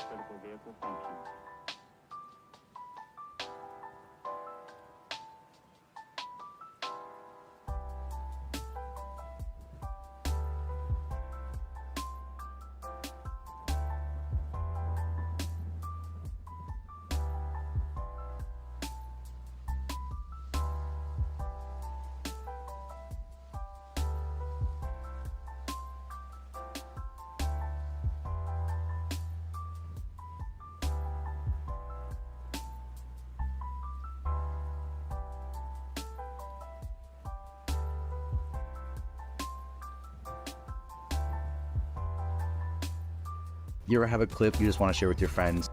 critical vehicle function. You ever have a clip you just want to share with your friends?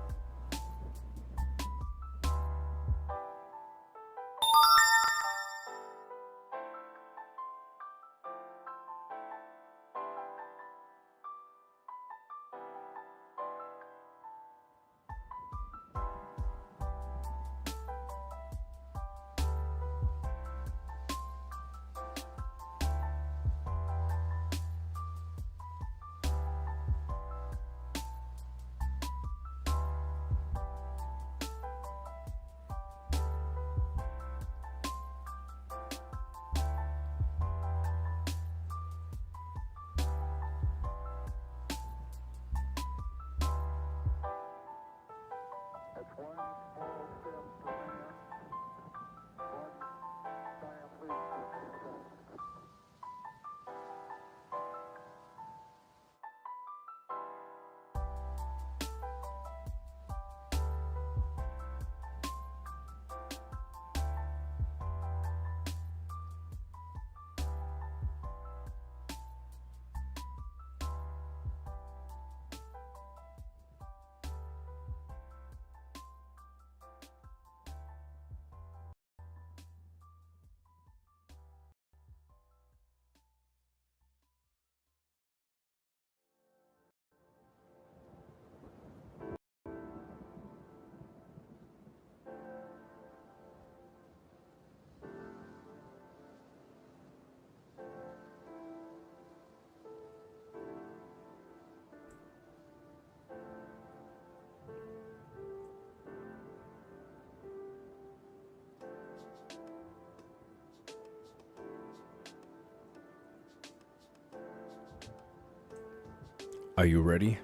Are you ready?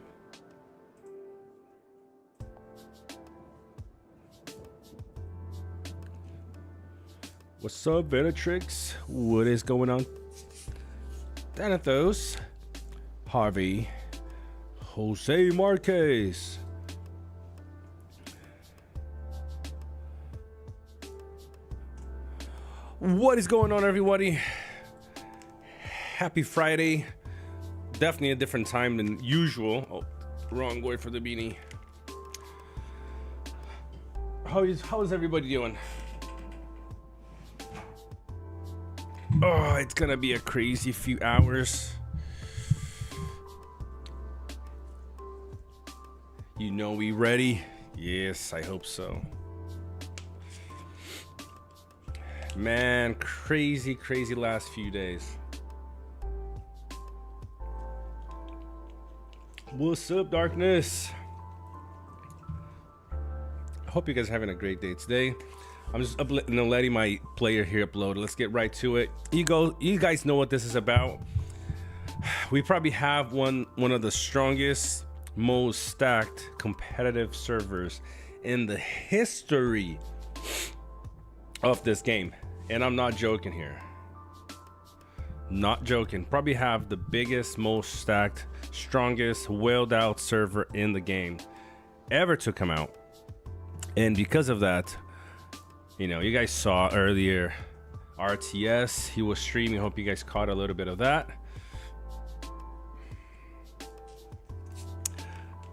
What's up, Venatrix? What is going on? Thanathos, Harvey, Jose Marquez. What is going on, everybody? Happy Friday. Definitely a different time than usual. Oh, wrong word for the beanie. How is everybody doing? Oh, it's gonna be a crazy few hours. You know we ready? Yes, I hope so. Man, crazy last few days. What's up, darkness? I hope you guys are having a great day today. I'm just letting my player here upload. Let's get right to it. You guys know what this is about. We probably have one of the strongest, most stacked competitive servers in the history of this game, and I'm not joking here. Not joking. Probably have the biggest, most stacked, strongest, wailed out server in the game ever to come out. And because of that, you know, you guys saw earlier RTS, he was streaming. Hope you guys caught a little bit of that.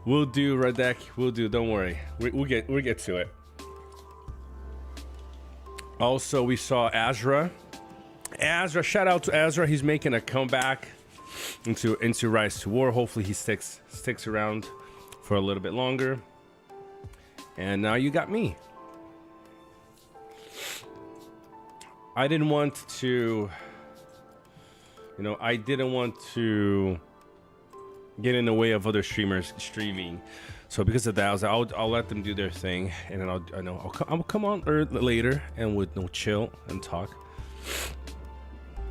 We'll do, Red Deck. We'll do. Don't worry. We'll get to it. Also, we saw Azra. Shout out to Azra. He's making a comeback into Rise to War. Hopefully he sticks around for a little bit longer. And now you got me. I didn't want to get in the way of other streamers streaming. So because of that, I was like, I'll let them do their thing, and then I'll come on later and with no chill and talk.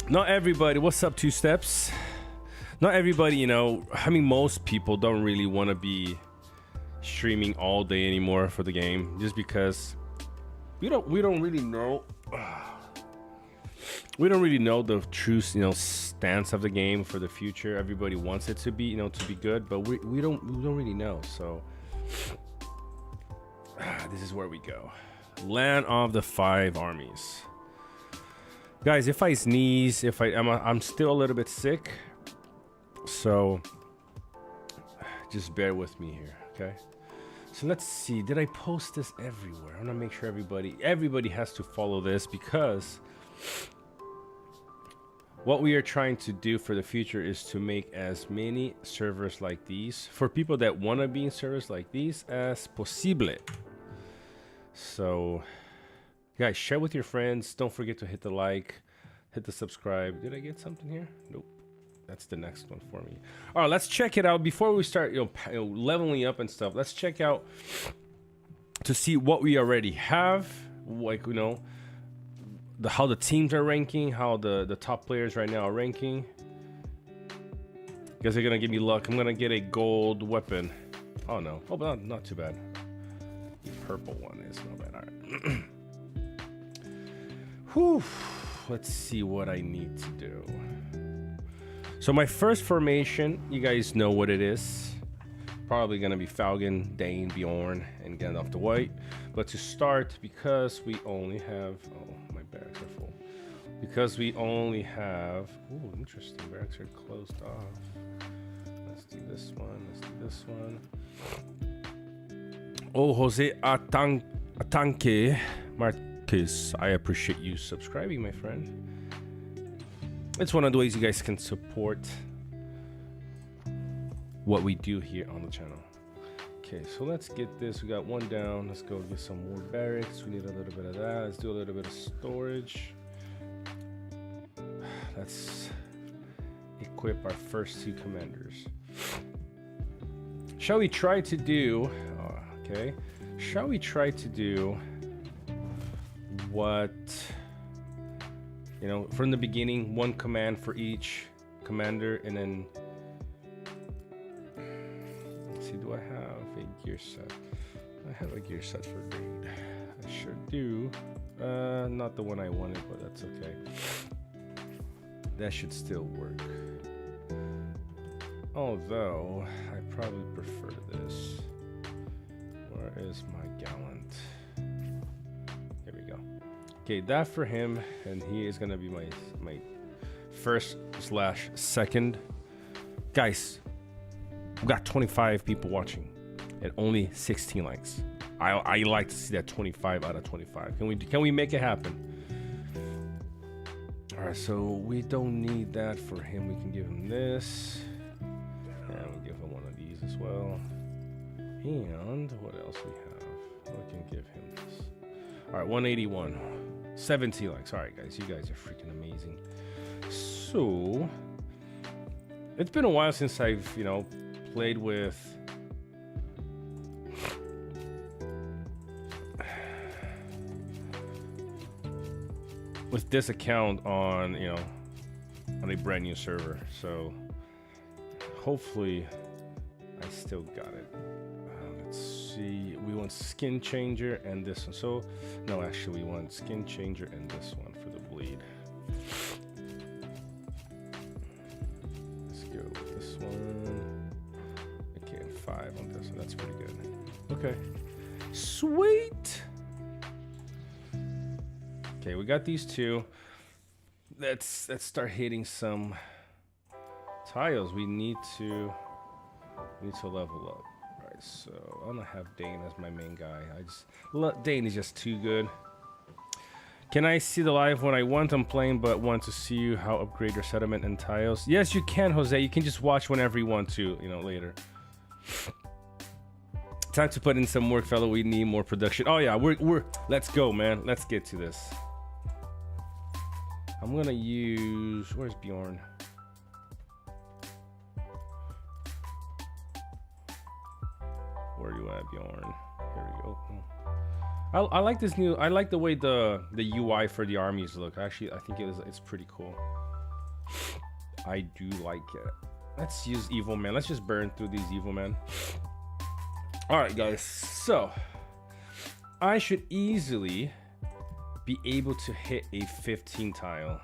Not everybody. What's up, 2 Steps? Not everybody, you know. I mean, most people don't really want to be streaming all day anymore for the game, just because we don't really know. We don't really know the true, you know, stance of the game for the future. Everybody wants it to be, you know, to be good, but we don't really know. So this is where we go. Land of the 5 armies. Guys, if I sneeze, I'm still a little bit sick, so just bear with me here, okay? So let's see. Did I post this everywhere? I want to make sure everybody has to follow this, because what we are trying to do for the future is to make as many servers like these for people that want to be in servers like these as possible. So guys, share with your friends. Don't forget to hit the like, hit the subscribe. Did I get something here? Nope. That's the next one for me. All right, let's check it out before we start, you know, leveling up and stuff. Let's check out to see what we already have, like, you know, how the teams are ranking, how the top players right now are ranking. Guys are gonna give me luck. I'm gonna get a gold weapon. Oh no. Oh, but not too bad. The purple one is not bad. All right. Whew. Let's see what I need to do. So my first formation, you guys know what it is. Probably gonna be Falcon, Dane, Bjorn, and Gandalf the White. But to start, because we only have, oh, my barracks are full. Because we only have, ooh, interesting, barracks are closed off. Let's do this one, let's do this one. Oh, Jose Atanque Marquez, I appreciate you subscribing, my friend. It's one of the ways you guys can support what we do here on the channel. Okay, so let's get this. We got one down. Let's go get some more barracks. We need a little bit of that. Let's do a little bit of storage. Let's equip our first 2 commanders. Shall we try to do, okay, shall we try to do what, you know, from the beginning, 1 command for each commander, and then let's see, do I have a gear set? I have a gear set for raid. I sure do. Not the one I wanted, but that's okay. That should still work. Although I probably prefer this. Where is my gallant? Here we go. Okay, that for him, and he is gonna be my first/second. Guys, we got 25 people watching and only 16 likes. I like to see that 25 out of 25. Can we make it happen? All right, so we don't need that for him. We can give him this, and we'll give him one of these as well. And what else we have? We can give him this. All right, 181. 17 likes. All right, guys, you guys are freaking amazing. So it's been a while since I've, you know, played with this account on, you know, on a brand new server. So hopefully I still got it. Let's see. We want skin changer and this one. So no, actually we want skin changer and this one for the bleed. Let's go with this one. Okay, 5 on this one. That's pretty good. Okay, sweet. Okay, we got these 2. Let's start hitting some tiles. We need to level up. All right, so I'm gonna have Dane as my main guy. Dane is just too good. Can I see the live when I want? I'm playing, but want to see you how upgrade your settlement and tiles. Yes, you can, Jose. You can just watch whenever you want to, you know, later. Time to put in some work, fellow. We need more production. Oh yeah, let's go, man. Let's get to this. I'm gonna use, where's Bjorn? Where are you at, Bjorn? Here we go. I like this new. I like the way the UI for the armies look. Actually, I think it's pretty cool. I do like it. Let's use evil man. Let's just burn through these evil men. All right, guys. So I should easily be able to hit a 15 tile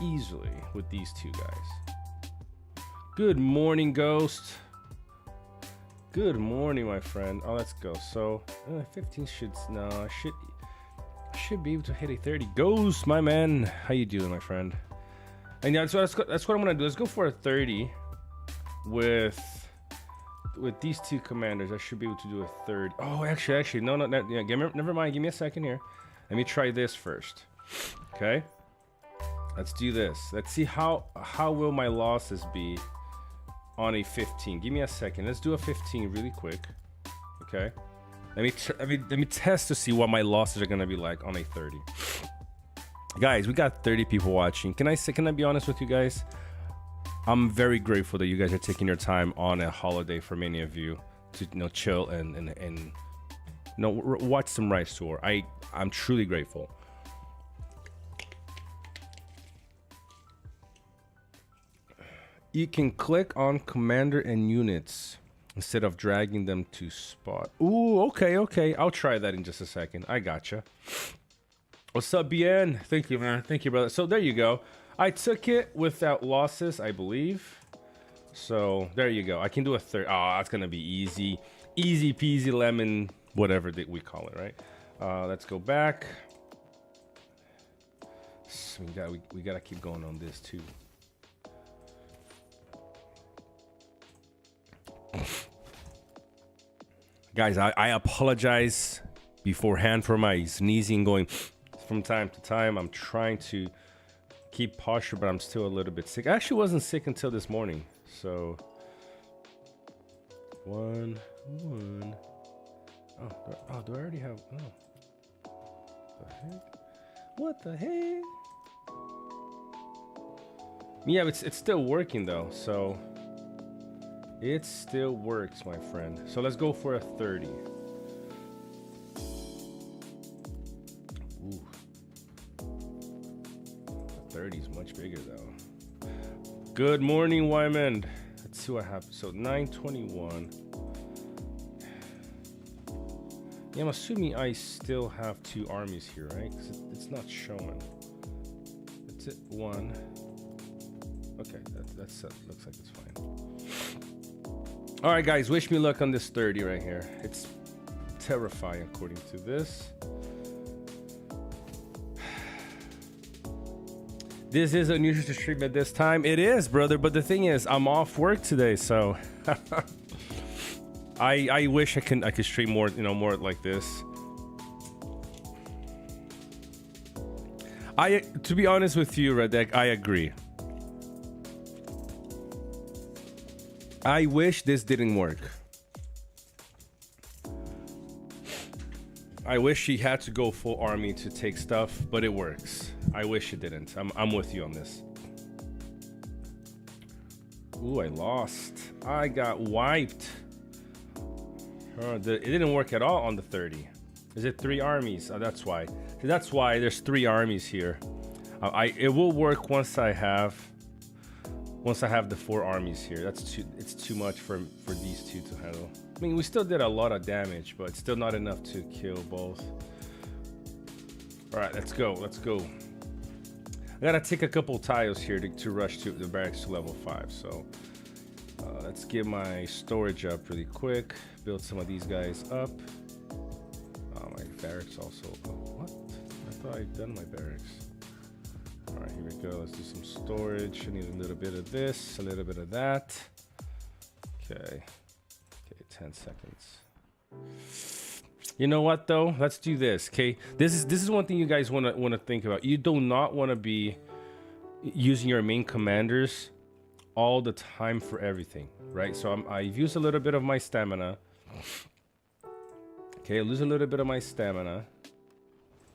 easily with these two guys. Good morning, Ghost. Good morning, my friend. Oh, let's go. So 15 should I should be able to hit a 30. Ghost, my man. How you doing, my friend? And yeah, so that's what I'm gonna do. Let's go for a 30 with these two commanders. I should be able to do a 30. Oh, actually, no, yeah, never mind. Give me a second here. Let me try this first. Okay, let's do this. Let's see how will my losses be on a 15. Give me a second. Let's do a 15 really quick. Okay, let me test to see what my losses are gonna be like on a 30. Guys, we got 30 people watching. Can I be honest with you guys? I'm very grateful that you guys are taking your time on a holiday for many of you to chill and watch some Rise Tour. I'm truly grateful. You can click on commander and units instead of dragging them to spot. Ooh, okay. I'll try that in just a second. I gotcha. What's up, BN? Thank you, man. Thank you, brother. So there you go. I took it without losses, I believe. So there you go. I can do a 30. Oh, that's gonna be easy peasy lemon, whatever that we call it, right? Let's go back. So we gotta keep going on this too. Guys, I apologize beforehand for my sneezing going from time to time. I'm trying to keep posture, but I'm still a little bit sick. I actually wasn't sick until this morning. So one. Oh, do I already have? Oh, the heck? What the heck? Yeah, it's still working though. So it still works, my friend. So let's go for a 30. Ooh. 30 is much bigger though. Good morning, Wyman. Let's see what happens. So 921. Yeah, I'm assuming I still have two armies here, right? Because it's not showing. That's it. One. Okay, that's looks like it's fine. All right, guys, wish me luck on this 30 right here. It's terrifying according to this. This is unusual to stream at this time. It is, brother, but the thing is, I'm off work today, so I wish I could stream more, more like this. To be honest with you, Red Deck, I agree. I wish this didn't work. I wish he had to go full army to take stuff, but it works. I wish it didn't. I'm with you on this. Ooh, I lost. I got wiped. It didn't work at all on the 30. Is it 3 armies? Oh, that's why. That's why there's 3 armies here. It will work once I have the 4 armies here. It's too much for these two to handle. I mean, we still did a lot of damage, but it's still not enough to kill both. All right, let's go. I gotta take a couple tiles here to rush to the barracks to level 5. So let's get my storage up really quick. Build some of these guys up. My barracks also. Oh, what? I thought I'd done my barracks. All right, here we go. Let's do some storage. I need a little bit of this, a little bit of that. Okay, 10 seconds. You know what though? Let's do this. Okay, this is one thing you guys want to think about. You do not want to be using your main commanders all the time for everything, right? So I've used a little bit of my stamina. Okay, lose a little bit of my stamina.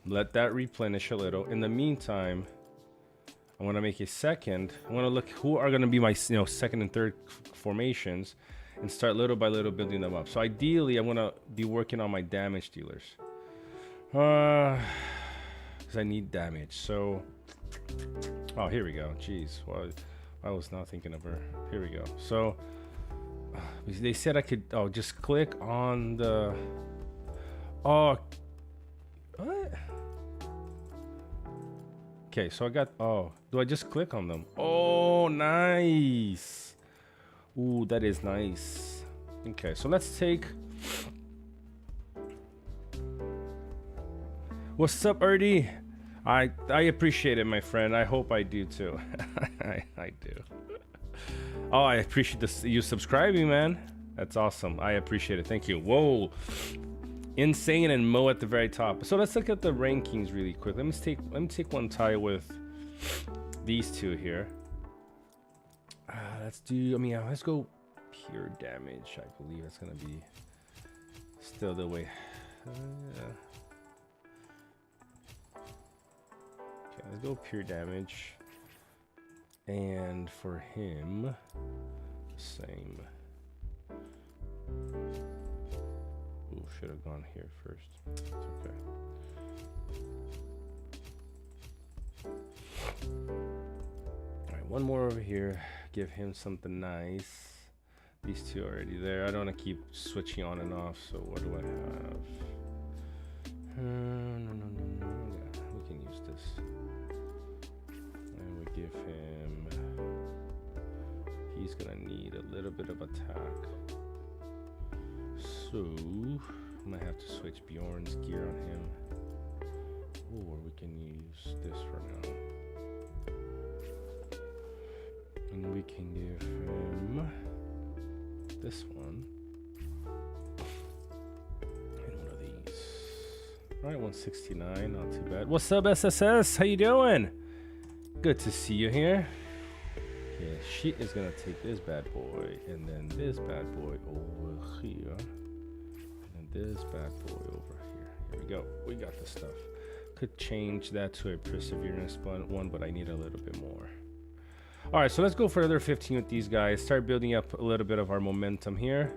Let that replenish a little. In the meantime, I want to make a second. I want to look who are going to be my second and third formations, and start little by little building them up. So ideally, I'm gonna be working on my damage dealers. Because I need damage. So, oh, here we go. Jeez, well, I was not thinking of her. Here we go. So, they said I could, oh, just click on the, oh, what? Okay, so I got, oh, do I just click on them? Oh, nice. Ooh, that is nice. Okay, so let's take, what's up, Erdy? I appreciate it, my friend. I hope I do too. I do. Oh, I appreciate this, you subscribing, man. That's awesome. I appreciate it. Thank you. Whoa. Insane and Mo at the very top. So let's look at the rankings really quick. Let me take one tie with these two here. Let's do, I mean, let's go pure damage. I believe that's gonna be still the way. Okay, let's go pure damage. And for him, same. Ooh, should have gone here first. It's okay. Alright, one more over here. Give him something nice. These two are already there. I don't want to keep switching on and off, so what do I have? No. Yeah, we can use this. And we give him... He's gonna need a little bit of attack. So, I might have to switch Bjorn's gear on him. Or we can use this for now. And we can give him this one. And one of these. Alright, 169, not too bad. What's up, SSS? How you doing? Good to see you here. Yeah, she is gonna take this bad boy, and then this bad boy over here. This bad boy over here. Here we go. We got the stuff. Could change that to a perseverance one, but I need a little bit more. All right, so let's go for another 15 with these guys. Start building up a little bit of our momentum here.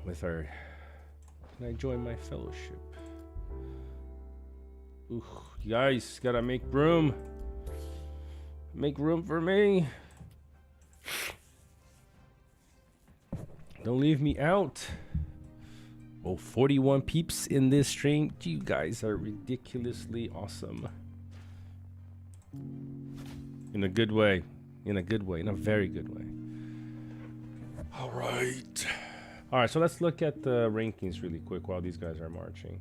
With our, can I join my fellowship? Ooh, you guys gotta make room. Make room for me. Don't leave me out. Oh, 41 peeps in this stream. You guys are ridiculously awesome. In a good way. In a good way. In a very good way. All right. All right, so let's look at the rankings really quick while these guys are marching.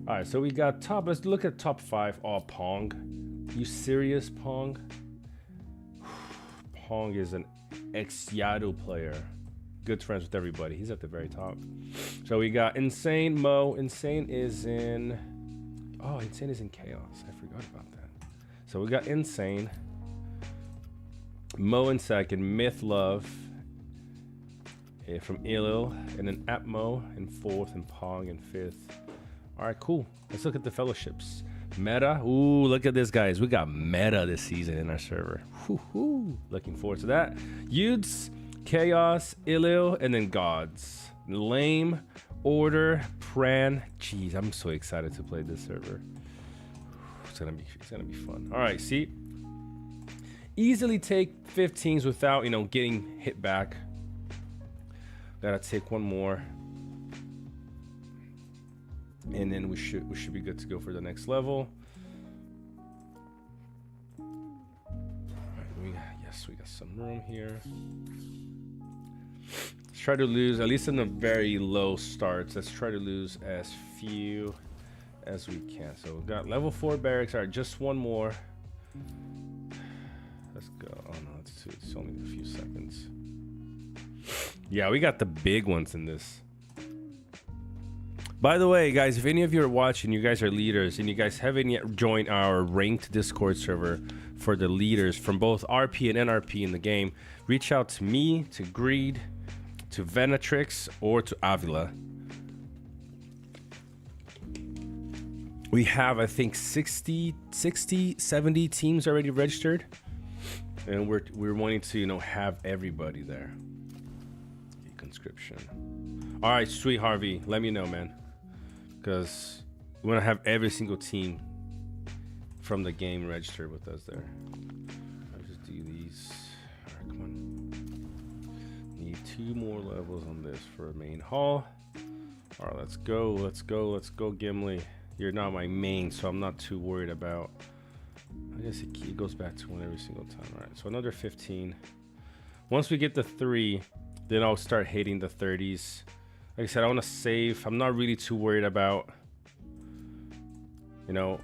All right, so we got top. Let's look at top 5. Oh, Pong. You serious, Pong? Pong is an ex-Yado player. Good friends with everybody. He's at the very top. So we got Insane, Mo. Insane is in... Oh, Insane is in Chaos. I forgot about that. So we got Insane. Mo in second. Myth Love from Ilil. And then Atmo in fourth. And Pong in fifth. All right, cool. Let's look at the fellowships. Meta. Ooh, look at this, guys. We got meta this season in our server. Woo-hoo. Looking forward to that. Yudes, Chaos, Ilil, and then Gods. Lame, Order, Pran. Jeez, I'm so excited to play this server. It's gonna be fun. All right, see. Easily take 15s without, you know, getting hit back. Gotta take one more. And then we should be good to go for the next level. All right, we got some room here. Let's try to lose, at least in the very low starts, let's try to lose as few as we can. So we've got level 4 barracks. All right, just one more. Let's go. Oh no, it's only a few seconds. Yeah, we got the big ones in this. By the way, guys, if any of you are watching, you guys are leaders, and you guys haven't yet joined our ranked Discord server for the leaders from both RP and NRP in the game, reach out to me, to Greed, to Venatrix, or to Avila. We have, I think, 60, 70 teams already registered. and we're wanting to, you know, have everybody there. Okay, conscription. All right, sweet Harvey, let me know, man, because we want to have every single team from the game registered with us there. I'll just do these. All right, come on. Need 2 more levels on this for main hall. All right, let's go, let's go, let's go, Gimli. You're not my main, so I'm not too worried about. I guess it goes back to 1 every single time. All right, so another 15. Once we get the 3, then I'll start hitting the 30s. Like I said, I want to save. I'm not really too worried about, you know,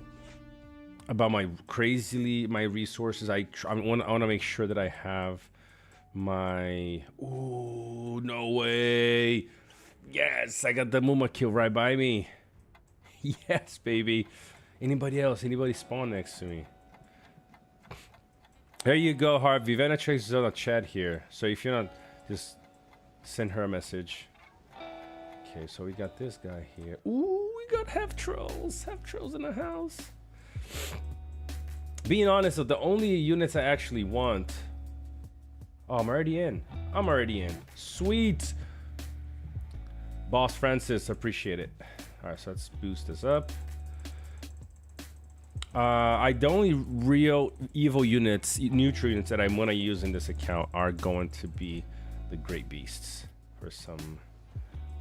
about my resources. I want to make sure that I have my. Ooh, no way! Yes, I got the Muma kill right by me. Yes, baby. Anybody else? Anybody spawn next to me? There you go, Harvey. Venatrix is on the chat here, so if you're not, just send her a message. Okay, so we got this guy here. Ooh, we got half trolls in the house. Being honest, the only units I actually want. Oh, I'm already in. Sweet. Boss Francis, appreciate it. All right, so let's boost this up. The only real evil units, neutral units that I want to use in this account are going to be the Great Beasts for some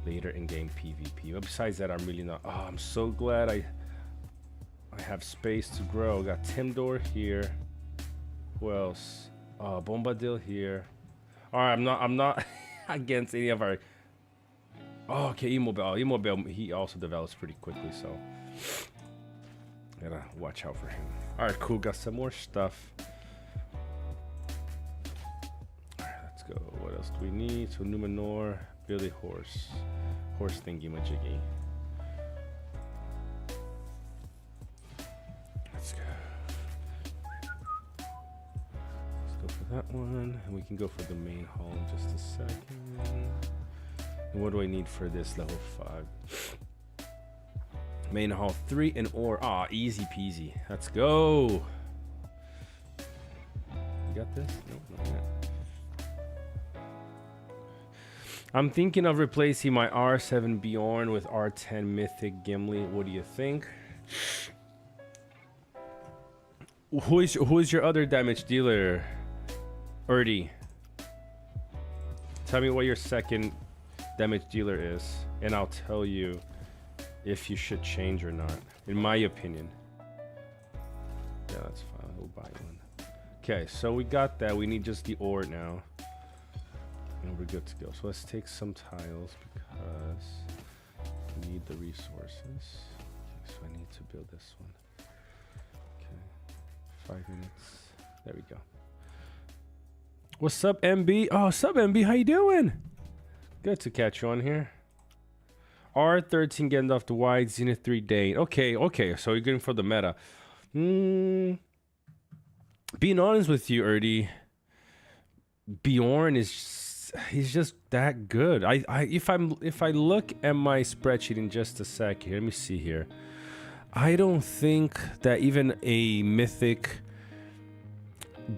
later in-game PvP. But besides that, I'm really not. Oh, I'm so glad I have space to grow. Got Timdor here. Who else? Bombadil here. All right, I'm not against any of our. Oh, okay, Immobile. He also develops pretty quickly, so gotta watch out for him. All right, cool. Got some more stuff. All right, let's go. What else do we need? So Numenor, Billy Horse thingy majiggy. Let's go. Let's go for that one, and we can go for the main hall in just a second. And what do I need for this level 5? Main hall 3 and ore. Ah, easy peasy. Let's go. You got this? Nope, not yet. I'm thinking of replacing my R7 Bjorn with R10 Mythic Gimli. What do you think? Who is your other damage dealer? Erdy. Tell me what your second damage dealer is, and I'll tell you if you should change or not, in my opinion. Yeah, that's fine. We'll buy one. Okay, so we got that. We need just the ore now, and we're good to go. So let's take some tiles because we need the resources. Okay, so I need to build this one. Okay, 5 minutes. There we go. What's up, MB? Oh, what's up, MB? How you doing? Good to catch you on here. R13 Gandalf the White, Zenith 3 Dane. Okay, so you're going for the meta. Being honest with you, Erdy, Bjorn he's just that good. If I look at my spreadsheet in just a sec here, let me see here. I don't think that even a mythic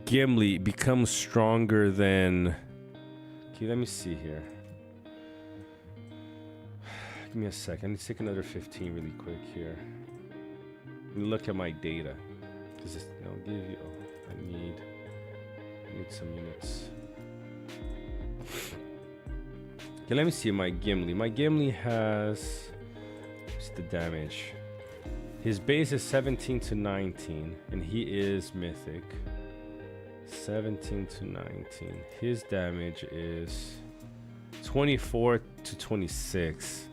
Gimli becomes stronger than. Okay, let me see here. Give me a second. Let's take another 15 really quick here. Let me look at my data. Because I'll give you. Oh, I need some units. Okay, let me see my Gimli. My Gimli has. What's the damage? His base is 17 to 19, and he is mythic. 17 to 19. His damage is 24 to 26.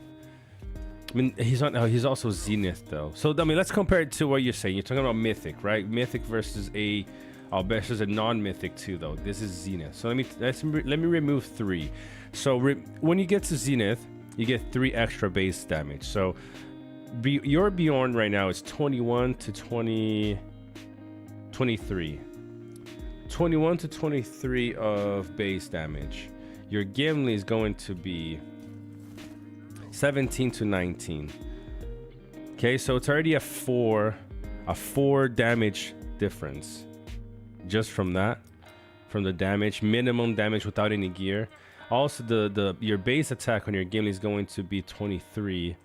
I mean, he's also Zenith though. So I mean, let's compare it to what you're saying. You're talking about mythic, right? Mythic versus a non-mythic too, though. This is Zenith. So let me remove 3. So when you get to Zenith, you get 3 extra base damage. So your Bjorn right now is 21 to 23. 21 to 23 of base damage. Your Gimli is going to be 17 to 19. Okay, so it's already a 4 damage difference just from that. from the damage, minimum damage without any gear. Also, your base attack on your Gimli is going to be 23,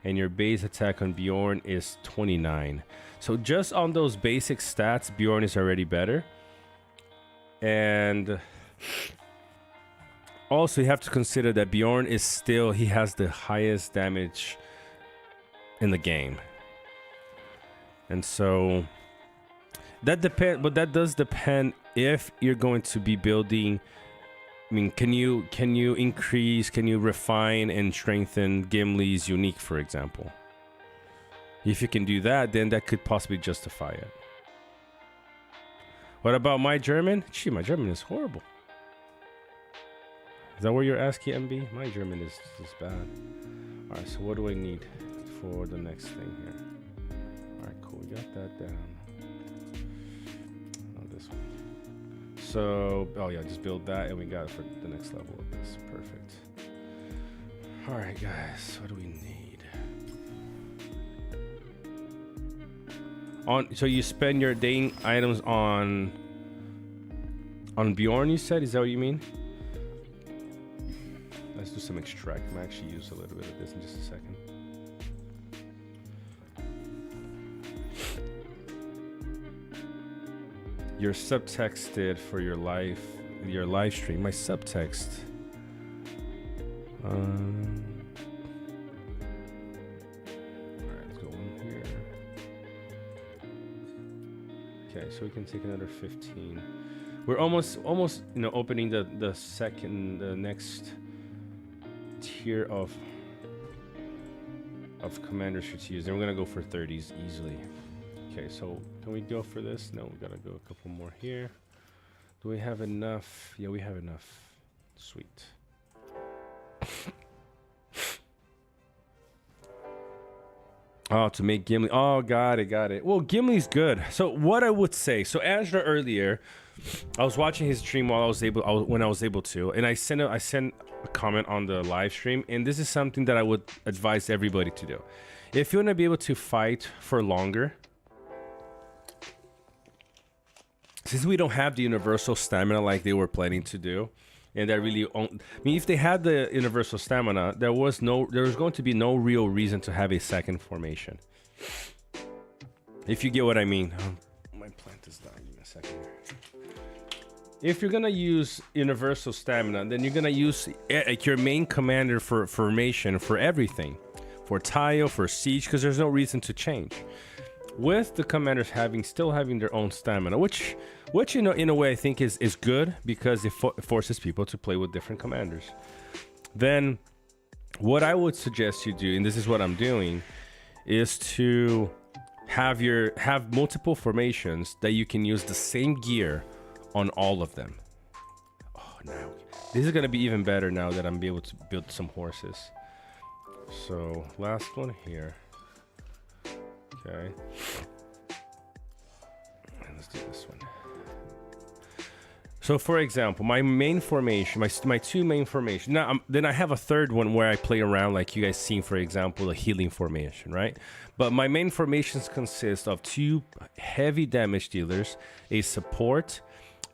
and your base attack on Bjorn is 29. So just on those basic stats, Bjorn is already better. And also, you have to consider that Bjorn is still, he has the highest damage in the game. And so that does depend if you're going to be building. I mean, can you increase, can you refine and strengthen Gimli's unique, for example? If you can do that, then that could possibly justify it. What about my German? Gee, my German is horrible. Is that what you're asking, MB? My German is bad. All right, so what do I need for the next thing here? All right, cool. We got that down. Oh, this one. So, oh yeah, just build that, and we got it for the next level of this. Perfect. All right, guys, what do we need? So you spend your dating items on Bjorn, you said? Is that what you mean? Let's do some extract. I'm gonna actually use a little bit of this in just a second. Your subtexted for your live stream. My subtext. Alright, let's go in here. Okay, so we can take another 15. We're almost, you know, opening the next tier of commanders to use. Then we're gonna go for 30s easily. Okay, so can we go for this? No, we gotta go a couple more here. Do we have enough? Yeah, we have enough. Sweet. Oh, to make Gimli. Oh, got it. Well, Gimli's good. So what I would say, so Azra earlier, I was watching his stream while when I was able to, and I sent a comment on the live stream, and this is something that I would advise everybody to do. If you want to be able to fight for longer, since we don't have the universal stamina like they were planning to do, and that really, I mean, if they had the universal stamina, there was going to be no real reason to have a second formation. If you get what I mean. My plant is dying. Give me a second here. If you're gonna use universal stamina, then you're gonna use like your main commander for formation for everything, for tile, for siege, because there's no reason to change. With the commanders still having their own stamina, which you know, in a way I think is good, because it forces people to play with different commanders. Then what I would suggest you do, and this is what I'm doing, is to have multiple formations that you can use the same gear on all of them. Oh, now this is gonna be even better now that I'm able to build some horses. So last one here. Okay, and let's do this one. So for example, my main formation, my two main formations. Now then I have a third one where I play around, like you guys seen, for example, a healing formation, right? But my main formations consist of 2 heavy damage dealers, a support,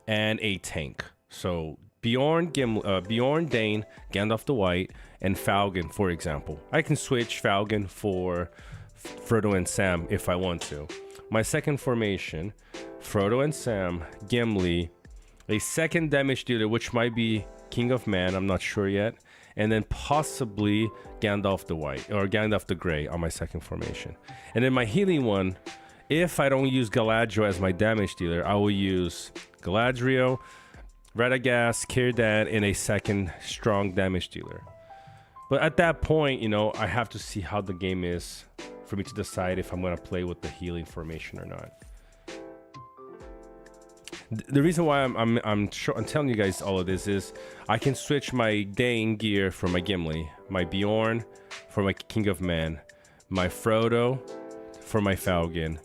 and a tank. So Bjorn, Dane, Gandalf the White, and Falcon, for example. I can switch Falcon for Frodo and Sam if I want to. My second formation, Frodo and Sam, Gimli, a second damage dealer, which might be King of Man, I'm not sure yet, and then possibly Gandalf the White or Gandalf the Grey on my second formation. And then my healing one, if I don't use Galadriel as my damage dealer, I will use Galadriel, Radagast, Círdan, and a second strong damage dealer. But at that point, you know, I have to see how the game is for me to decide if I'm going to play with the healing formation or not. The reason why I'm telling you guys all of this is I can switch my Dane gear for my Gimli, my Bjorn for my King of Man, my Frodo for my Falcon,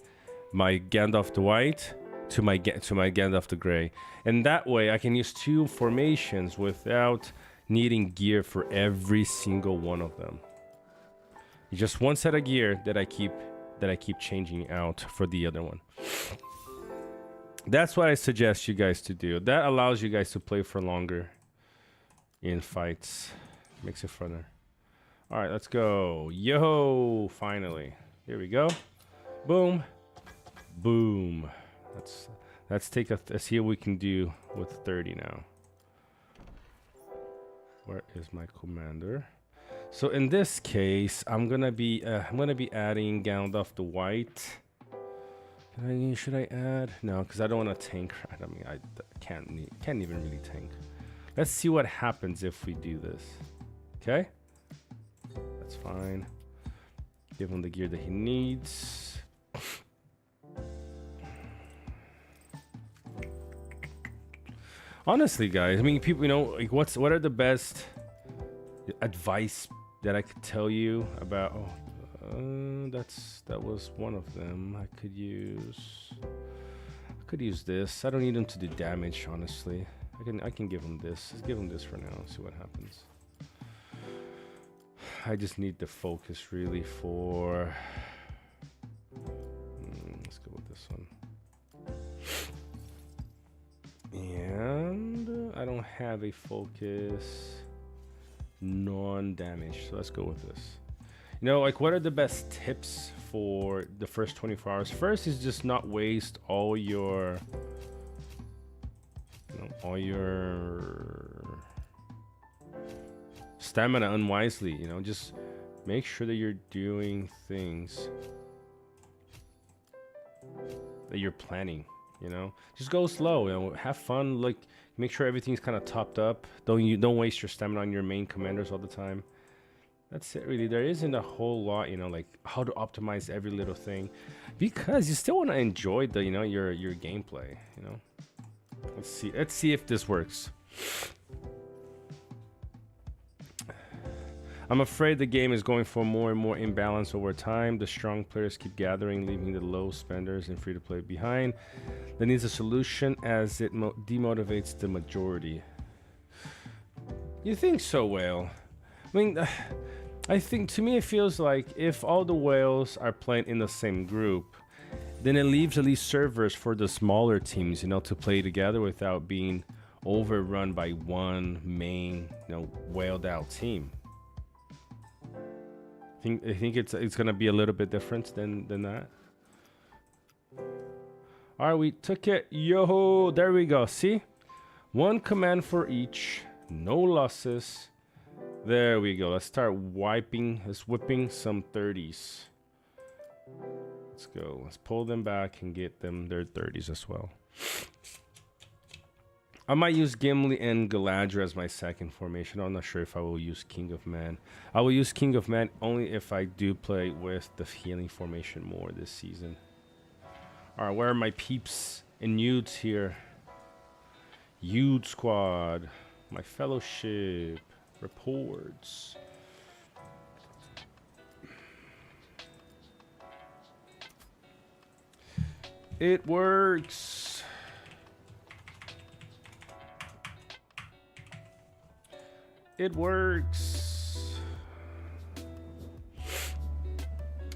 my Gandalf the White to my Gandalf the Grey, and that way I can use 2 formations without needing gear for every single one of them. Just one set of gear that I keep changing out for the other one. That's what I suggest you guys to do. That allows you guys to play for longer in fights. Makes it funner. All right, let's go. Yo, finally. Here we go. Boom. Boom. Let's see what we can do with 30 now. Where is my commander? So in this case, I'm gonna be adding Gandalf the White. Should I add? No, because I don't want to tank. I mean, I can't even really tank. Let's see what happens if we do this. Okay, that's fine. Give him the gear that he needs. Honestly, guys, I mean, people, you know, like, what are the best advice that I could tell you about? Oh, that was one of them. I could use this. I don't need him to do damage, honestly. I can give him this. Let's give him this for now. See what happens. I just need the focus really for. Let's go with this one. And I don't have a focus non-damage, so let's go with this. You know, like, what are the best tips for the first 24 hours? First is just not waste all your stamina unwisely. You know, just make sure that you're doing things that you're planning. You know, just go slow. You know, have fun. Like, make sure everything's kind of topped up. Don't waste your stamina on your main commanders all the time. That's it, really. There isn't a whole lot, you know, like how to optimize every little thing, because you still want to enjoy the, you know, your gameplay. You know, let's see if this works. I'm afraid the game is going for more and more imbalance over time. The strong players keep gathering, leaving the low spenders and free-to-play behind. That needs a solution, as it demotivates the majority. You think so, Whale? I mean, I think, to me, it feels like if all the whales are playing in the same group, then it leaves at least servers for the smaller teams, you know, to play together without being overrun by one main, you know, whaled out team. I think it's gonna be a little bit different than that. All right, we took it. Yo, there we go. See, one command for each, no losses. There we go. Let's start whipping some 30s. Let's go. Let's pull them back and get them their 30s as well. I might use Gimli and Galadriel as my second formation. I'm not sure if I will use King of Man. I will use King of Man only if I do play with the healing formation more this season. All right, where are my peeps and Yudes here? Yude squad, my fellowship, reports. It works. It works.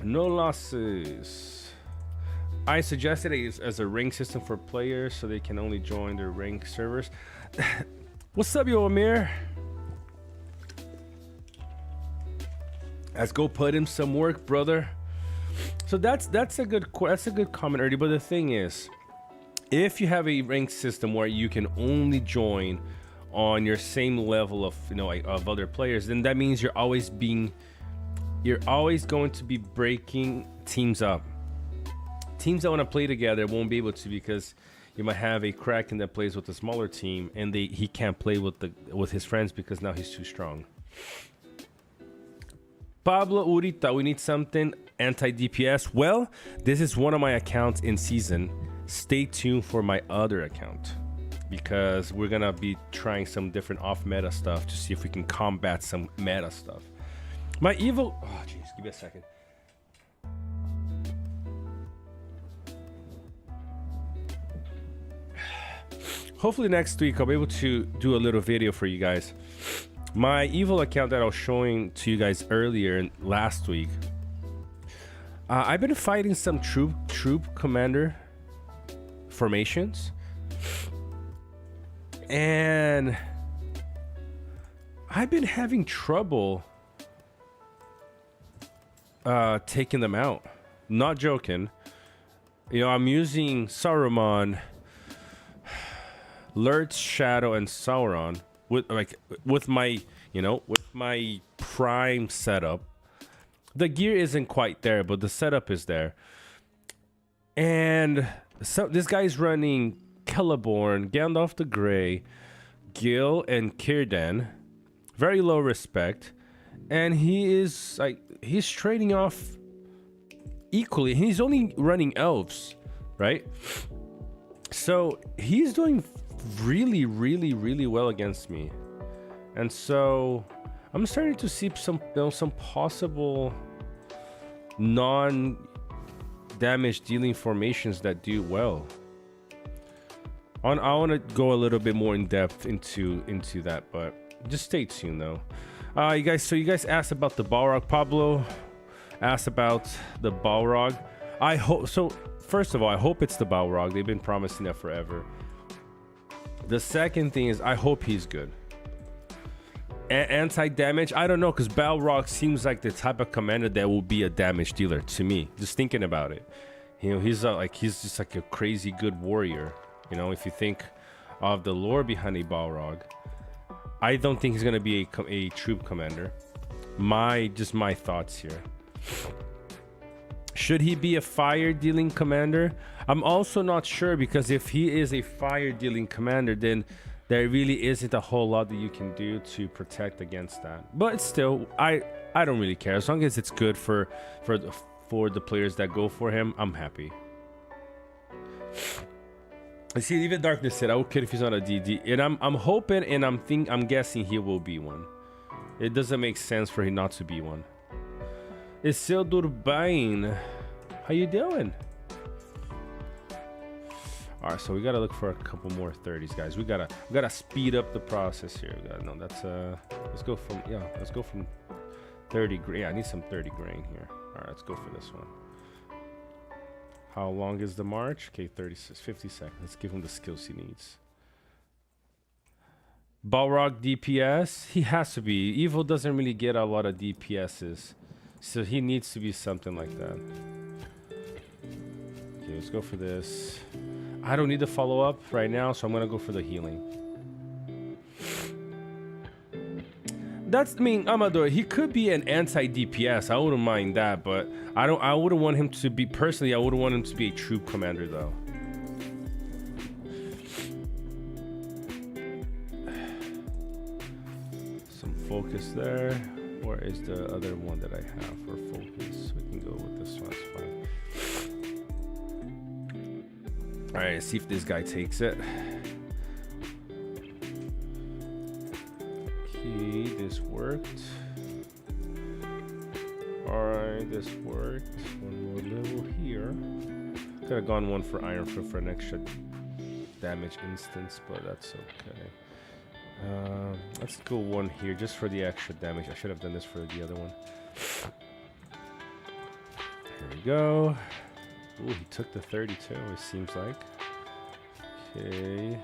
No losses. I suggested it as a rank system for players so they can only join their rank servers. What's up, yo, Amir? Let's go put in some work, brother. So that's a good comment early. But the thing is, if you have a rank system where you can only join on your same level of, you know, like, of other players, then that means you're always going to be breaking teams up. Teams that want to play together won't be able to, because you might have a Kraken that plays with a smaller team and he can't play with his friends because now he's too strong. Pablo Urita, we need something anti-DPS. Well, this is one of my accounts in season. Stay tuned for my other account, because we're gonna be trying some different off-meta stuff to see if we can combat some meta stuff. My evil... Oh, jeez. Give me a second. Hopefully next week I'll be able to do a little video for you guys. My evil account that I was showing to you guys earlier last week, I've been fighting some troop commander formations, and I've been having trouble taking them out. Not joking. You know, I'm using Saruman, Lurt's Shadow, and Sauron with my, you know, with my prime setup. The gear isn't quite there, but the setup is there. And so this guy's running Celeborn, Gandalf the Grey, Gil, and Círdan. Very low respect. And he is like, he's trading off equally. He's only running elves, right? So he's doing really, really, really well against me. And so I'm starting to see some, you know, some possible non-damage dealing formations that do well. I want to go a little bit more in depth into that, but just stay tuned though. You guys asked about the Balrog. Pablo asked about the Balrog. I hope so. First of all, I hope it's the Balrog. They've been promising that forever. The second thing is I hope he's good. Anti-damage, I don't know, because Balrog seems like the type of commander that will be a damage dealer to me. Just thinking about it, you know, he's just like a crazy good warrior. You know, if you think of the lore behind a Balrog, I don't think he's gonna be a troop commander. Just my thoughts here. Should he be a fire dealing commander? I'm also not sure, because if he is a fire dealing commander, then there really isn't a whole lot that you can do to protect against that. But still, I don't really care. As long as it's good for the players that go for him, I'm happy. I see, even Darkness said, I would kid if he's not a DD. And I'm hoping, and I'm guessing he will be one. It doesn't make sense for him not to be one. Isildur Bain, how you doing? All right, so we gotta look for a couple more 30s, guys. We gotta speed up the process here. Let's go from 30 grain. Yeah, I need some 30 grain here. All right, let's go for this one. How long is the march? Okay, 50 seconds. Let's give him the skills he needs. Balrog DPS, he has to be. Evil doesn't really get a lot of DPSs, so he needs to be something like that. Okay, let's go for this. I don't need to follow up right now, so I'm gonna go for the healing. I mean, Amador, he could be an anti-DPS. I wouldn't mind that, but I wouldn't want him to be, personally, I wouldn't want him to be a troop commander though. Some focus there. Where is the other one that I have for focus? We can go with this one, it's fine. All right, see if this guy takes it. Okay, this worked. All right, this worked. One more level here. Could have gone one for Iron Foot for an extra damage instance, but that's okay. Let's go one here just for the extra damage. I should have done this for the other one. Here we go. Ooh, he took the 32, it seems like. Okay.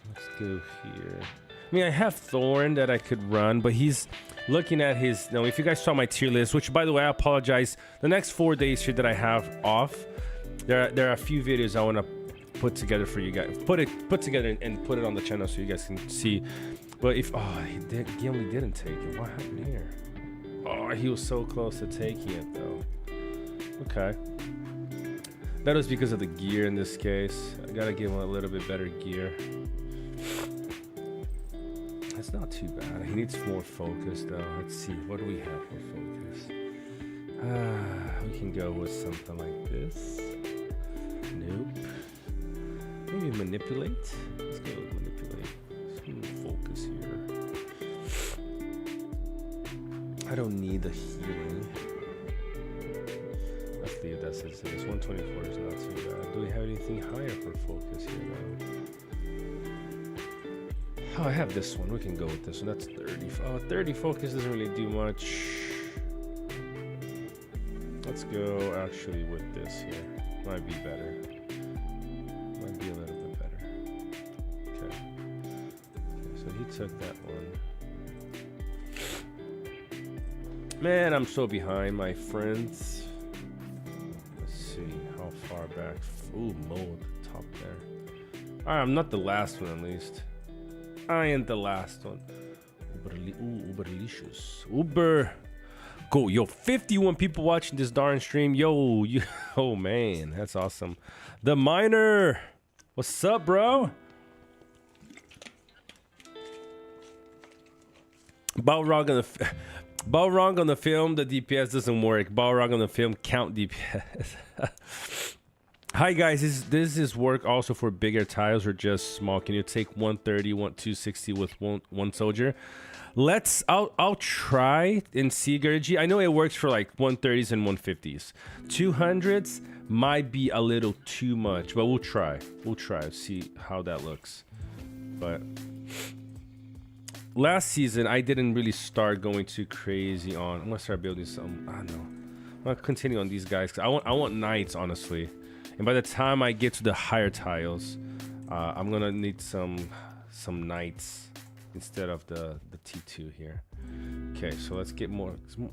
Let's go here. I mean, I have Thorn that I could run, but he's looking at his... Now, if you guys saw my tier list, which, by the way, I apologize. The next 4 days here that I have off, there are a few videos I want to put together for you guys. Put together and put it on the channel so you guys can see. But if... Oh, he only didn't take it. What happened here? Oh, he was so close to taking it, though. Okay. That was because of the gear in this case. I gotta give him a little bit better gear. That's not too bad. He needs more focus though. Let's see, what do we have for focus? We can go with something like this. Nope. Maybe manipulate. Let's go with manipulate. Some focus here. I don't need the healing. Let's leave that as it is. 124 is not too bad. Do we have anything higher for focus here though? Oh, I have this one. We can go with this one. That's 30. Oh, 30 focus doesn't really do much. Let's go actually with this here. Might be better. took that one. Man, I'm so behind, my friends. Let's see how far back. Ooh, Mo at the top there. All right, I'm not the last one, at least. I ain't the last one. Uberlicious. Uber. Go, yo, 51 people watching this darn stream. Yo, you, oh man, that's awesome. The Miner. What's up, bro? Balrog on the film, the DPS doesn't work. Balrog on the film, count DPS. Hi guys, this is work also for bigger tiles or just small? Can you take 130, 260 with one soldier? I'll try and see, Gurgi. I know it works for like 130s and 150s. 200s might be a little too much, but we'll try. We'll try, see how that looks. But last season, I didn't really start going too crazy on. I'm gonna start building some. I don't know. I'm gonna continue on these guys. I want knights, honestly. And by the time I get to the higher tiles, I'm gonna need some knights instead of the T2 here. Okay, so let's get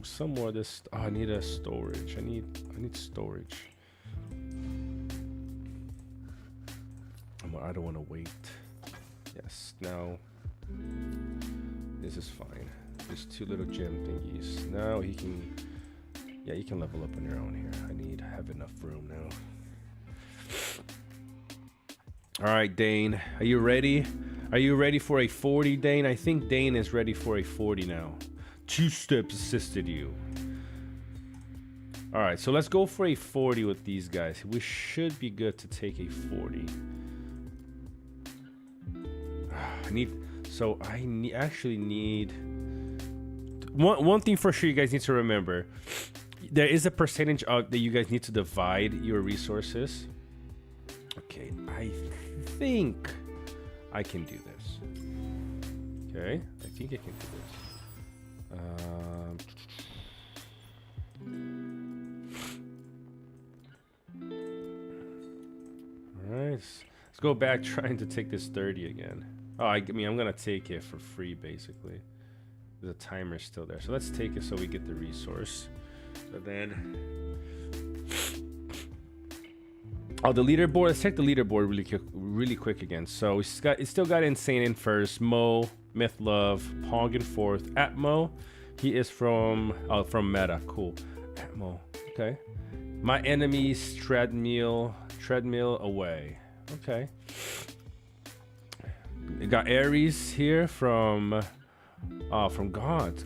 some more of this. Oh, I need a storage. I need storage. I don't want to wait. Yes, now this is fine. There's 2 little gem thingies. Now he can, yeah, you can level up on your own here. I have enough room now. All right, Dane, are you ready? Are you ready for a 40, Dane? I think Dane is ready for a 40 now. 2 steps assisted you. All right, so let's go for a 40 with these guys. We should be good to take a 40. I actually need one thing for sure. You guys need to remember, there is a percentage of that you guys need to divide your resources. Okay, I think I can do this. Okay, I think I can do this. All right, let's go back trying to take this 30 again. Oh, I mean, I'm gonna take it for free basically. The timer's still there, so let's take it so we get the resource. But then, oh, the leaderboard. Let's check the leaderboard really quick again. So it's still got Insane in first, Mo, Myth Love, Pog in fourth. Atmo, he is from Meta. Cool. Atmo. Okay. My enemies treadmill away. Okay. We got Ares here from God.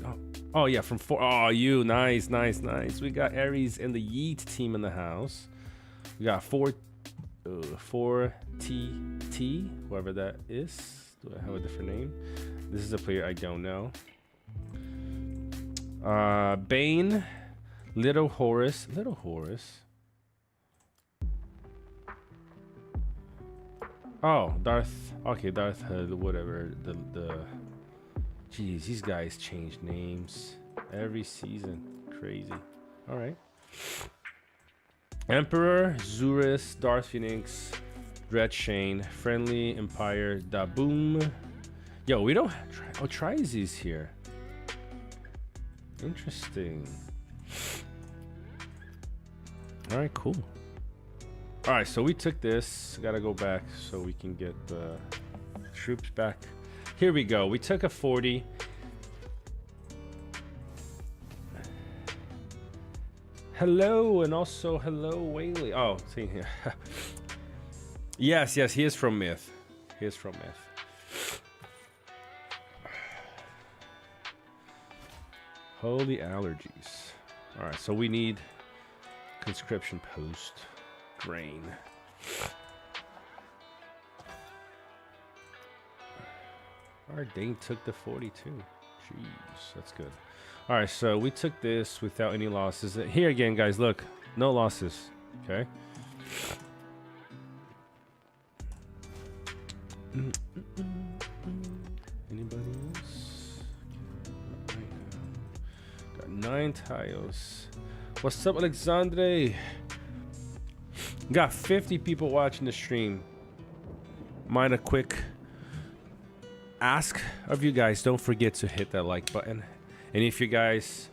Oh yeah, from 4. Oh, you nice. We got Ares and the Yeet team in the house. We got 4TT, whoever that is. Do I have a different name? This is a player I don't know. Bane, Little Horus. Oh, Darth. Okay, Darth. Whatever. Jeez, these guys change names every season. Crazy. All right. Emperor, Zurus, Darth Phoenix, Dread Shane, Friendly Empire, Daboom. Yo, we don't try these here. Interesting. All right, cool. All right, so we took this. Gotta go back so we can get the troops back. Here we go. We took a 40. Hello, and also hello, Whaley. Oh, see here. Yes, he is from Myth. Holy allergies. All right, so we need conscription post. Grain. Our Dane took the 42. Jeez, that's good. All right, so we took this without any losses. Here again, guys, look, no losses. Okay. Anybody else? Got 9 tiles. What's up, Alexandre? Got 50 people watching the stream. Mind a quick ask of you guys, don't forget to hit that like button. And if you guys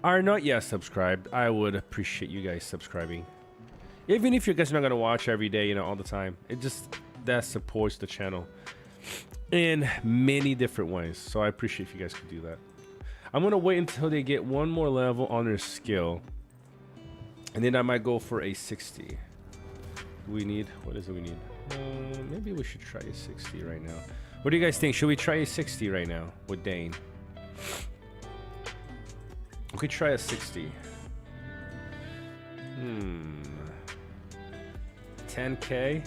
are not yet subscribed, I would appreciate you guys subscribing. Even if you guys are not going to watch every day, you know, all the time. It just, that supports the channel in many different ways. So I appreciate if you guys could do that. I'm going to wait until they get one more level on their skill. And then I might go for a 60. We need, what is it we need? Maybe we should try a 60 right now. What do you guys think? Should we try a 60 right now with Dane? We could try a 60. 10K.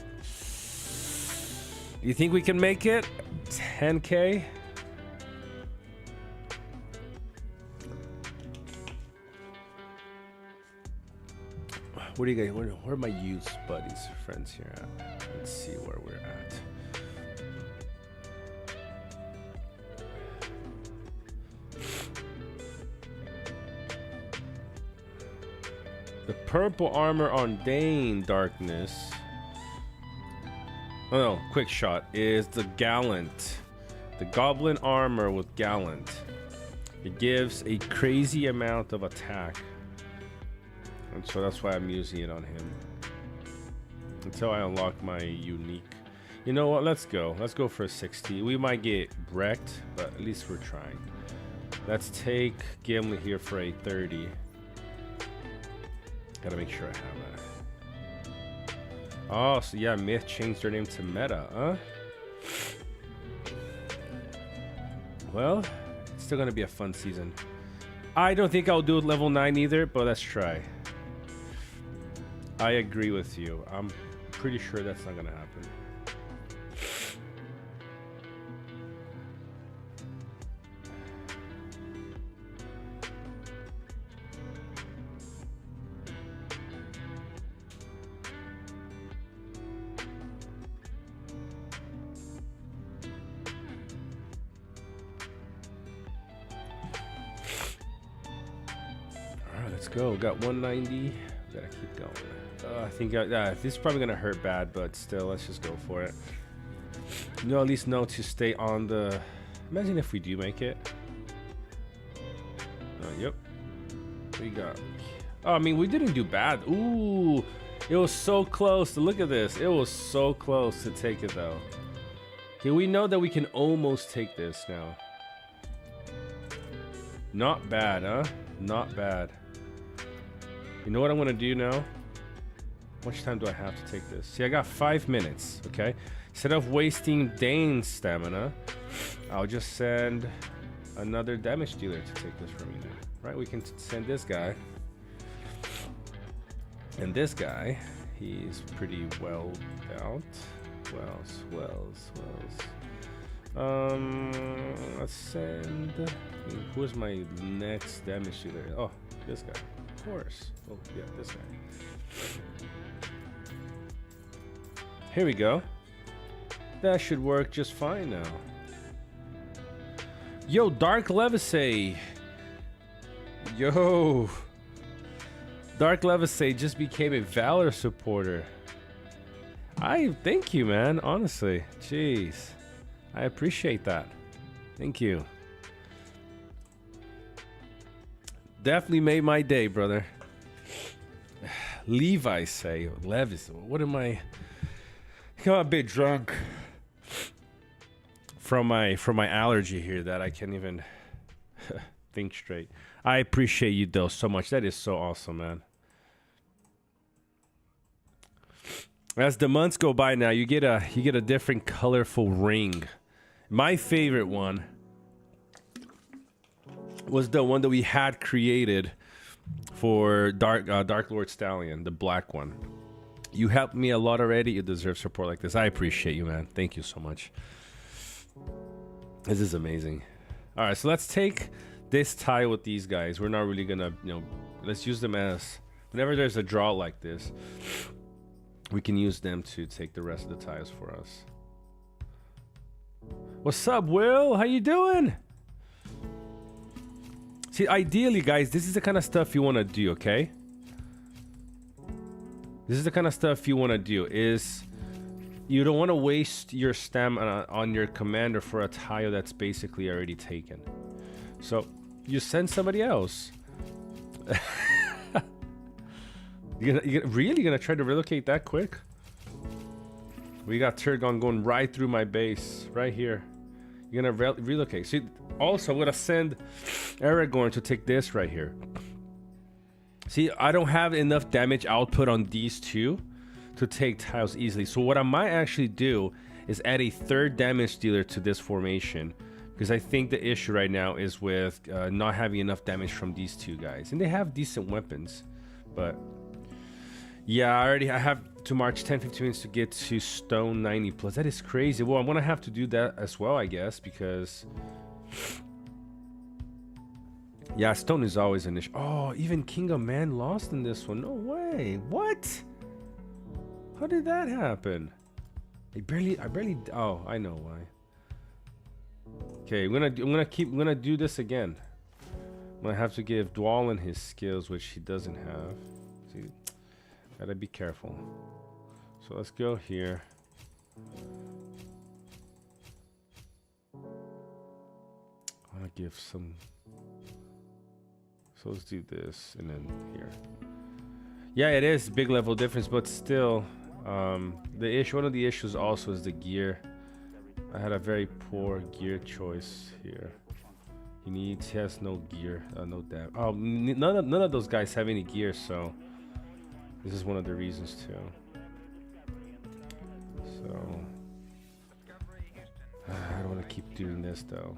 You think we can make it? 10K. What do you guys? Where are my youth buddies, friends here at? Let's see where we're at. The purple armor on Dane Darkness. Oh no, quick shot is the Gallant. The goblin armor with Gallant. It gives a crazy amount of attack. And so that's why I'm using it on him. Until I unlock my unique. You know what? Let's go. Let's go for a 60. We might get wrecked, but at least we're trying. Let's take Gimli here for a 30. Gotta make sure I have that. Oh, so yeah, Myth changed their name to Meta, huh? Well, it's still gonna be a fun season. I don't think I'll do level 9 either, but let's try. I agree with you. I'm pretty sure that's not gonna happen. Let's go. Got 190. Gotta keep going. I think this is probably gonna hurt bad, but still, let's just go for it. You know, at least know to stay on the. Imagine if we do make it. Yep. We got. Oh, I mean, we didn't do bad. Ooh, it was so close. Look at this. It was so close to take it though. Okay, we know that we can almost take this now. Not bad, huh? Not bad. You know what I'm gonna do now? How much time do I have to take this? See, I got 5 minutes, okay? Instead of wasting Dane's stamina, I'll just send another damage dealer to take this from me now. Right, we can send this guy. And this guy, he's pretty well out. Let's send... who's my next damage dealer? Oh, this guy. Of course. Oh, yeah, this guy. Here we go. That should work just fine now. Yo, Dark Levisay. Yo. Dark Levisay just became a Valor supporter. I thank you, man. Honestly. Jeez. I appreciate that. Thank you. Definitely made my day, brother. Levi say, Levis. What am I? I'm a bit drunk from my allergy here that I can't even think straight. I appreciate you though so much. That is so awesome, man. As the months go by now, you get a different colorful ring. My favorite one was the one that we had created for Dark Lord Stallion, the black one. You helped me a lot already. You deserve support like this. I appreciate you, man. Thank you so much. This is amazing. All right, so let's take this tie with these guys. We're not really gonna, let's use them as whenever there's a draw like this, we can use them to take the rest of the ties for us. What's up, Will? How you doing? See, ideally, guys, this is the kind of stuff you want to do, okay? This is the kind of stuff you want to do is You don't want to waste your stamina on your commander for a tile that's basically already taken. So you send somebody else. You're really gonna try to relocate that quick? We got Turgon going right through my base, right here. You're gonna relocate. See, also I'm gonna send Aragorn to take this right here. See, I don't have enough damage output on these two to take tiles easily. So what I might actually do is add a third damage dealer to this formation, because I think the issue right now is with not having enough damage from these two guys, and they have decent weapons. But yeah, I have to march 10-15 minutes to get to stone 90 plus. That is crazy. Well, I'm gonna have to do that as well, I guess, because yeah, stone is always an issue. Oh, even King of Man lost in this one. No way. What? How did that happen? I barely. Oh, I know why. Okay, I'm gonna do this again. I'm gonna have to give Dwalin his skills, which he doesn't have. See, gotta be careful. So let's go here. I wanna give some. So let's do this and then here. Yeah, it is big level difference, but still, one of the issues also is the gear. I had a very poor gear choice here. He has no gear, no damage. Oh, none of those guys have any gear, so this is one of the reasons too. So I don't want to keep doing this though.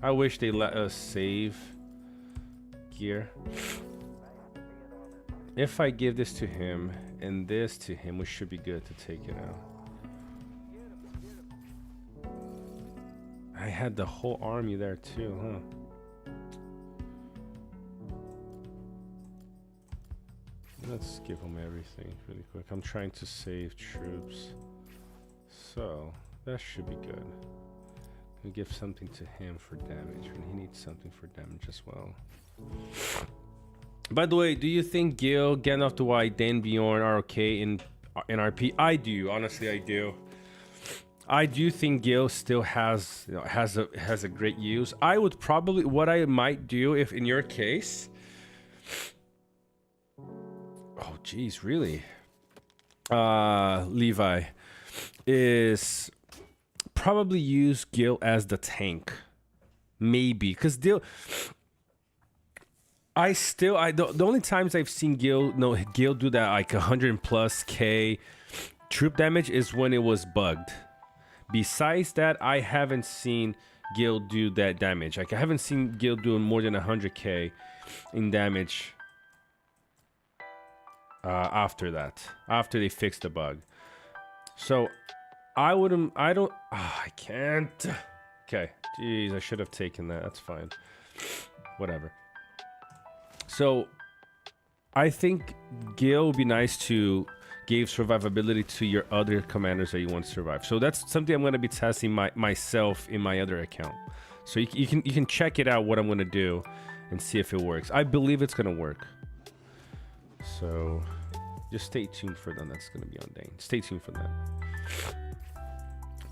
I wish they let us save gear. If I give this to him and this to him, we should be good to take it out. I had the whole army there too, huh? Let's give him everything really quick. I'm trying to save troops, so that should be good. We'll give something to him for damage, and he needs something for damage as well. By the way, do you think Gil, Gandalf the White, Dan Bjorn are okay in RP? I do, honestly, I do. I do think Gil still has a great use. I would probably, what I might do if in your case, oh geez, really, Levi, is probably use Gil as the tank, maybe, because the only times I've seen Gil do that like 100+ K troop damage is when it was bugged. Besides that, I haven't seen Gil do that damage. Like I haven't seen Gil doing more than 100K in damage after they fixed the bug. So I can't. Okay, jeez, I should have taken that. That's fine. Whatever. So I think Gil would be nice to give survivability to your other commanders that you want to survive. So that's something I'm going to be testing myself in my other account. So you can check it out what I'm going to do and see if it works. I believe it's going to work. So just stay tuned for that. That's going to be on Dane. Stay tuned for that.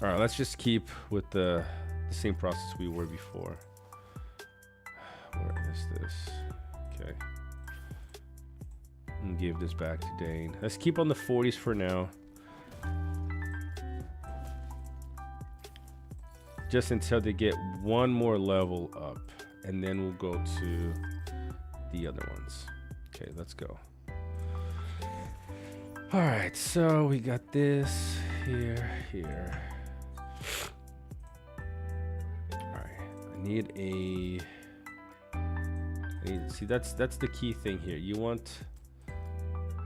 All right, let's just keep with the same process we were before. Where is this? Okay. And give this back to Dane. Let's keep on the 40s for now. Just until they get one more level up. And then we'll go to the other ones. Okay, let's go. Alright, so we got this here. Alright, I need see, that's the key thing here. You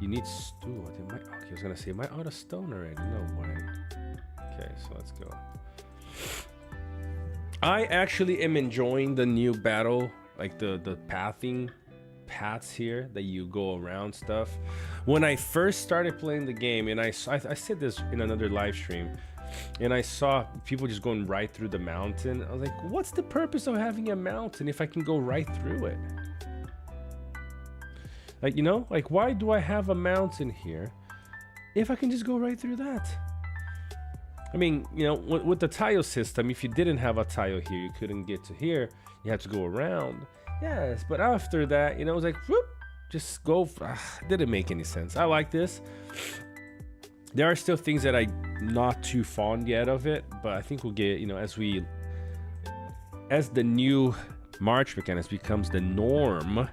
need stew. Okay, I was gonna say, am I out of stone already? No way. Okay, so let's go. I actually am enjoying the new battle, like the paths here that you go around stuff. When I first started playing the game, and I said this in another live stream, and I saw people just going right through the mountain. I was like, what's the purpose of having a mountain if I can go right through it? Like, you know, like, why do I have a mountain here if I can just go right through that? I mean, you know, with the tile system, if you didn't have a tile here, you couldn't get to here. You had to go around. Yes, but after that, you know, it was like, whoop, just go. Didn't make any sense. I like this. There are still things that I'm not too fond yet of it, but I think we'll get, you know, as the new march mechanics becomes the norm,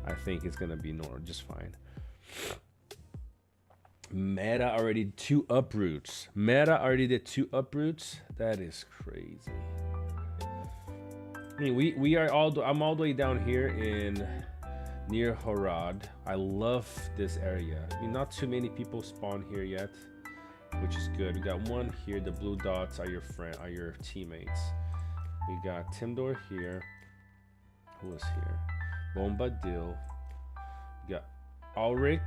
I think it's gonna be just fine. Meta already 2 uproots. Meta already did 2 uproots. That is crazy. I mean, we are I'm all the way down here in near Harad. I love this area. I mean, not too many people spawn here yet, which is good. We got one here. The blue dots are your teammates. We got Timdor here. Who is here? Bombadil. We got Ulrich.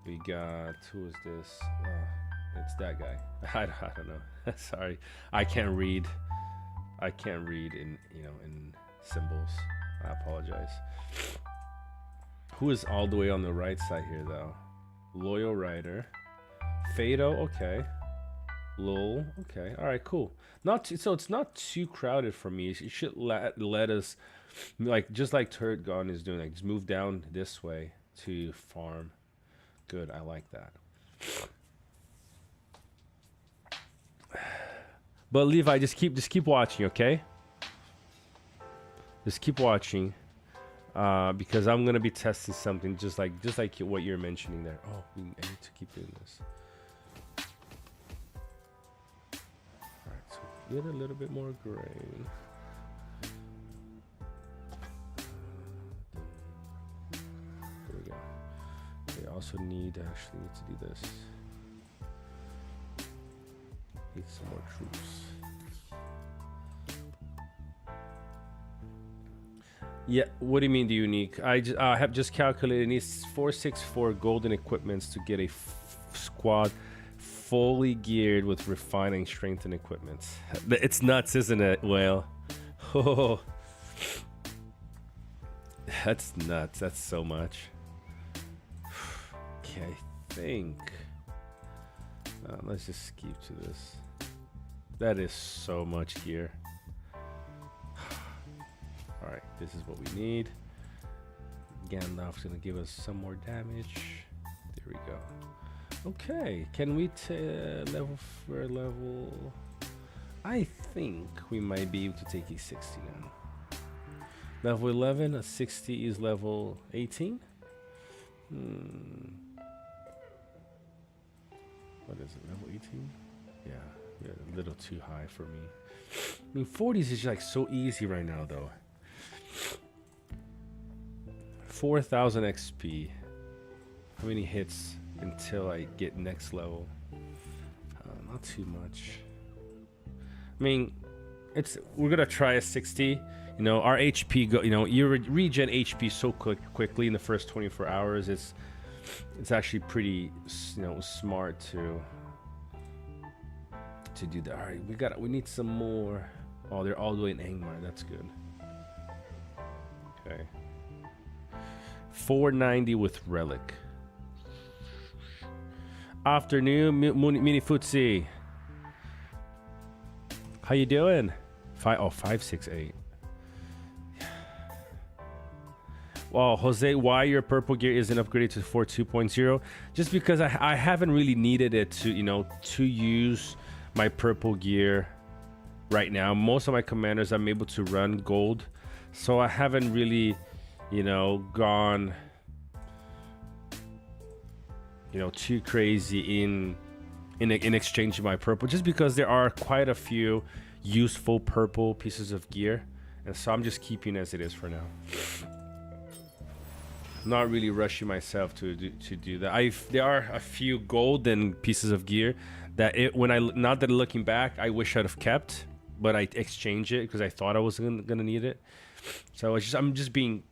We got, who is this? It's that guy. I don't know. Sorry, I can't read in, you know, in symbols. I apologize. Who is all the way on the right side here though? Loyal Rider. Fado, okay. Lol, okay. All right, cool. So it's not too crowded for me. It should let us, like, just like Turret Gun is doing, like, just move down this way to farm. Good, I like that. But Levi, just keep watching, okay? Just keep watching, because I'm gonna be testing something just like what you're mentioning there. Oh, I need to keep doing this. All right, so get a little bit more grain. There we go. We also need to do this. Need some more troops. Yeah, what do you mean the unique? I have just calculated it needs 464 golden equipments to get a squad fully geared with refining strength and equipment. It's nuts, isn't it? Well, oh, that's nuts. That's so much. Okay, I think. Let's just skip to this. That is so much gear. Alright, this is what we need. Gandalf's gonna give us some more damage. There we go. Okay, can we level for level? I think we might be able to take a 60 now. Level 11, a 60 is level 18. What is it, level 18? Yeah, a little too high for me. I mean, 40s is like so easy right now though. 4,000 XP. How many hits until I get next level? Not too much. I mean, we're gonna try a 60. You know, our HP go. You know, you regen HP so quickly in the first 24 hours. It's actually pretty, you know, smart to do that. All right, we need some more. Oh, they're all the way in Angmar. That's good. Okay. 490 with relic. Afternoon, mini footsie. How you doing? 568. Well, Jose, why your purple gear isn't upgraded to 4.2.0? Just because I haven't really needed it to, you know, to use my purple gear right now. Most of my commanders I'm able to run gold, so I haven't really, you know, gone, you know, too crazy in exchanging my purple, just because there are quite a few useful purple pieces of gear, and so I'm just keeping as it is for now. Not really rushing myself to do that. There are a few golden pieces of gear that now that looking back, I wish I'd have kept, but I exchanged it because I thought I was gonna need it. So I'm just being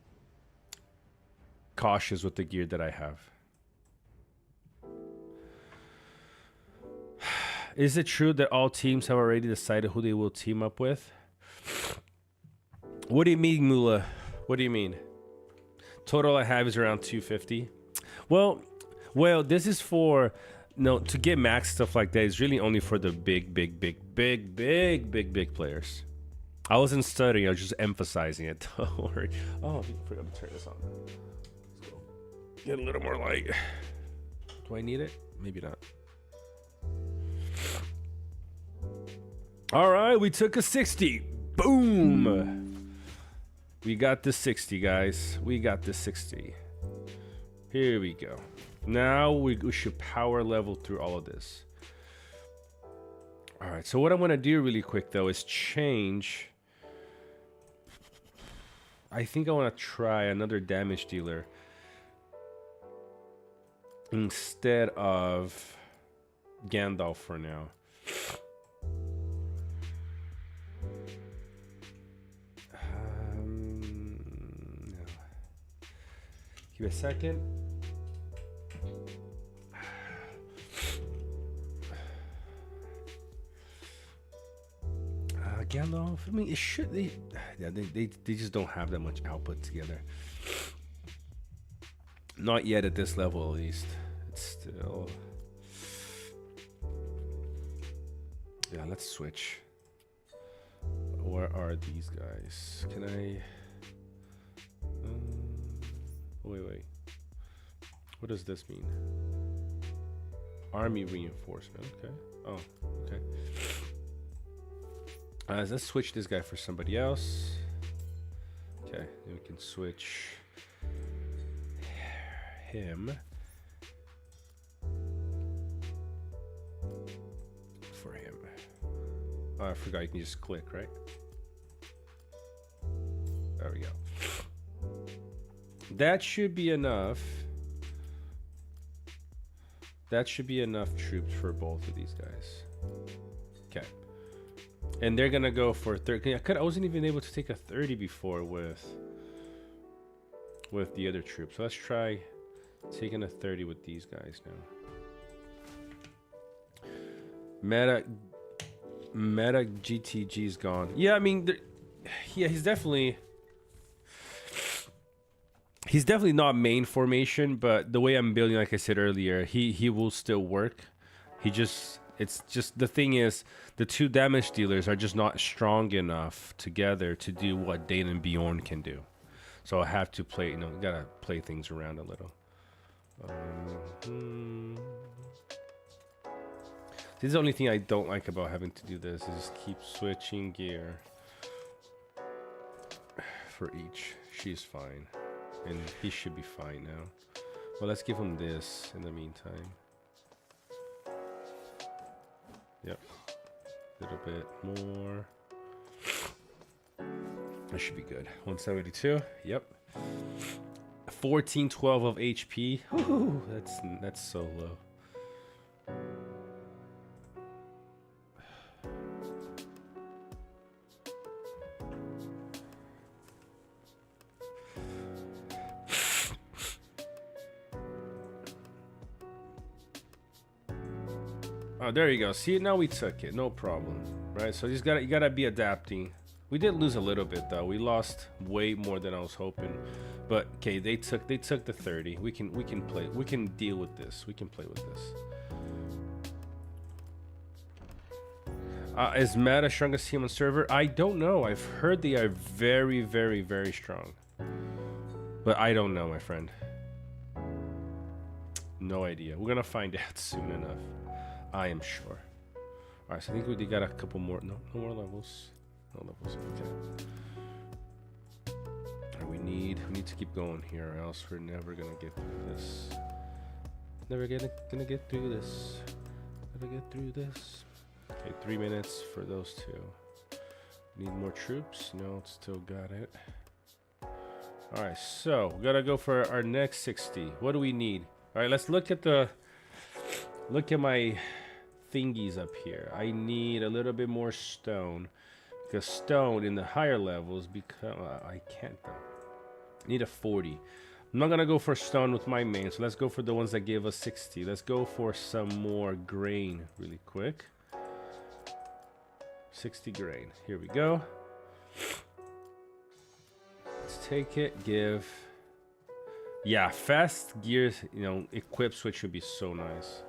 cautious with the gear that I have. Is it true that all teams have already decided who they will team up with? What do you mean, Mula? What do you mean? Total I have is around 250. Well, this is for no, to get max stuff like that is really only for the big players. I wasn't studying, I was just emphasizing it. Don't worry. Oh, I forgot to turn this on. Let's go. Get a little more light. Do I need it? Maybe not. All right, we took a 60. Boom. We got the 60, guys. We got the 60. Here we go. Now we should power level through all of this. All right, so what I'm gonna do really quick though is change. I think I wanna try another damage dealer instead of Gandalf for now. No. Give me a second. Gandalf, I mean, it should, they just don't have that much output together. Not yet at this level, at least. It's still... Yeah, let's switch. Where are these guys? Can I... wait. What does this mean? Army reinforcement, okay. Oh, okay. Let's switch this guy for somebody else. Okay, then we can switch him for him. Oh, I forgot you can just click, right? There we go. That should be enough. That should be enough troops for both of these guys. Okay. And they're gonna go for 30. I wasn't even able to take a 30 before with the other troops. So let's try taking a 30 with these guys now. Meta GTG's gone. Yeah, I mean, yeah, he's definitely not main formation, but the way I'm building, like I said earlier, he will still work. It's just the thing is, the two damage dealers are just not strong enough together to do what Dane and Bjorn can do. So I have to play, gotta play things around a little. This is the only thing I don't like about having to do this, is just keep switching gear for each. She's fine, and he should be fine now. Well, let's give him this in the meantime. Yep. A little bit more. That should be good. 172. Yep. 1412 of HP. Whew, that's so low. Oh, there you go. See, now we took it. No problem. Right? So you gotta be adapting. We did lose a little bit though. We lost way more than I was hoping. But okay, they took the 30. We can play. We can deal with this. We can play with this. Is Matt a strongest team on server? I don't know. I've heard they are very, very, very strong. But I don't know, my friend. No idea. We're gonna find out soon enough. I am sure. Alright, so I think we got a couple more. No more levels. No levels. Okay. Right, we need to keep going here, or else we're never gonna get through this. Never gonna get through this. Never get through this. Okay, 3 minutes for those two. Need more troops? No, still got it. Alright, so we gotta go for our next 60. What do we need? Alright, let's look at my thingies up here. I need a little bit more stone, because stone in the higher levels I can't though. I need a 40. I'm not gonna go for stone with my main, so let's go for the ones that give us 60. Let's go for some more grain really quick. 60 grain. Here we go. Let's take it. Give. Yeah, fast gears. Equip switch would be so nice.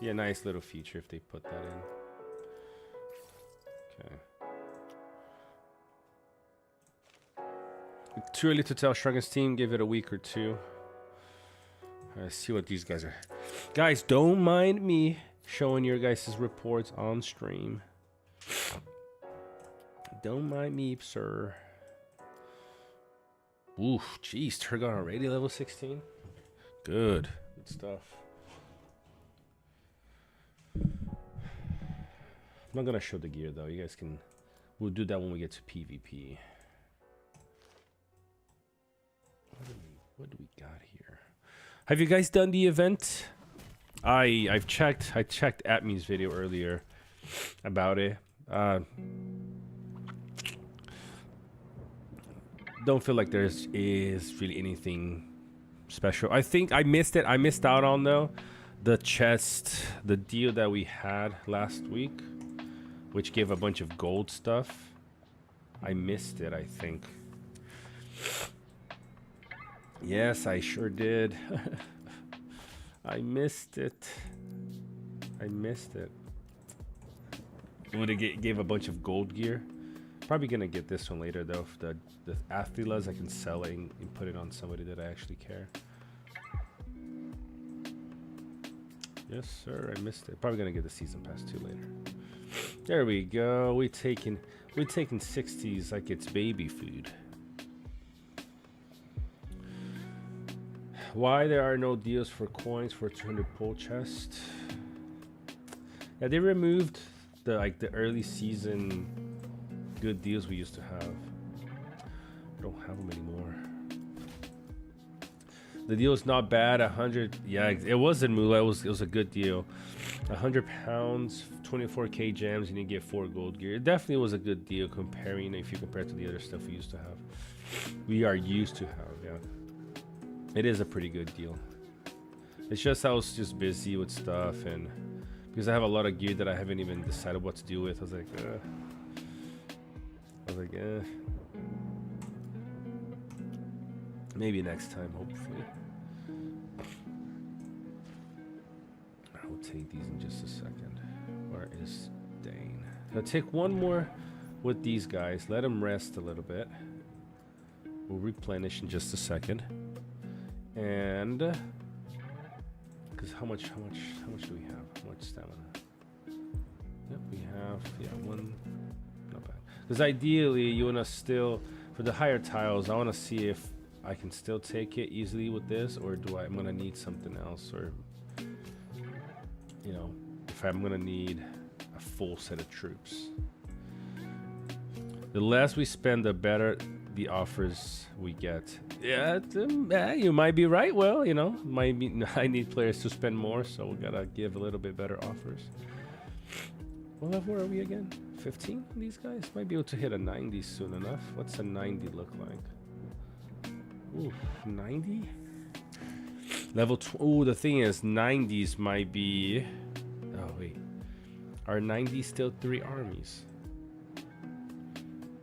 Be a nice little feature if they put that in. Okay. Too early to tell. Strongest team. Give it a week or two. Let's see what these guys are. Guys, don't mind me showing your guys' reports on stream. Don't mind me, sir. Oof, jeez, Turgon already level 16. Good stuff. I'm not gonna show the gear though. You guys can. We'll do that when we get to PvP. What do we got here? Have you guys done the event? I've checked. I checked Atmi's video earlier about it. Don't feel like there's really anything special. I think I missed it. I missed out on though the chest, the deal that we had last week, which gave a bunch of gold stuff. I missed it, I think. Yes, I sure did. I missed it. I missed it. It would have gave a bunch of gold gear. Probably gonna get this one later though. If the Athilas, I can sell it and put it on somebody that I actually care. Yes, sir. I missed it. Probably gonna get the season pass too later. There we go. We're taking 60s like it's baby food. Why there are no deals for coins for 200 pull chest? Yeah, they removed the early season good deals we used to have. I don't have them anymore. The deal is not bad. 100. Yeah, it was in Moolah. It was a good deal. 100 pounds, 24k gems, and you get 4 gold gear. It definitely was a good deal comparing if you compare it to the other stuff we used to have. We are used to have, yeah. It is a pretty good deal. It's just I was just busy with stuff, and because I have a lot of gear that I haven't even decided what to do with. I was like, maybe next time, hopefully. I will take these in just a second. Where is Dane? I'll take one more with these guys. Let them rest a little bit. We'll replenish in just a second. And because how much do we have? How much stamina? Yep, we have one. Not bad. Because ideally you wanna still, for the higher tiles, I wanna see if I can still take it easily with this, or I'm gonna need something else, or you know, if I'm gonna need a full set of troops. The less we spend, the better the offers we get. Yeah, you might be right. Well, you know, I need players to spend more, so we gotta give a little bit better offers. What level are we again? 15? These guys might be able to hit a 90 soon enough. What's a 90 look like? Ooh, 90? Level 2. Ooh, the thing is, 90s might be. Oh wait, are 90s still 3 armies?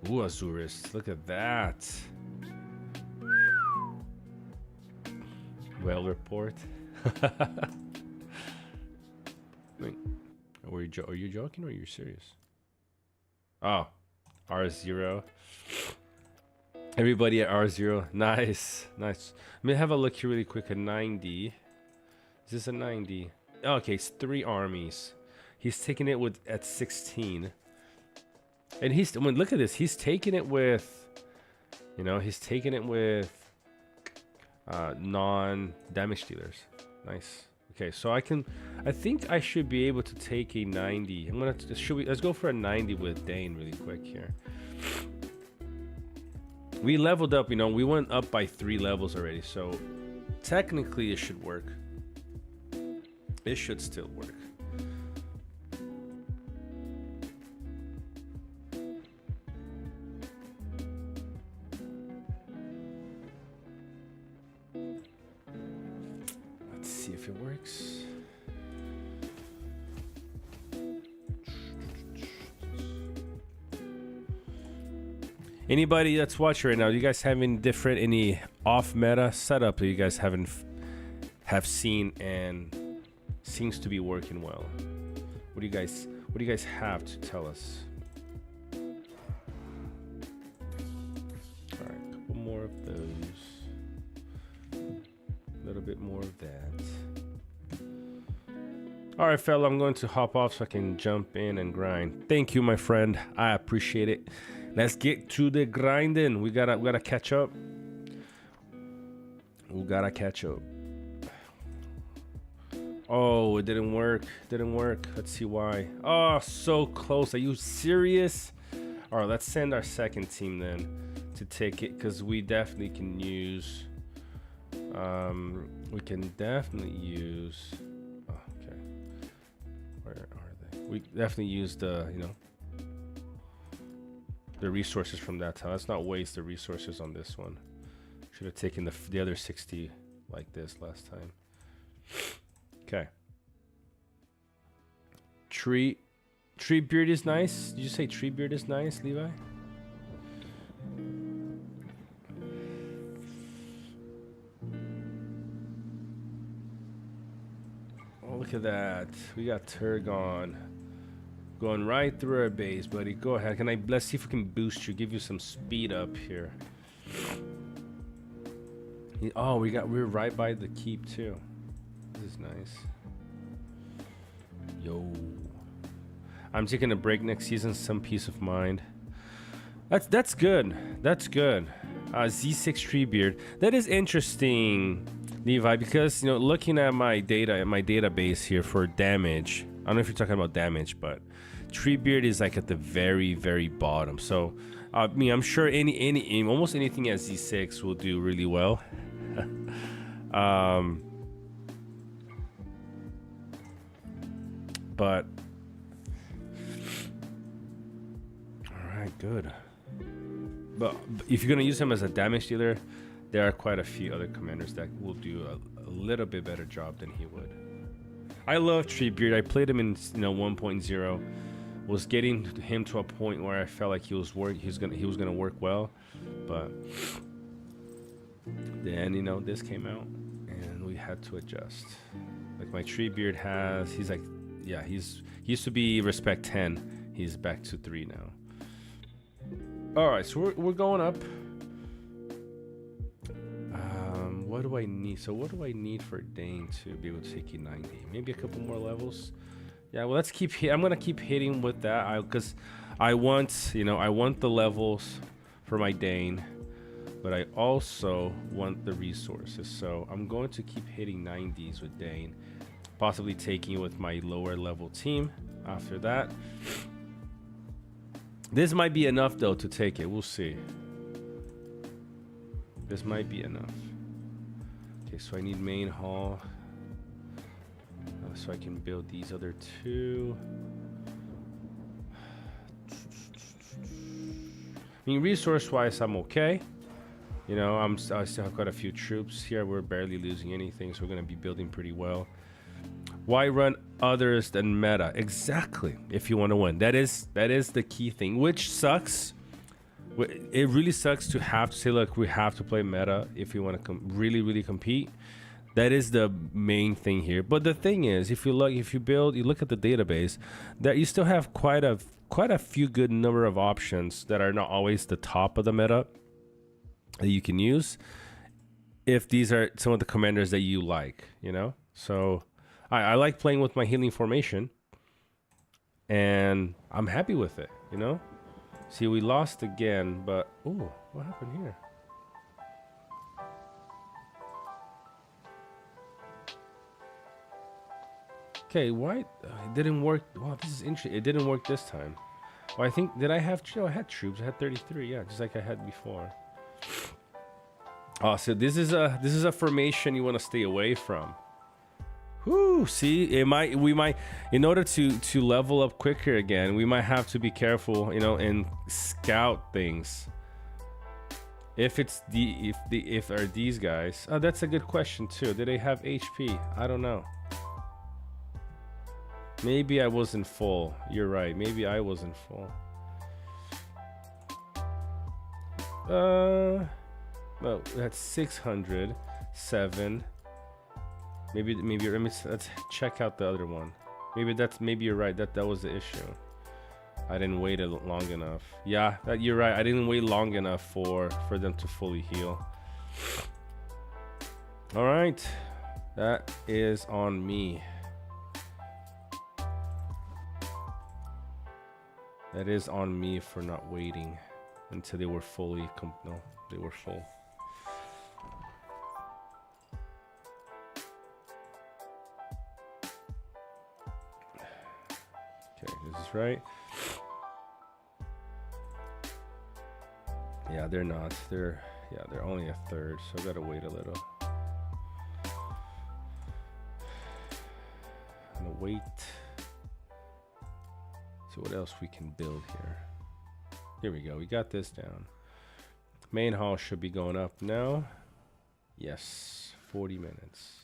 Ooh, Azuris, look at that. Well report. Wait, are you joking or are you serious? Oh, R0. Everybody at R0. Nice, nice. Let me have a look here really quick. A 90. Is this a 90? Oh, okay, it's 3 armies. He's taking it with at 16. And look at this. He's taking it with, you know, he's taking it with non-damage dealers. Nice. Okay, so I think I should be able to take a 90. Let's go for a 90 with Dane really quick here. We leveled up, you know, we went up by 3 levels already, so technically it should work. It should still work. Let's see if it works. Anybody that's watching right now, do you guys have any off meta setup that you guys have seen and seems to be working well. What do you guys have to tell us? All right, a couple more of those. A little bit more of that. All right, fella, I'm going to hop off so I can jump in and grind. Thank you, my friend. I appreciate it. Let's get to the grinding. We gotta catch up. We gotta catch up. Oh, it didn't work. Didn't work. Let's see why. Oh, so close. Are you serious? All right, let's send our second team then to take it, because we definitely can use. We can definitely use. Oh, okay. Where are they? We definitely use the, you know, the resources from that time. Let's not waste the resources on this one. Should have taken the other 60 like this last time. Okay. Tree beard is nice. Did you say tree beard is nice, Levi? Oh, look at that. We got Turgon going right through our base, buddy. Go ahead. Let's see if we can boost you, give you some speed up here. Oh, we're right by the keep too. This is nice. Yo, I'm taking a break next season. Some peace of mind. That's good. That's good. Z6 tree beard. That is interesting, Levi, because, you know, looking at my data at my database here for damage. I don't know if you're talking about damage, but tree beard is like at the very, very bottom. So, I mean, I'm sure almost anything at Z6 will do really well. But all right, good. But if you're gonna use him as a damage dealer, there are quite a few other commanders that will do a little bit better job than he would. I love Treebeard. I played him in 1.0. Was getting him to a point where I felt like he was gonna work well, but then this came out and we had to adjust. Like my Treebeard he's like, yeah, he used to be respect 10. He's back to 3 now. All right, so we're going up. What do I need? So what do I need for Dane to be able to take E90? Maybe a couple more levels. Yeah, well, let's keep. I'm gonna keep hitting with that because I want, I want the levels for my Dane, but I also want the resources. So I'm going to keep hitting 90s with Dane, possibly taking it with my lower level team after that. This might be enough though to take it. We'll see. This might be enough. Okay, so I need main hall. So I can build these other 2. I mean, resource-wise, I'm okay. I still have got a few troops here. We're barely losing anything, so we're going to be building pretty well. Why run others than meta? Exactly. If you want to win, that is the key thing, which sucks. It really sucks to have to say, look, we have to play meta if you want to really compete. That is the main thing here. But the thing is, if you look at the database, that you still have quite a few good number of options that are not always the top of the meta that you can use. If these are some of the commanders that you like, So I like playing with my healing formation, and I'm happy with it, See, we lost again, but ooh, what happened here? Okay, why it didn't work? Wow, this is interesting. It didn't work this time. Well, I think I had troops. I had 33. Yeah, just like I had before. Oh, so this is a formation you want to stay away from. Whoo! See, we might, in order to level up quicker again, we might have to be careful, and scout things. If are these guys? Oh, that's a good question too. Do they have HP? I don't know. Maybe I wasn't full. You're right. Maybe I wasn't full. Well, that's 600, 7. Maybe let's check out the other one. Maybe you're right. That was the issue. I didn't wait long enough. Yeah, you're right. I didn't wait long enough for them to fully heal. All right, that is on me. That is on me for not waiting until they were fully no, they were full. Okay, this is right. Yeah, they're not. They're only a third, so I gotta wait a little. I'm gonna wait. See what else we can build here. Here we go. We got this down. Main hall should be going up now. Yes, 40 minutes.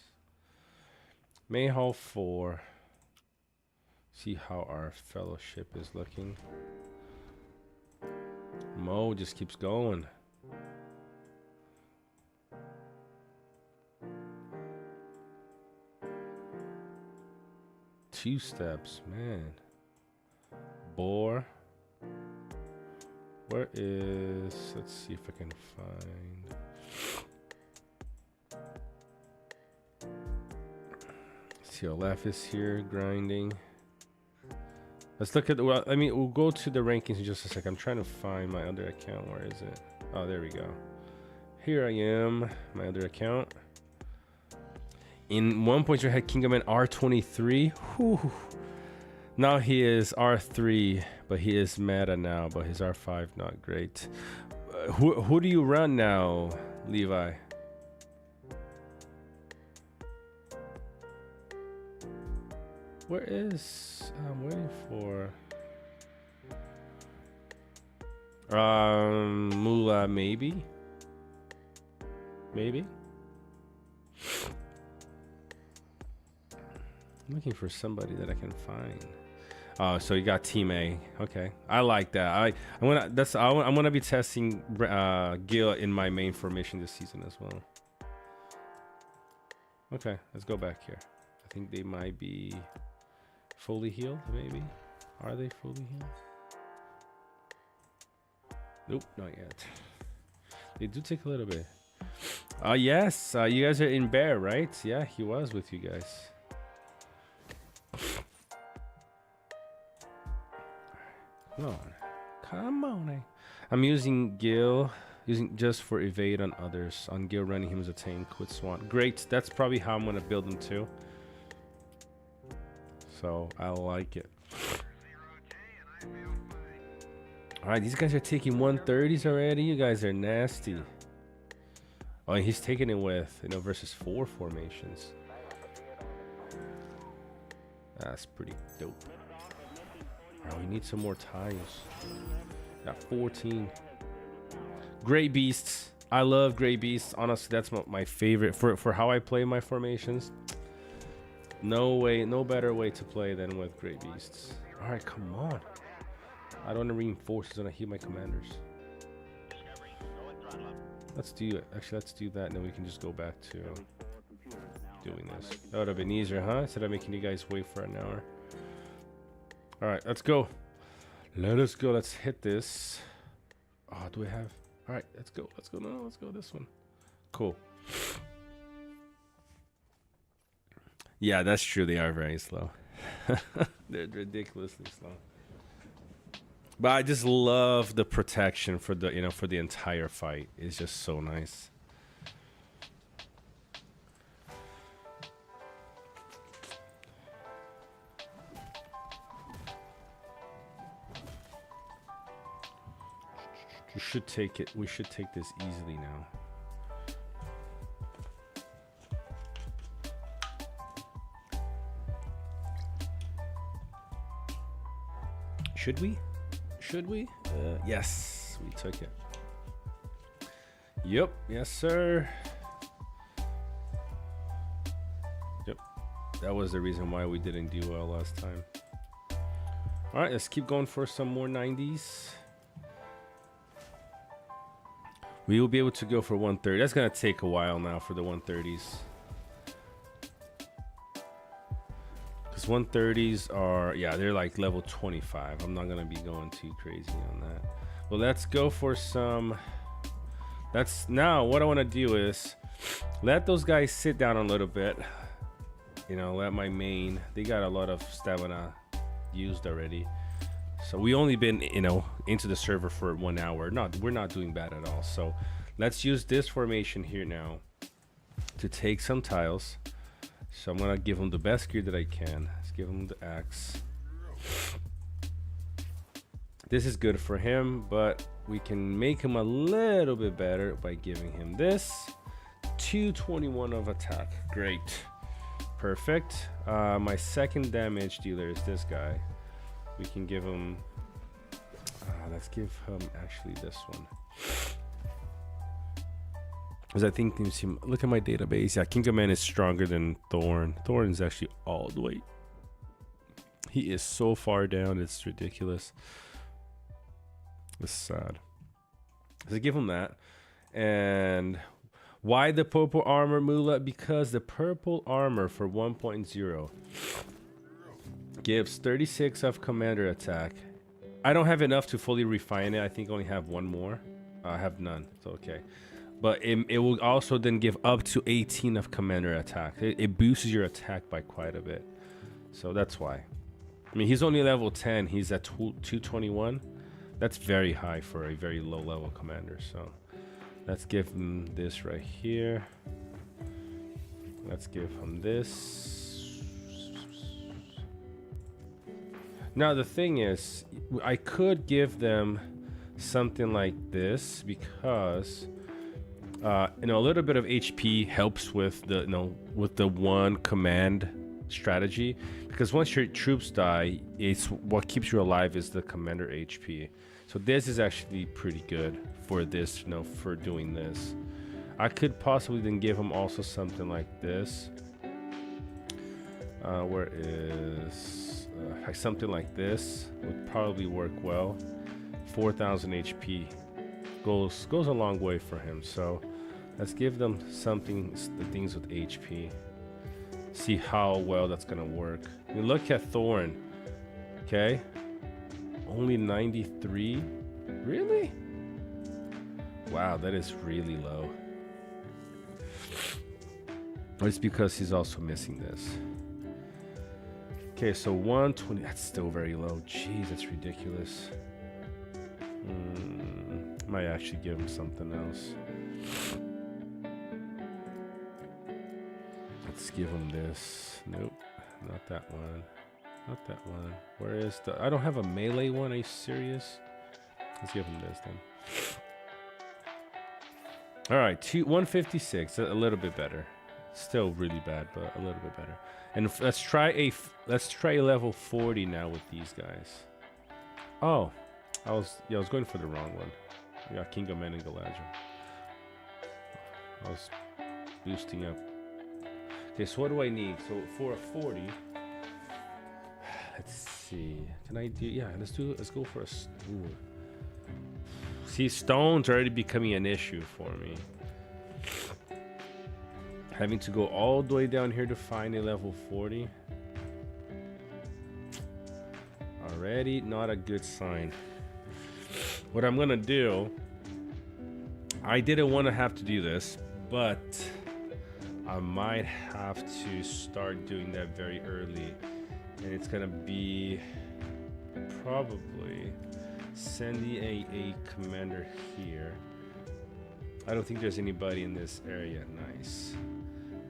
Main hall 4. See how our fellowship is looking. Mo just keeps going. Two steps, man. Boar. Where is, let's see if I can find. See, Olaf is here grinding. Let's look at the, well, I mean, we'll go to the rankings in just a sec. I'm trying to find my other account. Where is it? Oh, there we go. Here I am, my other account. In 1 point, you had Kingdom R23. Whew. Now he is R3, but he is meta now, but his R5 not great. Who do you run now, Levi? Where is, I'm waiting for Mula, maybe I'm looking for somebody that I can find. Oh, so you got Team A. Okay, I like that. I'm gonna be testing Gil in my main formation this season as well. Okay, let's go back here. I think they might be fully healed, maybe. Are they fully healed? Nope, not yet. They do take a little bit. Yes, you guys are in Bear, right? Yeah, he was with you guys. Come on. I'm using Gil, just for evade on others. On Gil running him as a tank with Swan. Great, that's probably how I'm gonna build him too. So I like it. All right, these guys are taking 130s already. You guys are nasty. Oh, and he's taking it with, versus 4 formations. That's pretty dope. All right, we need some more tiles. Got 14. Gray Beasts. I love Gray Beasts. Honestly, that's my favorite for how I play my formations. No better way to play than with Gray Beasts. All right, come on. I don't want to reinforce. I want to heal my commanders. Let's do it. Actually, let's do that, and then we can just go back to doing this. That would have been easier, huh? Instead of making you guys wait for an hour. All right, let's go. Let us go. Let's hit this. Oh, do we have? All right, let's go. Let's go. No, let's go this one. Cool. Yeah, that's true. They are very slow. They're ridiculously slow. But I just love the protection for the for the entire fight. It's just so nice. We should take it. We should take this easily now. Should we? Should we? Yes, we took it. Yep. Yes, sir. Yep. That was the reason why we didn't do well last time. All right, let's keep going for some more 90s. We will be able to go for 130. That's gonna take a while now for the 130s. His 130s are, yeah, they're like level 25. I'm not gonna be going too crazy on that. Well, let's go for some. That's now what I want to do is let those guys sit down a little bit. You know, let my main. They got a lot of stamina used already. So we only been, you know, into the server for 1 hour. We're not doing bad at all. So let's use this formation here now to take some tiles. So I'm gonna give him the best gear that I can. Let's give him the axe. This is good for him, but we can make him a little bit better by giving him this. 221 of attack. Great. Perfect. My second damage dealer is this guy. We can give him... let's give him actually this one. Because I think, you see, look at my database. Yeah, King of Man is stronger than Thorn. Thorn is actually all the way. He is so far down, it's ridiculous. It's sad. So give him that. And why the purple armor, Mula? Because the purple armor for 1.0 gives 36 of commander attack. I don't have enough to fully refine it. I think I only have one more. I have none. It's okay. But it will also then give up to 18 of commander attack. It boosts your attack by quite a bit. So that's why. I mean, he's only level 10. He's at 221. That's very high for a very low level commander. So let's give him this right here. Let's give him this. Now the thing is, I could give them something like this because you know, a little bit of HP helps with the, you know, with the one command strategy, because once your troops die, it's what keeps you alive is the commander HP. So this is actually pretty good for this, you know, for doing this. I could possibly then give him also something like this. Where is something like this would probably work well. 4,000 HP goes a long way for him. So let's give them something, the things with HP. See how well that's gonna work. I mean, look at Thorn. Okay, only 93. Really? Wow, that is really low. It's because he's also missing this. Okay, so 120. That's still very low. Jeez, that's ridiculous. Might actually give him something else. Let's give him this. Nope, not that one. Not that one. Where is the... I don't have a melee one. Are you serious? Let's give him this then. All right, 156. A little bit better. Still really bad, but a little bit better. And let's try a level 40 now with these guys. Oh, I was going for the wrong one. We got King of Men and Galadriel. I was boosting up. Okay, so what do I need? So for a 40, let's see. Can I do? Yeah, let's go for a. Ooh. See, stone's already becoming an issue for me. Having to go all the way down here to find a level 40. Already not a good sign. What I'm gonna do, I didn't want to have to do this, but I might have to start doing that very early. And it's gonna be probably sending a commander here. I don't think there's anybody in this area. Nice.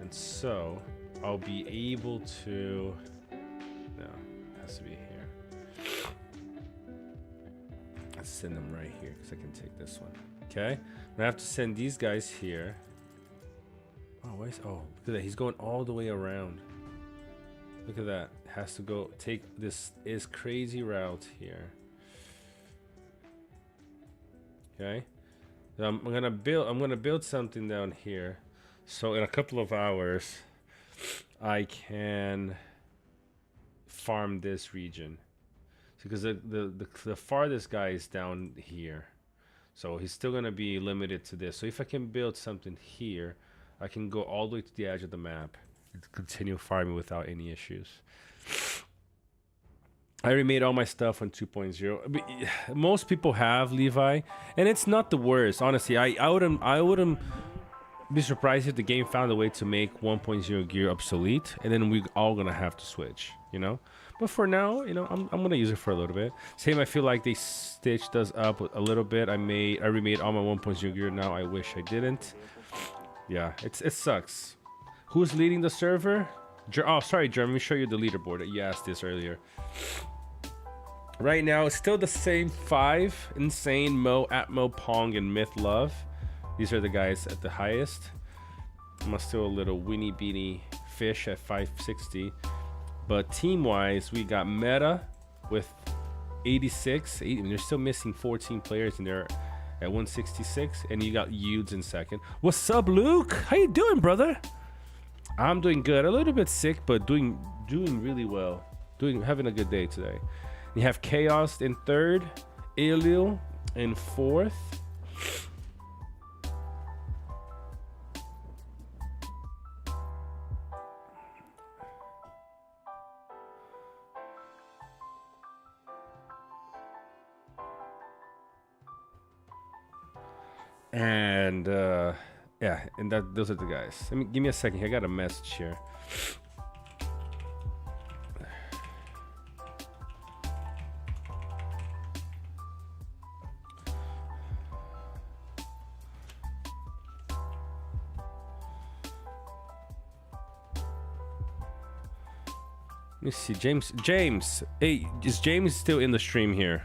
And so I'll be able to, no, it has to be here. Let's send them right here because I can take this one. Okay, I have to send these guys here. Oh, why is, oh, look at that, he's going all the way around. Look at that, has to go take this crazy route here. Okay, I'm gonna build something down here, so in a couple of hours I can farm this region, because the farthest guy is down here, so he's still gonna be limited to this. So if I can build something here, I can go all the way to the edge of the map and continue farming without any issues. I remade all my stuff on 2.0. I mean, most people have Levi, and it's not the worst. Honestly, I wouldn't be surprised if the game found a way to make 1.0 gear obsolete, and then we all gonna have to switch, you know. But for now, you know, I'm gonna use it for a little bit. Same, I feel like they stitched us up a little bit. I remade all my 1.0 gear now. I wish I didn't. Yeah, it sucks. Who's leading the server? Oh, sorry, Jeremy. Let me show you the leaderboard. You asked this earlier. Right now, it's still the same 5. Insane, Mo, Atmo, Pong, and Myth Love. These are the guys at the highest. I'm still a little weeny beanie fish at 560. But team-wise, we got Meta with 86. And they're still missing 14 players, and they're at 166. And you got Yudes in second. What's up, Luke? How you doing, brother? I'm doing good. A little bit sick, but doing really well. Having a good day today. You have Chaos in third, Elil in fourth. And yeah, and those are the guys. Give me a second here. I got a message here. Let me see, James. Hey, is James still in the stream here?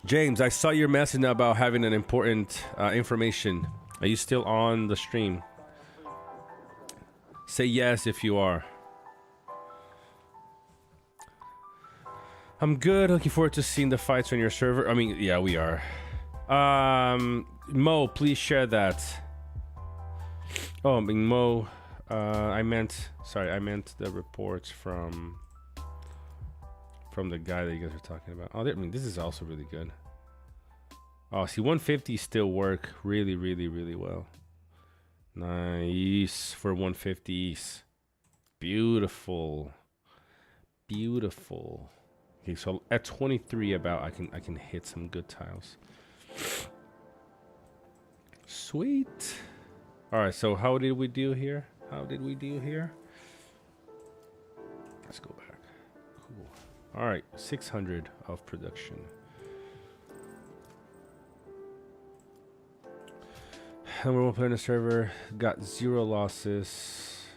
James, I saw your message about having an important information. Are you still on the stream? Say yes if you are. I'm good. Looking forward to seeing the fights on your server. I mean, yeah, we are. Mo, please share that. Oh, I mean, Mo, I meant the reports from the guy that you guys are talking about. Oh, I mean, this is also really good. Oh, see, 150 still work really well. Nice for 150s. Beautiful. Okay, so at 23 about, I can hit some good tiles. Sweet. All right, so how did we do here? Let's go back. Cool. All right, 600 of production. Number 1 player on the server got 0 losses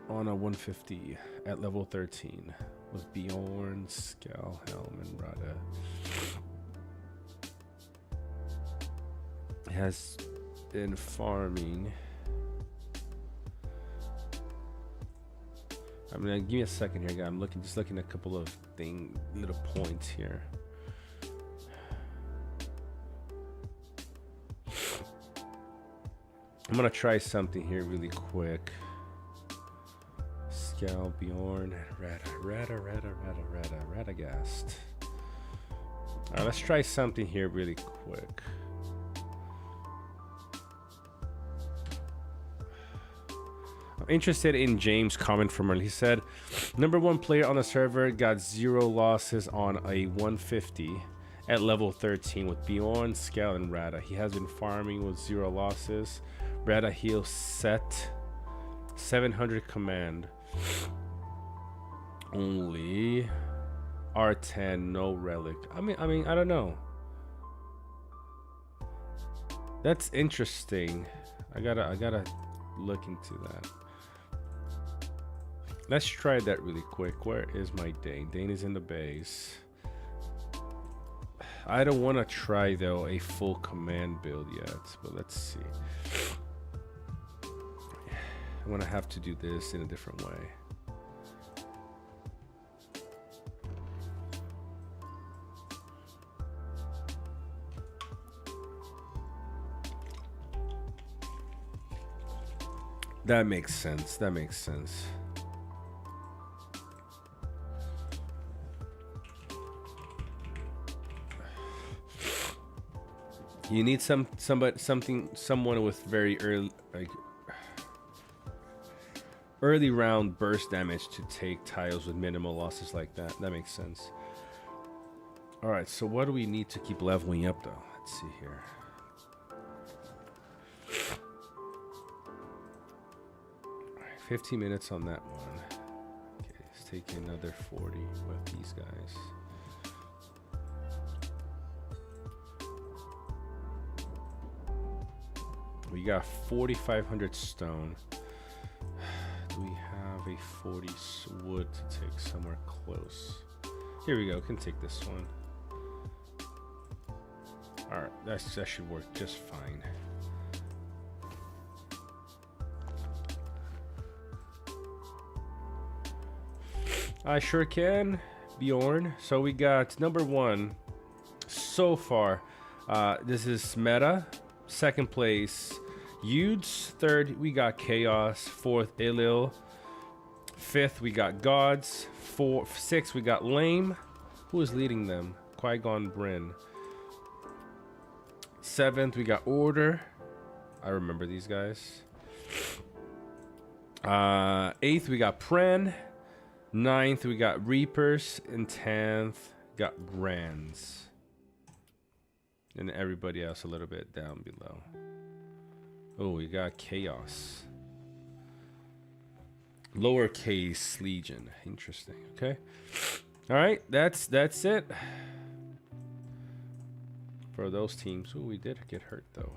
on a 150 at level 13 with Bjorn, Skal, Helm, and Rada. Has been farming. I mean, give me a second here, guys. I'm just looking at a couple of little points here. I'm gonna try something here really quick. Skal, Bjorn, Radagast. All right, let's try something here really quick. I'm interested in James' comment from earlier. He said, number 1 player on the server got 0 losses on a 150 at level 13 with Bjorn, Skal, and Rada. He has been farming with 0 losses. Rada heal set 700 command. Only R10, no relic. I mean, I don't know. That's interesting. I gotta look into that. Let's try that really quick. Where is my Dane? Dane is in the base. I don't want to try though a full command build yet, but let's see. I'm gonna have to do this in a different way. That makes sense. You need someone with very early round burst damage to take tiles with minimal losses like that. That makes sense. All right, so what do we need to keep leveling up though? Let's see here. All right, 15 minutes on that one. Okay, let's take another 40 with these guys. We got 4,500 stone. Do we have a 40 wood to take somewhere close? Here we go. Can take this one. All right, that should work just fine. I sure can, Bjorn. So we got number 1 so far. This is Meta. Second place, Yudes. Third, we got Chaos. Fourth, Elil. Fifth, we got Gods. Sixth, we got Lame. Who is leading them? Qui-Gon Bryn. Seventh, we got Order. I remember these guys. Eighth, we got Pren. Ninth, we got Reapers. And 10th, got Brands. And everybody else a little bit down below. Oh, we got Chaos. Lowercase Legion. Interesting. Okay. All right. That's it for those teams. Oh, we did get hurt though.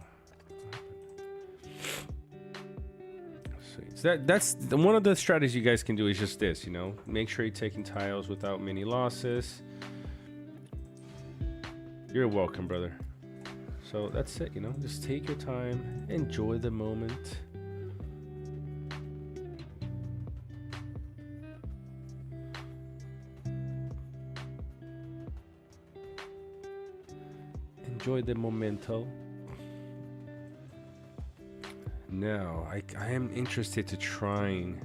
Sweet. So that's one of the strategies you guys can do is just this. You know, make sure you're taking tiles without many losses. You're welcome, brother. So that's it, you know, just take your time, enjoy the moment. Enjoy the momento. Now, I am interested to trying,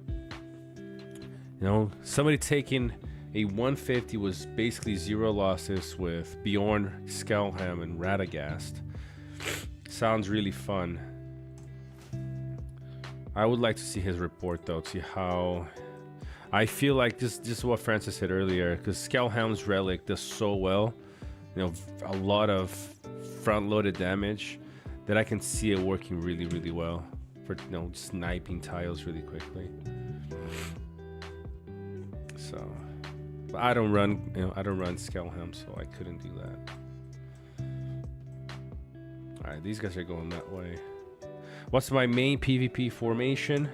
you know, somebody taking a 150 was basically 0 losses with Bjorn, Skelham, and Radagast. Sounds really fun. I would like to see his report though, to see how. I feel like this is what Francis said earlier, because Skelham's relic does so well, you know, a lot of front-loaded damage, that I can see it working really, really well for, you know, sniping tiles really quickly. So. But I don't run, you know, I don't run Skelham, so I couldn't do that. All right, these guys are going that way. What's my main PvP formation?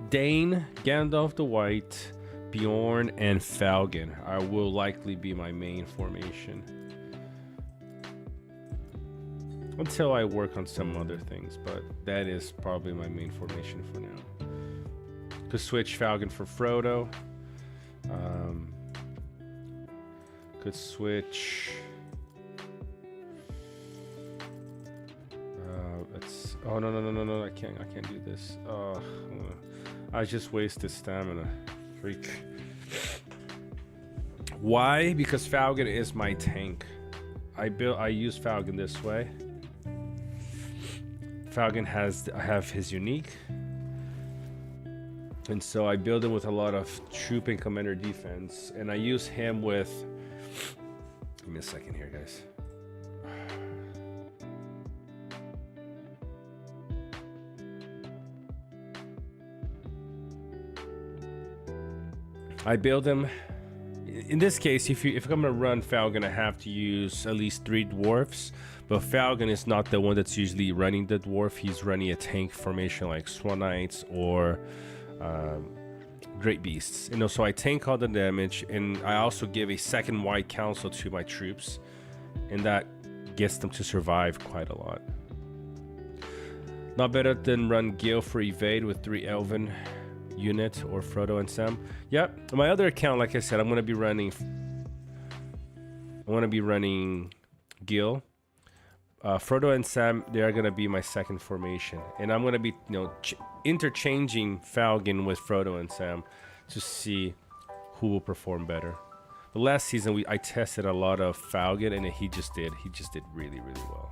Dane, Gandalf the White, Bjorn, and Falcon will likely be my main formation. Until I work on some other things, but that is probably my main formation for now. Could switch Falcon for Frodo. Could switch. Oh no! I can't do this. I just wasted stamina. Freak. Why? Because Falcon is my tank. I use Falcon this way. Falcon I have his unique. And so I build him with a lot of troop and commander defense. And I use him with... Give me a second here, guys. I build him... In this case, if I'm going to run Falcon, I have to use at least 3 dwarfs. But Falcon is not the one that's usually running the dwarf. He's running a tank formation like Swan Knights or... Great Beasts, you know, so I tank all the damage, and I also give a second White Council to my troops, and that gets them to survive quite a lot. Not better than run Gil for evade with 3 Elven unit or Frodo and Sam. Yep, my other account, like I said, I'm gonna be running Gil. Frodo and Sam, they are gonna be my second formation, and I'm gonna be, you know, interchanging Falcon with Frodo and Sam to see who will perform better. But last season I tested a lot of Falcon, and he just did really well.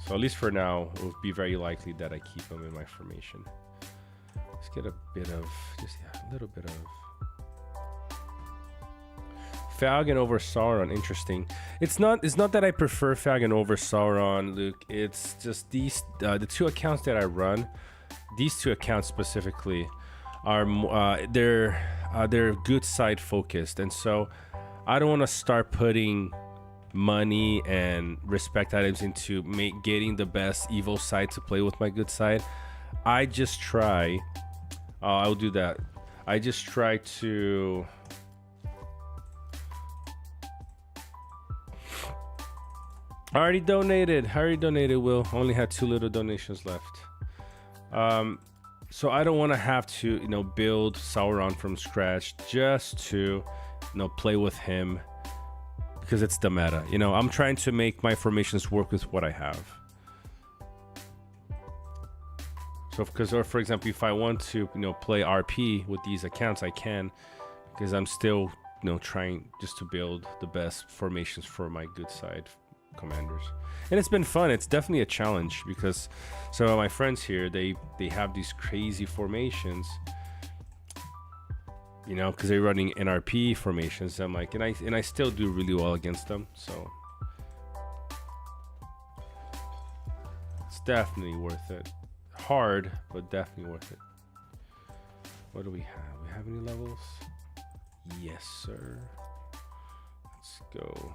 So at least for now, it would be very likely that I keep him in my formation. Let's get a bit of a little bit of Falcon over Sauron. Interesting. It's not that I prefer Falcon over Sauron, Luke. It's just these the two accounts that I run. These two accounts specifically are they're good side focused, and so I don't want to start putting money and respect items into getting the best evil side to play with my good side. I just try. I'll do that. I just try to. I already donated, Will. Only had 2 little donations left. So I don't want to have to, build Sauron from scratch just to, play with him, because it's the meta. I'm trying to make my formations work with what I have. So for example, if I want to, play RP with these accounts, I can, because I'm still, trying just to build the best formations for my good side commanders. And it's been fun. It's definitely a challenge, because some of my friends here, they have these crazy formations, because they're running NRP formations. I'm like, and I still do really well against them. So it's definitely worth it. Hard, but definitely worth it. What do we have? We have any levels? Yes, sir. Let's go.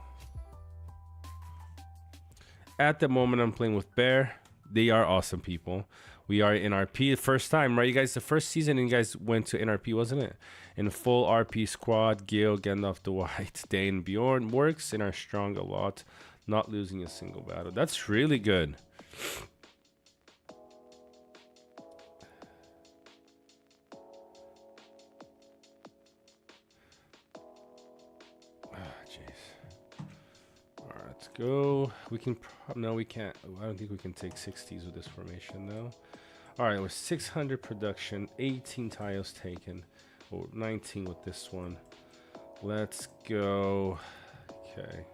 At the moment, I'm playing with Bear. They are awesome people. We are in RP. First time, right? You guys, the first season, you guys went to NRP, wasn't it? In full RP squad, Gil, Gandalf the White, Dane, Bjorn. Works in our strong a lot. Not losing a single battle. That's really good. Go. We can. No, we can't. I don't think we can take 60s with this formation, though. All right, we're 600 production, 18 tiles taken, or 19 with this one. Let's go. Okay.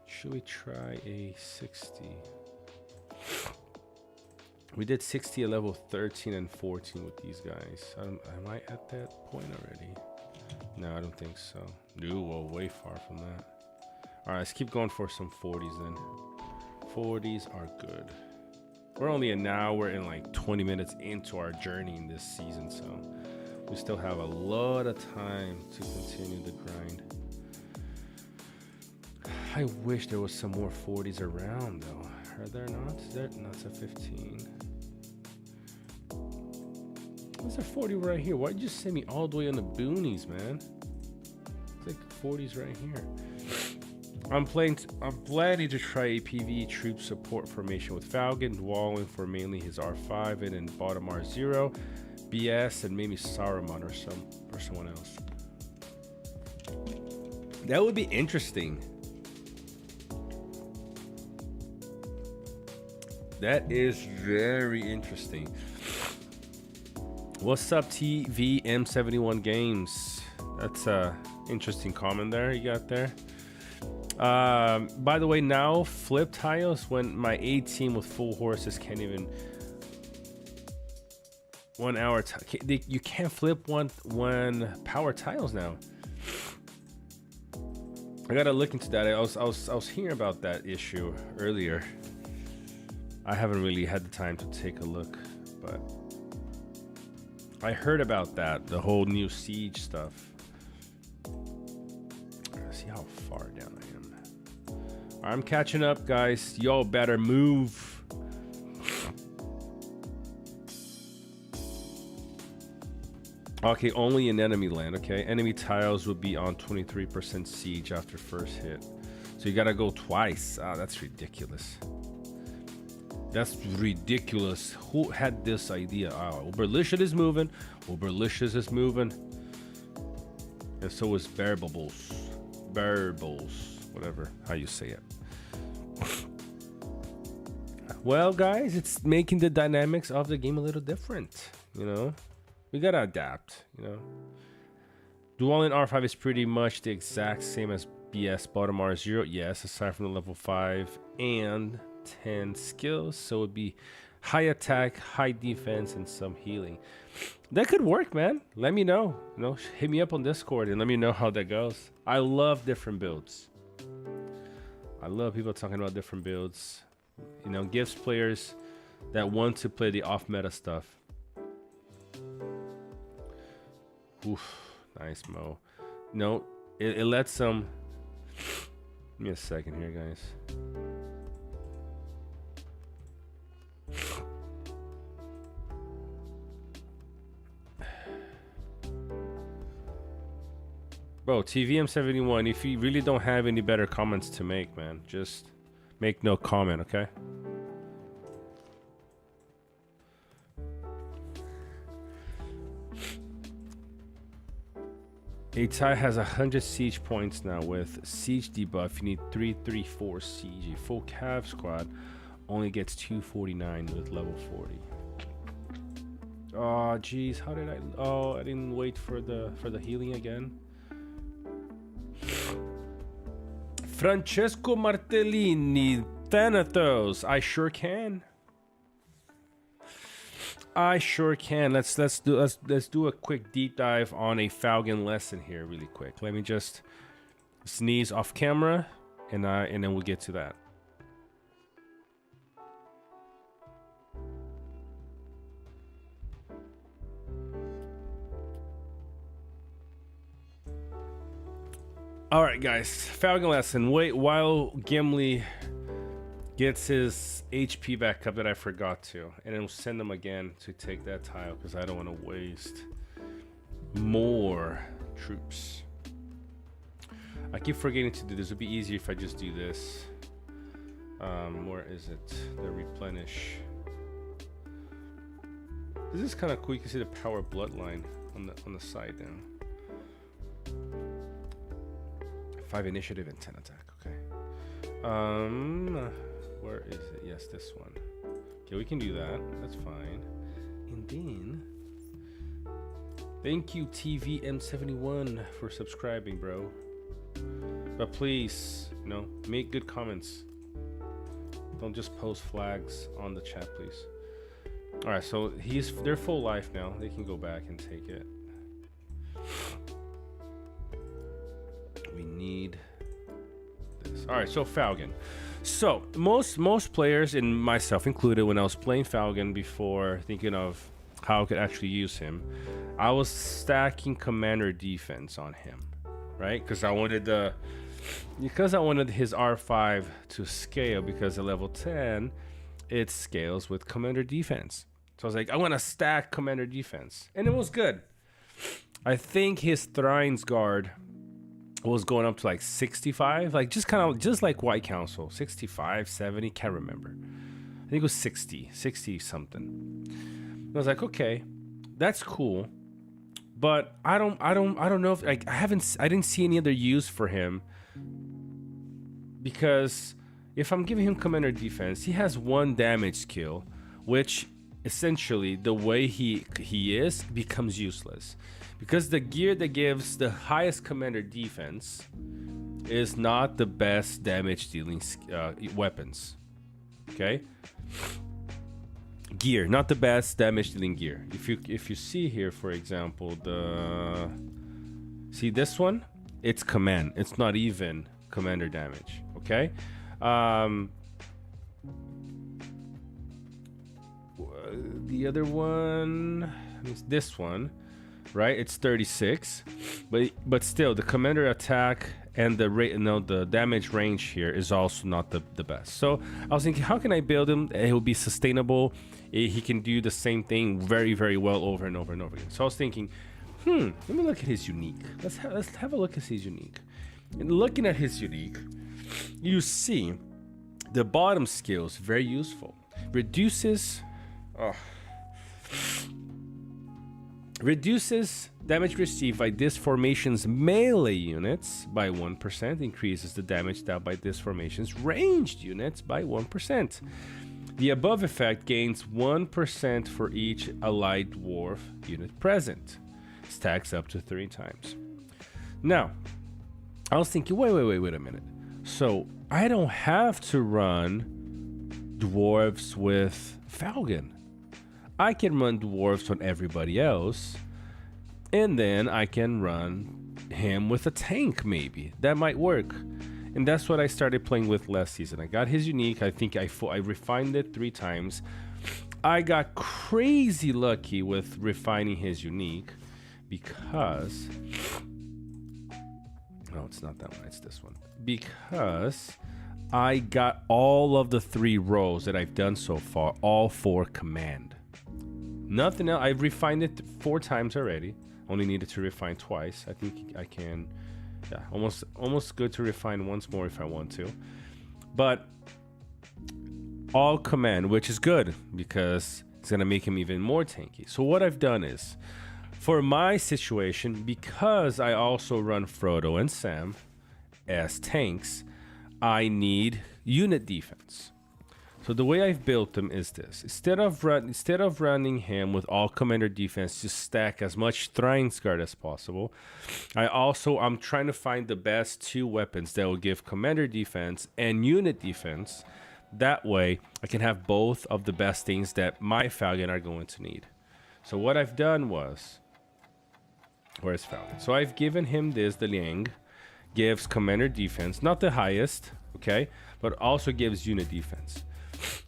Should we try a 60? We did 60 at level 13 and 14 with these guys. Am I at that point already? No, I don't think so. No, well, way far from that. All right, let's keep going for some 40s then. 40s are good. We're only an hour and like 20 minutes into our journey in this season, so we still have a lot of time to continue the grind. I wish there was some more 40s around, though. Are there not? Is there? No, it's a 15. There's a 40 right here. Why'd you send me all the way on the boonies, man? It's like 40s right here. I'm planning to try a PvE troop support formation with Falcon, Wallen for mainly his R5, and then bottom R0, BS, and maybe Saruman or someone else. That would be interesting. That is very interesting. What's up, TVM71 Games? That's a interesting comment there you got there. By the way, now flip tiles when my A team with full horses can't even 1 hour. You can't flip one power tiles now. I gotta look into that. I was hearing about that issue earlier. I haven't really had the time to take a look, but I heard about that. The whole new siege stuff. Let's see how far down I am. I'm catching up, guys. Y'all better move. Okay, only in enemy land. Okay, enemy tiles would be on 23% siege after first hit. So you gotta go twice. Ah, that's ridiculous. That's ridiculous. Who had this idea? Oh, Uberlicious is moving. Uberlicious is moving. And so is Bearbles. Bearbles. Whatever. How you say it. Well, guys, it's making the dynamics of the game a little different. You know? We gotta adapt, you know? Dual in R5 is pretty much the exact same as BS bottom R0. Yes, aside from the level 5 and 10 skills. So it would be high attack, high defense, and some healing. That could work, man. Let me know. You know, hit me up on Discord and let me know how that goes. I love different builds. I love people talking about different builds. You know, gives players that want to play the off-meta stuff. Oof, nice, Mo. No, it lets some... Give me a second here, guys. Bro, TVM71, if you really don't have any better comments to make, man, just make no comment, okay? Atai has 100 siege points now. With siege debuff, you need 334 siege. A full cav squad only gets 249 with level 40. Oh, jeez, how did I... Oh, I didn't wait for the healing again. Francesco Martellini, Thanatos. I sure can. I sure can. Let's do a quick deep dive on a Falcon lesson here, really quick. Let me just sneeze off camera, and then we'll get to that. All right, guys. Falcon lesson. Wait while Gimli gets his HP back up that I forgot to, and then we'll send him again to take that tile because I don't want to waste more troops. I keep forgetting to do this. It'd be easier if I just do this. Where is it? The replenish. This is kind of cool. You can see the power bloodline on the side now. 5 initiative and 10 attack. Okay. Where is it? Yes, this one. Okay, we can do that. That's fine. And then, thank you TVM71 for subscribing, bro. But please, you know, make good comments. Don't just post flags on the chat, please. All right, so they're full life now. They can go back and take it. We need this. All right, so Falcon. So most players, and myself included, when I was playing Falcon before thinking of how I could actually use him, I was stacking commander defense on him, right? Because I wanted his R5 to scale, because at level 10 it scales with commander defense. So I was like, I want to stack commander defense, and it was good. I think his Thrine's Guard was going up to like 65, like just like White Council, 65, 70, can't remember. I think it was 60 something. And I was like, okay, that's cool, but I don't know if, like, I didn't see any other use for him, because if I'm giving him commander defense, he has 1 damage skill, which essentially the way he is becomes useless. Because the gear that gives the highest commander defense is not the best damage dealing weapons. Okay? Gear, not the best damage dealing gear. If you see here, for example, see this one? It's command. It's not even commander damage. Okay? The other one is this one. Right, it's 36, but still the commander attack and the rate, the damage range here is also not the best. So I was thinking, how can I build him? It will be sustainable. He can do the same thing very, very well over and over and over again. So I was thinking, let me look at his unique. Let's have a look at his unique. And looking at his unique, you see the bottom skills very useful. Reduces damage received by this formation's melee units by 1%. Increases the damage dealt by this formation's ranged units by 1%. The above effect gains 1% for each allied dwarf unit present. Stacks up to 3 times. Now, I was thinking, wait a minute. So I don't have to run dwarves with Falcon. I can run dwarves on everybody else, and then I can run him with a tank, maybe. That might work. And that's what I started playing with last season. I got his unique. I think I refined it 3 times. I got crazy lucky with refining his unique because... No, it's not that one. It's this one. Because I got all of the 3 rows that I've done so far, all for command. Nothing else. I've refined it 4 times already. Only needed to refine twice. I think I can... Yeah, almost good to refine once more if I want to. But all command, which is good because it's going to make him even more tanky. So what I've done is, for my situation, because I also run Frodo and Sam as tanks, I need unit defense. So the way I've built them is this. Instead of running him with all commander defense to stack as much Thrine's Guard as possible, I'm trying to find the best 2 weapons that will give commander defense and unit defense. That way I can have both of the best things that my Falcon are going to need. So what I've done was... Where's Falcon? So I've given him this, the Liang, gives commander defense, not the highest, okay, but also gives unit defense.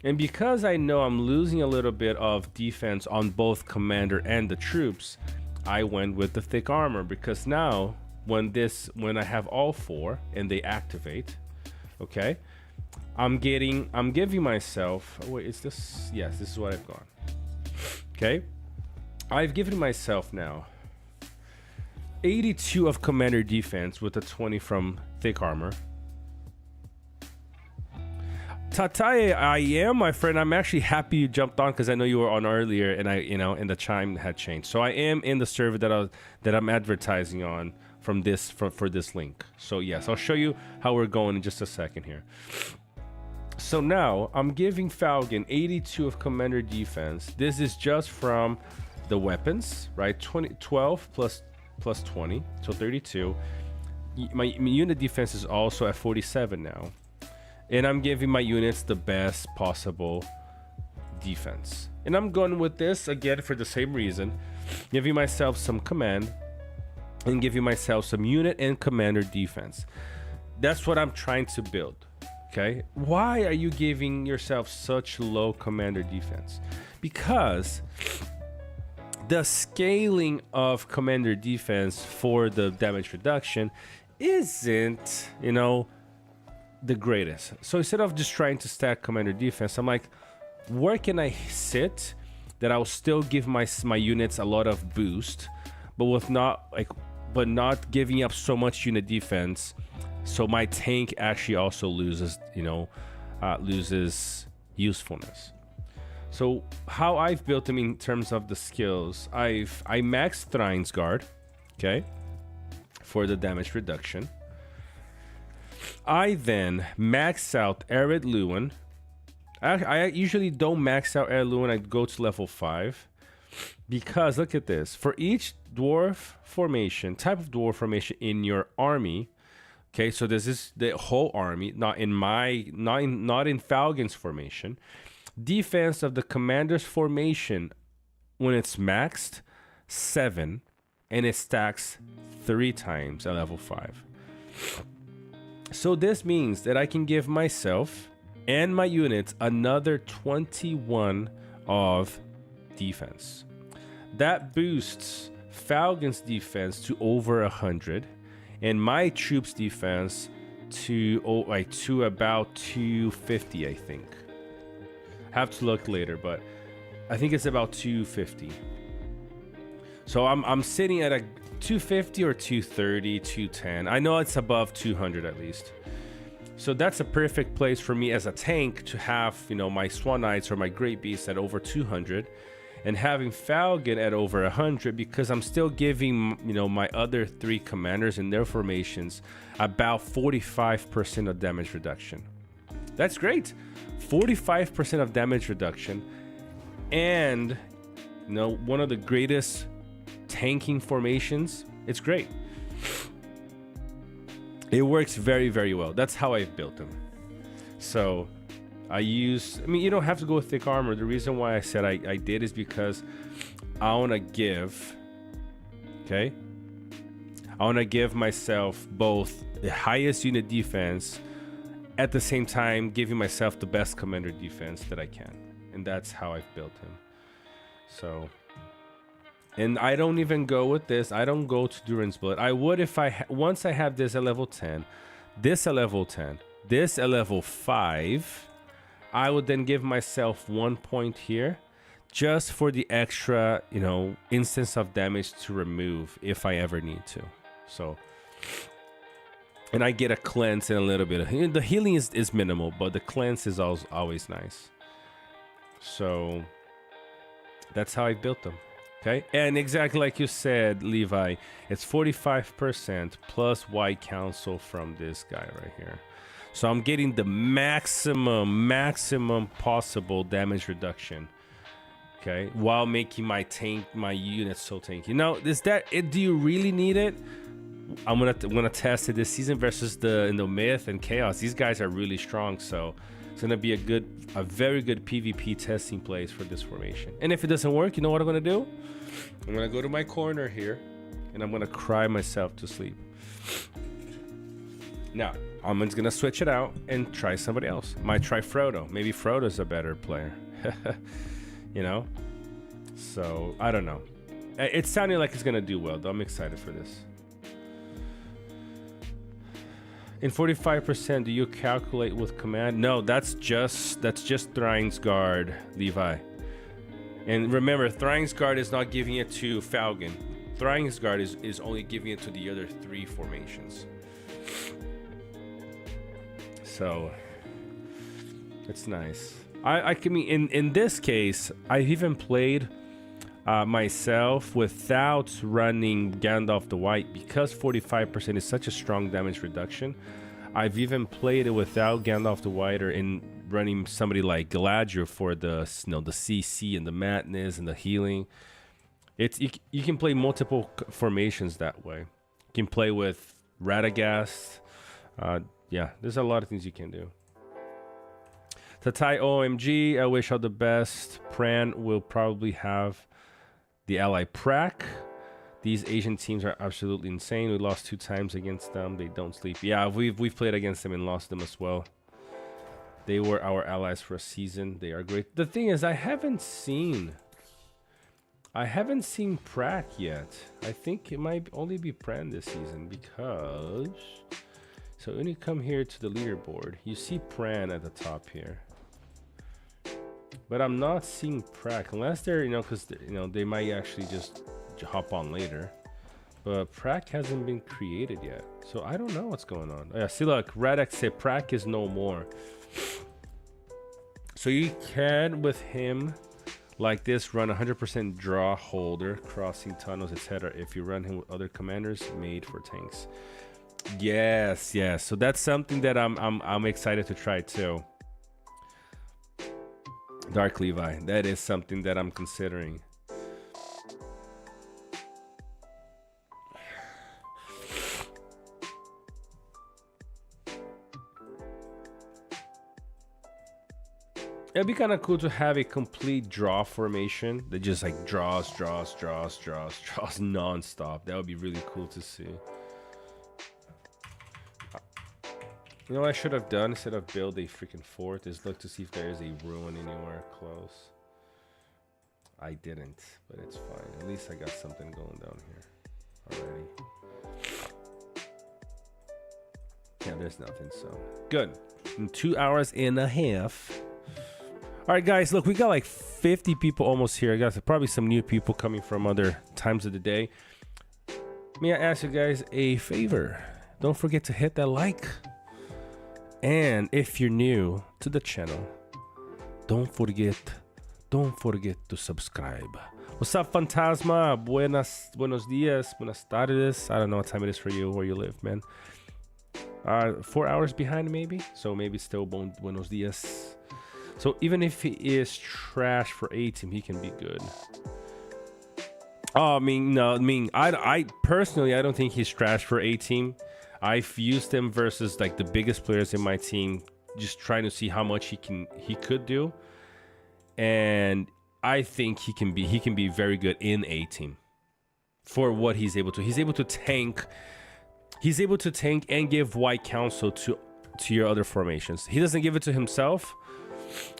And because I know I'm losing a little bit of defense on both commander and the troops, I went with the thick armor, because now when I have all 4 and they activate, okay, I'm giving myself, oh wait, is this, yes, this is what I've gone. Okay, I've given myself now 82 of commander defense with a 20 from thick armor. Tatai, I am, my friend. I'm actually happy you jumped on because I know you were on earlier, and and the chime had changed. So I am in the server that I'm advertising on for this link. So yes, I'll show you how we're going in just a second here. So now I'm giving Falcon 82 of commander defense. This is just from the weapons, right? 12 plus 20, so 32. My unit defense is also at 47 now. And I'm giving my units the best possible defense. And I'm going with this, again, for the same reason. Giving myself some command and giving myself some unit and commander defense. That's what I'm trying to build, okay? Why are you giving yourself such low commander defense? Because the scaling of commander defense for the damage reduction isn't, the greatest. So instead of just trying to stack commander defense, I'm like, where can I sit that I'll still give my units a lot of boost, but not giving up so much unit defense, so my tank actually also loses usefulness. So how I've built them in terms of the skills, I maxed Thrine's Guard, okay, for the damage reduction. I then max out Arid Lewin. I usually don't max out Arid Lewin. I go to level 5 because look at this. For each dwarf formation, type of dwarf formation in your army, okay, so this is the whole army, not in Falcon's formation. Defense of the commander's formation when it's maxed 7 and it stacks 3 times at level 5. So this means that I can give myself and my units another 21 of defense. That boosts Falcon's defense to over 100 and my troops defense to about 250, I think. Have to look later, but I think it's about 250. So I'm sitting at a 250 or 230, 210. I know it's above 200 at least. So that's a perfect place for me as a tank to have, my Swan Knights or my Great Beasts at over 200 and having Falcon at over 100, because I'm still giving, my other 3 commanders in their formations about 45% of damage reduction. That's great. 45% of damage reduction, and one of the greatest tanking formations. It's great. It works very, very well. That's how I've built them. So I mean, you don't have to go with thick armor. The reason why I said I did is because I want to give, okay? I want to give myself both the highest unit defense, at the same time giving myself the best commander defense that I can. And that's how I've built him. So, and I don't even go with this. I don't go to Duran's Bullet. I would if once I have this at level 10, this at level 10, this at level 5, I would then give myself 1 point here just for the extra, you know, instance of damage to remove if I ever need to. So, and I get a cleanse and a little bit of the healing is minimal, but the cleanse is always nice. So that's how I built them. Okay, and exactly like you said, Levi, it's 45% plus White Council from this guy right here. So I'm getting the maximum possible damage reduction. Okay, while making my unit so tanky. Now, do you really need it? I'm gonna test it this season versus the Myth and Chaos. These guys are really strong, so it's gonna be a very good PvP testing place for this formation. And if it doesn't work, you know what I'm gonna do? I'm gonna go to my corner here, and I'm gonna cry myself to sleep. Now, I'm just gonna switch it out and try somebody else. Might try Frodo. Maybe Frodo's a better player. You know? So, I don't know. It's sounding like it's gonna do well, though. I'm excited for this. In 45%, do you calculate with command? No, that's just Thryng's Guard, Levi. And remember, Thryng's Guard is not giving it to Falcon. Thryng's Guard is only giving it to the other 3 formations. So it's nice. I mean, in this case, I've even played myself without running Gandalf the White, because 45% is such a strong damage reduction. I've even played it without Gandalf the White, or in running somebody like Galadriel for the the CC and the madness and the healing. You can play multiple formations that way. You can play with Radagast. Yeah, there's a lot of things you can do. Tatai OMG, I wish all the best. Pran will probably have the ally Prak. These Asian teams are absolutely insane. We lost 2 times against them. They don't sleep. Yeah, we've played against them and lost them as well. They were our allies for a season. They are great. The thing is, I haven't seen Prak yet. I think it might only be Pran this season, because so when you come here to the leaderboard, you see Pran at the top here. But I'm not seeing Prak, unless they're, because they might actually just hop on later. But Prak hasn't been created yet, so I don't know what's going on. Oh, yeah, see, look, Radek said Prak is no more. So you can, with him like this, run 100% draw holder, crossing tunnels, etc. if you run him with other commanders made for tanks. Yes. So that's something that I'm excited to try too. Dark Levi, that is something that I'm considering. It'd be kind of cool to have a complete draw formation that just like draws non-stop. That would be really cool to see. You know what I should have done instead of build a freaking fort is look to see if there is a ruin anywhere close. I didn't, but it's fine. At least I got something going down here already. Yeah, there's nothing, so good. In 2 hours and a half. All right, guys, look, we got like 50 people almost here. I got probably some new people coming from other times of the day. May I ask you guys a favor? Don't forget to hit that like. And if you're new to the channel, don't forget to subscribe. What's up, Fantasma? Buenos dias, buenas tardes. I don't know what time it is for you, where you live, man. 4 hours behind, maybe. So maybe still buenos dias. So even if he is trash for A team, he can be good. Oh, I personally, I don't think he's trash for A team. I've used him versus like the biggest players in my team, just trying to see how much he could do, and I think he can be very good in a team for what he's able to. He's able to tank. He's able to tank and give white counsel to your other formations. He doesn't give it to himself,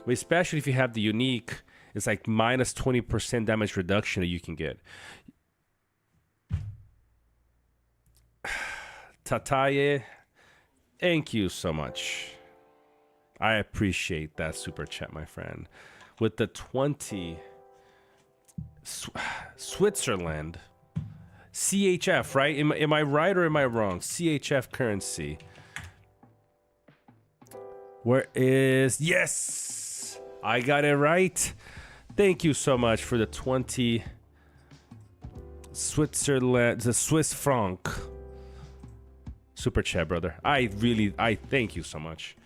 but especially if you have the unique, it's like minus 20% damage reduction that you can get. Tataye, thank you so much. I appreciate that super chat, my friend. With the 20, Switzerland, CHF, right? Am I right or am I wrong? CHF currency. Where is, yes, I got it right. Thank you so much for the 20 Switzerland, the Swiss franc. Super chat, brother. I thank you so much.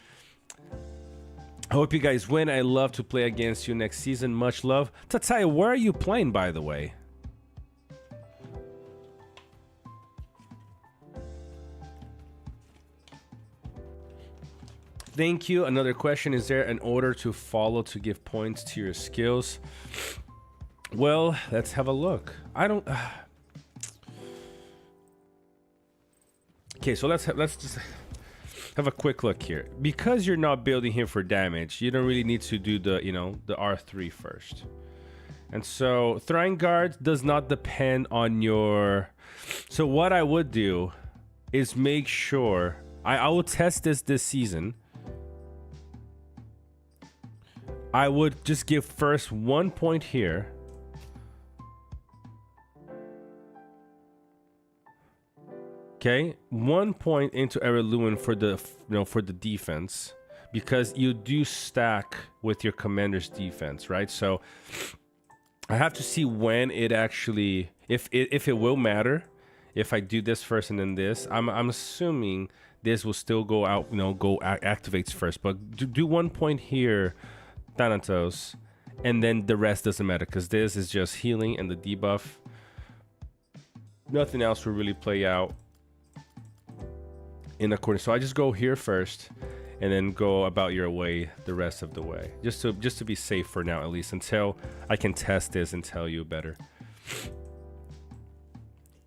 I hope you guys win. I love to play against you next season. Much love. Tataya, where are you playing, by the way? Thank you. Another question. Is there an order to follow to give points to your skills? Well, let's have a look. I don't... Okay, so let's just have a quick look here. Because you're not building him for damage, you don't really need to do the, you know, the R3 first. And so throwing guard does not depend on your... So what I would do is make sure... I will test this season. I would just give first 1 point here. Okay, 1 point into Ereluen for the, you know, for the defense, because you do stack with your commander's defense, right? So I have to see when it actually, if it will matter, if I do this first and then this. I'm assuming this will still go out, you know, activates first, but do 1 point here, Thanatos, and then the rest doesn't matter because this is just healing and the debuff. Nothing else will really play out in accordance. So I just go here first and then go about your way the rest of the way, just to be safe for now, at least until I can test this and tell you better.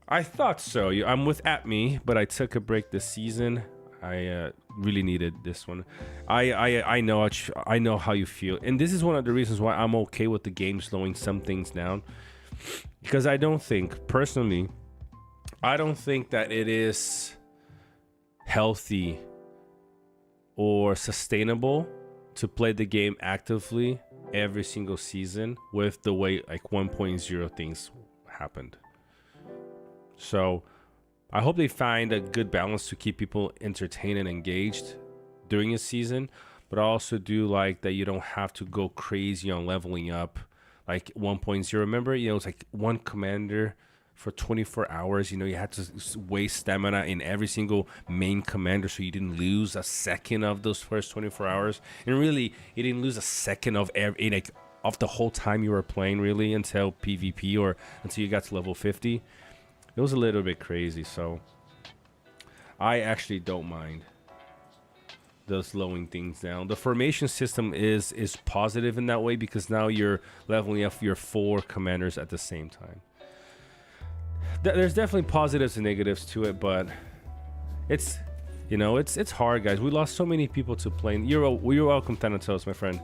I thought so. I'm with @me, but I took a break this season. I really needed this one. I know how you feel, and this is one of the reasons why I'm okay with the game slowing some things down, because I don't think personally, I don't think that it is healthy or sustainable to play the game actively every single season with the way like 1.0 things happened. So I hope they find a good balance to keep people entertained and engaged during a season, but I also do like that you don't have to go crazy on leveling up like 1.0. Remember, you know, it's like one commander for 24 hours. You know, you had to waste stamina in every single main commander so you didn't lose a second of those first 24 hours. And really, you didn't lose a second of of the whole time you were playing, really, until PvP or until you got to level 50. It was a little bit crazy, so I actually don't mind the slowing things down. The formation system is positive in that way, because now you're leveling up your 4 commanders at the same time. There's definitely positives and negatives to it, but it's, you know, it's hard, guys. We lost so many people to playing. You're welcome, Thanatos, my friend.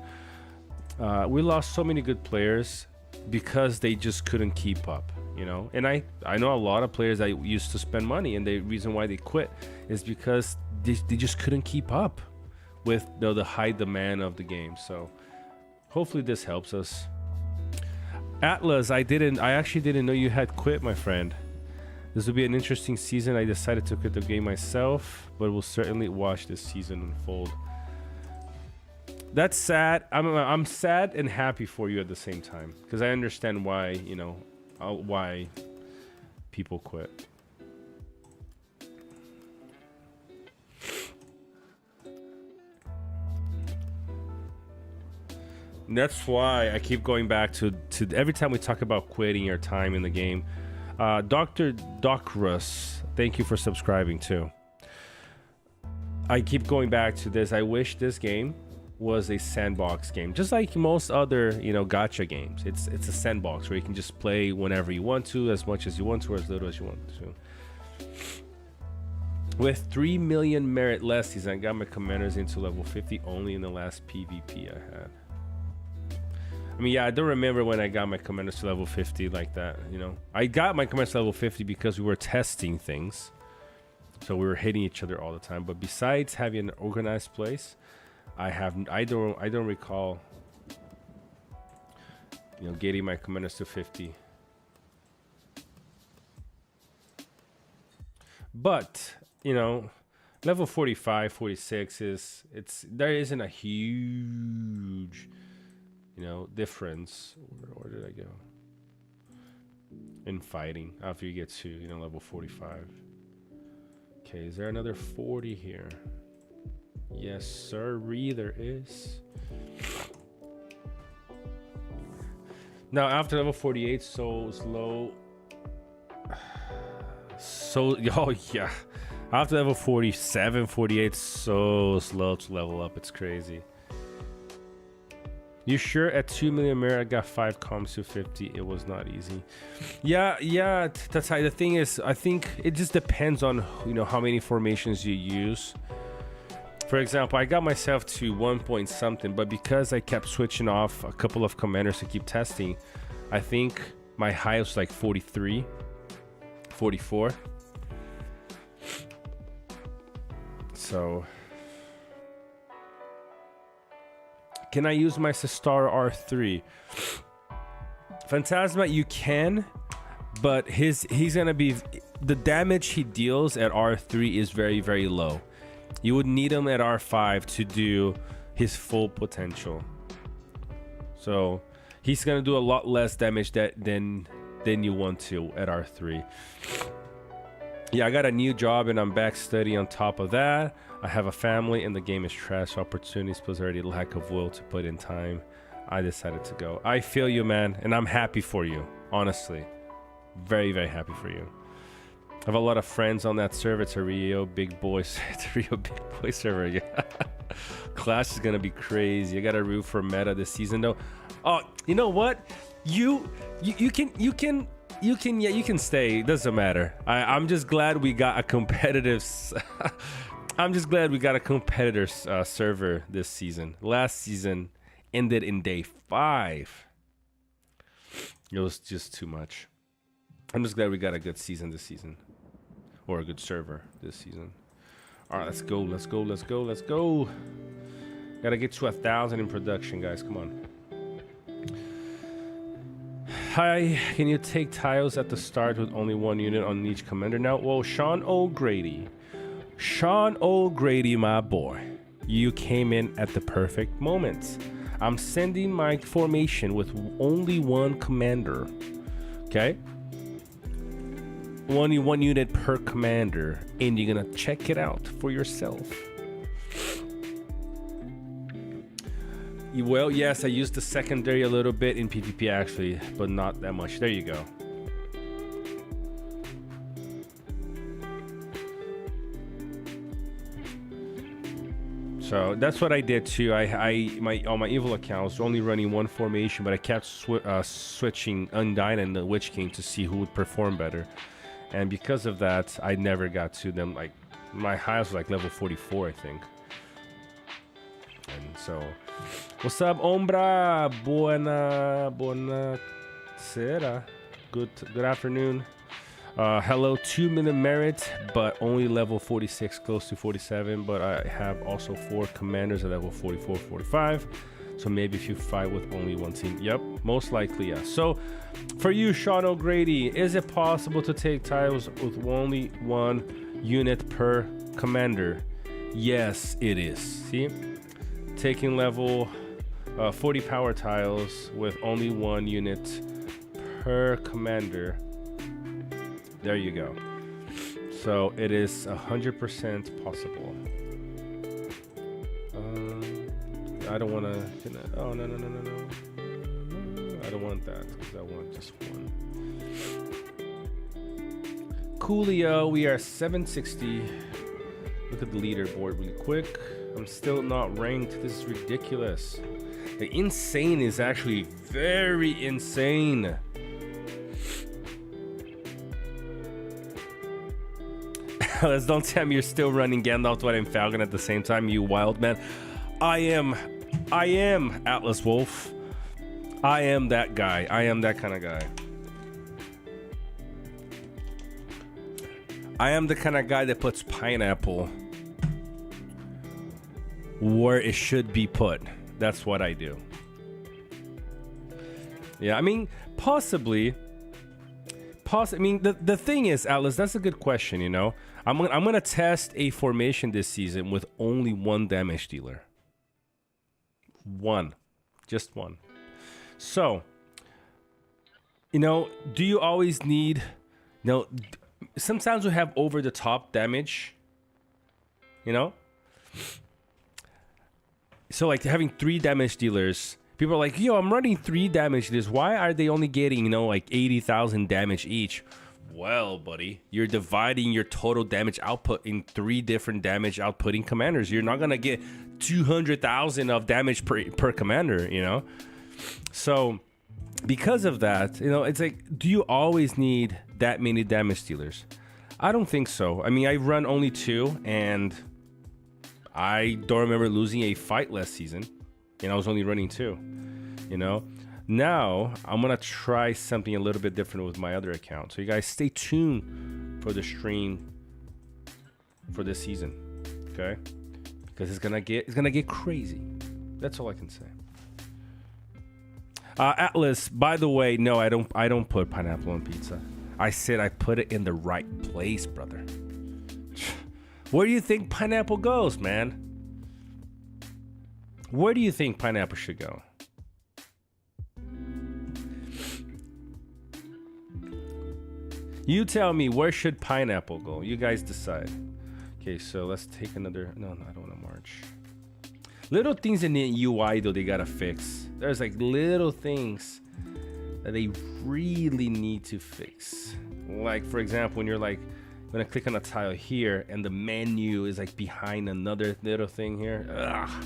We lost so many good players because they just couldn't keep up, you know. And I know a lot of players that used to spend money, and the reason why they quit is because they just couldn't keep up with the high demand of the game. So hopefully this helps us. Atlas, I actually didn't know you had quit, my friend. This will be an interesting season. I decided to quit the game myself, but we'll certainly watch this season unfold. That's sad. I'm sad and happy for you at the same time, because I understand why, you know, why people quit. And that's why I keep going back to every time we talk about quitting your time in the game. Dr. Docrus, thank you for subscribing too. I keep going back to this. I wish this game was a sandbox game, just like most other, you know, gacha games. It's a sandbox where you can just play whenever you want to, as much as you want to, or as little as you want to. With 3 million merit last season, I got my commanders into level 50 only in the last PvP I had. I mean, yeah, I don't remember when I got my commanders to level 50 like that, you know. I got my commanders to level 50 because we were testing things. So we were hitting each other all the time. But besides having an organized place, I don't recall, you know, getting my commanders to 50. But, you know, level 45, 46 there isn't a huge, you know, difference. Where did I go? In fighting after you get to, you know, level 45. Okay, is there another 40 here? Yes, sir. There is. Now, after level 48, so slow. So, oh, yeah. After level 47, 48, so slow to level up. It's crazy. You sure at 2 million merit I got 5 comms to 50? It was not easy. Yeah, that's how the thing is. I think it just depends on, you know, how many formations you use. For example, I got myself to 1 point something, but because I kept switching off a couple of commanders to keep testing, I think my high was like 43, 44. So can I use my Sistar R3? Phantasma, you can, but he's gonna be, the damage he deals at R3 is very, very low. You would need him at R5 to do his full potential. So he's gonna do a lot less damage than you want to at R3. Yeah, I got a new job and I'm back studying on top of that. I have a family and the game is trash. Opportunities plus already lack of will to put in time. I decided to go. I feel you, man, and I'm happy for you. Honestly, very, very happy for you. I have a lot of friends on that server. It's a Rio big boys. It's a Rio big boy server. Yeah, Clash is gonna be crazy. I got to root for meta this season, though. Oh, you know what? You can stay. It doesn't matter. I'm just glad we got a competitive. I'm just glad we got a competitor server this season. Last season ended in day 5. It was just too much. I'm just glad we got a good season this season, or a good server this season. All right, let's go. Let's go. Let's go. Let's go. Gotta get to 1,000 in production, guys. Come on. Hi, can you take tiles at the start with only 1 unit on each commander now? Well, Sean O'Grady, my boy, you came in at the perfect moment. I'm sending my formation with only 1 commander, okay? Only 1 unit per commander, and you're gonna check it out for yourself. Well, yes, I used the secondary a little bit in PvP actually, but not that much. There you go. So that's what I did too. On my evil account, I was only running 1 formation, but I kept switching Undyne and the Witch King to see who would perform better. And because of that, I never got to them. Like my highest was like level 44, I think. And so, what's up, Ombra? Buona sera. Good afternoon. Hello, 2 million merit, but only level 46, close to 47. But I have also 4 commanders at level 44, 45. So maybe if you fight with only 1 team. Yep, most likely, yeah. So for you, Sean O'Grady, is it possible to take tiles with only 1 unit per commander? Yes, it is. See? Taking level 40 power tiles with only 1 unit per commander. There you go. So it is 100% possible. I don't want to. Oh, no. I don't want that because I want just 1. Coolio, we are 760. Look at the leaderboard really quick. I'm still not ranked. This is ridiculous. The insane is actually very insane. Let's don't tell me you're still running Gandalf, White, and Falcon at the same time, you wild man. I am Atlas Wolf. I am that guy. I am that kind of guy. I am the kind of guy that puts pineapple where it should be put. That's what I do. Yeah, I mean, possibly. I mean, the thing is, Atlas, that's a good question, you know? I'm gonna test a formation this season with only one damage dealer. One. Just one. So, you know, do you always need... You know, sometimes we have over-the-top damage, you know? So, like, having 3 damage dealers... People are like, yo, I'm running 3 damage dealers. Why are they only getting, you know, like 80,000 damage each? Well, buddy, you're dividing your total damage output in 3 different damage outputting commanders. You're not gonna get 200,000 of damage per commander, you know? So, because of that, you know, it's like, do you always need that many damage dealers? I don't think so. I mean, I run only 2, and I don't remember losing a fight last season. And I was only running 2, you know? Now, I'm gonna try something a little bit different with my other account. So you guys stay tuned for the stream for this season, okay? Because it's gonna get crazy. That's all I can say. Atlas, by the way, no, I don't put pineapple on pizza. I said I put it in the right place, brother. Where do you think pineapple goes, man? Where do you think pineapple should go? You tell me, where should pineapple go? You guys decide. Okay, so let's take another... No, I don't want to march. Little things in the UI, though, they gotta fix. There's like little things that they really need to fix. Like, for example, when you're like, I'm gonna click on a tile here and the menu is like behind another little thing here. Ugh.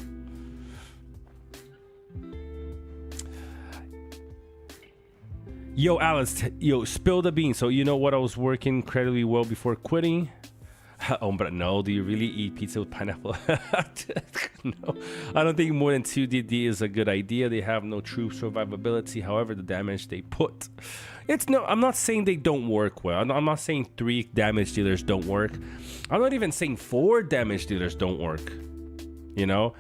Yo, Alice, yo, spill the beans. So you know what I was working incredibly well before quitting? Oh, but no, do you really eat pizza with pineapple? No, I don't think more than 2 DD is a good idea. They have no true survivability. However, the damage they put, I'm not saying they don't work well. I'm not saying 3 damage dealers don't work. I'm not even saying 4 damage dealers don't work. You know?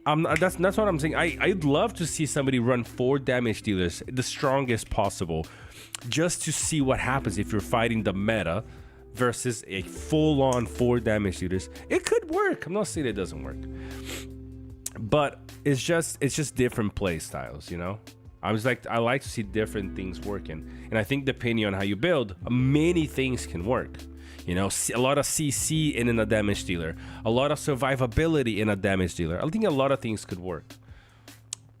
That's what I'm saying. I'd love to see somebody run 4 damage dealers, the strongest possible, just to see what happens if you're fighting the meta versus a full-on 4 damage dealers. It could work. I'm not saying it doesn't work, but it's just different play styles, you know. I like to see different things working, and I think depending on how you build, many things can work. You know, a lot of CC in a damage dealer, a lot of survivability in a damage dealer. I think a lot of things could work.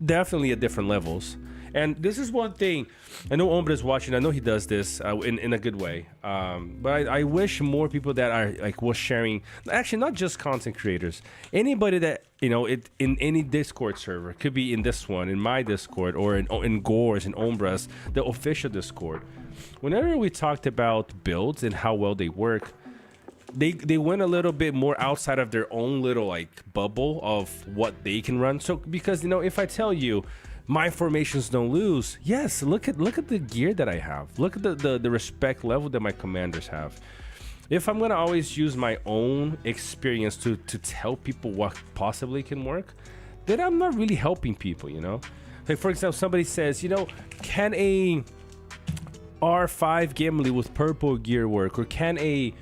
Definitely at different levels. And this is one thing. I know Ombre is watching. I know he does this in a good way. But I wish more people that are like was sharing. Actually, not just content creators. Anybody that, you know, in any Discord server, could be in this one, in my Discord, or in Gore's, in Ombra's, the official Discord. Whenever we talked about builds and how well they work, they went a little bit more outside of their own little like bubble of what they can run. So because, you know, if I tell you my formations don't lose, yes, look at the gear that I have. Look at the respect level that my commanders have. If I'm gonna always use my own experience to tell people what possibly can work, then I'm not really helping people, you know. Like, for example, somebody says, you know, can a R5 Gimli with purple gear work, or can a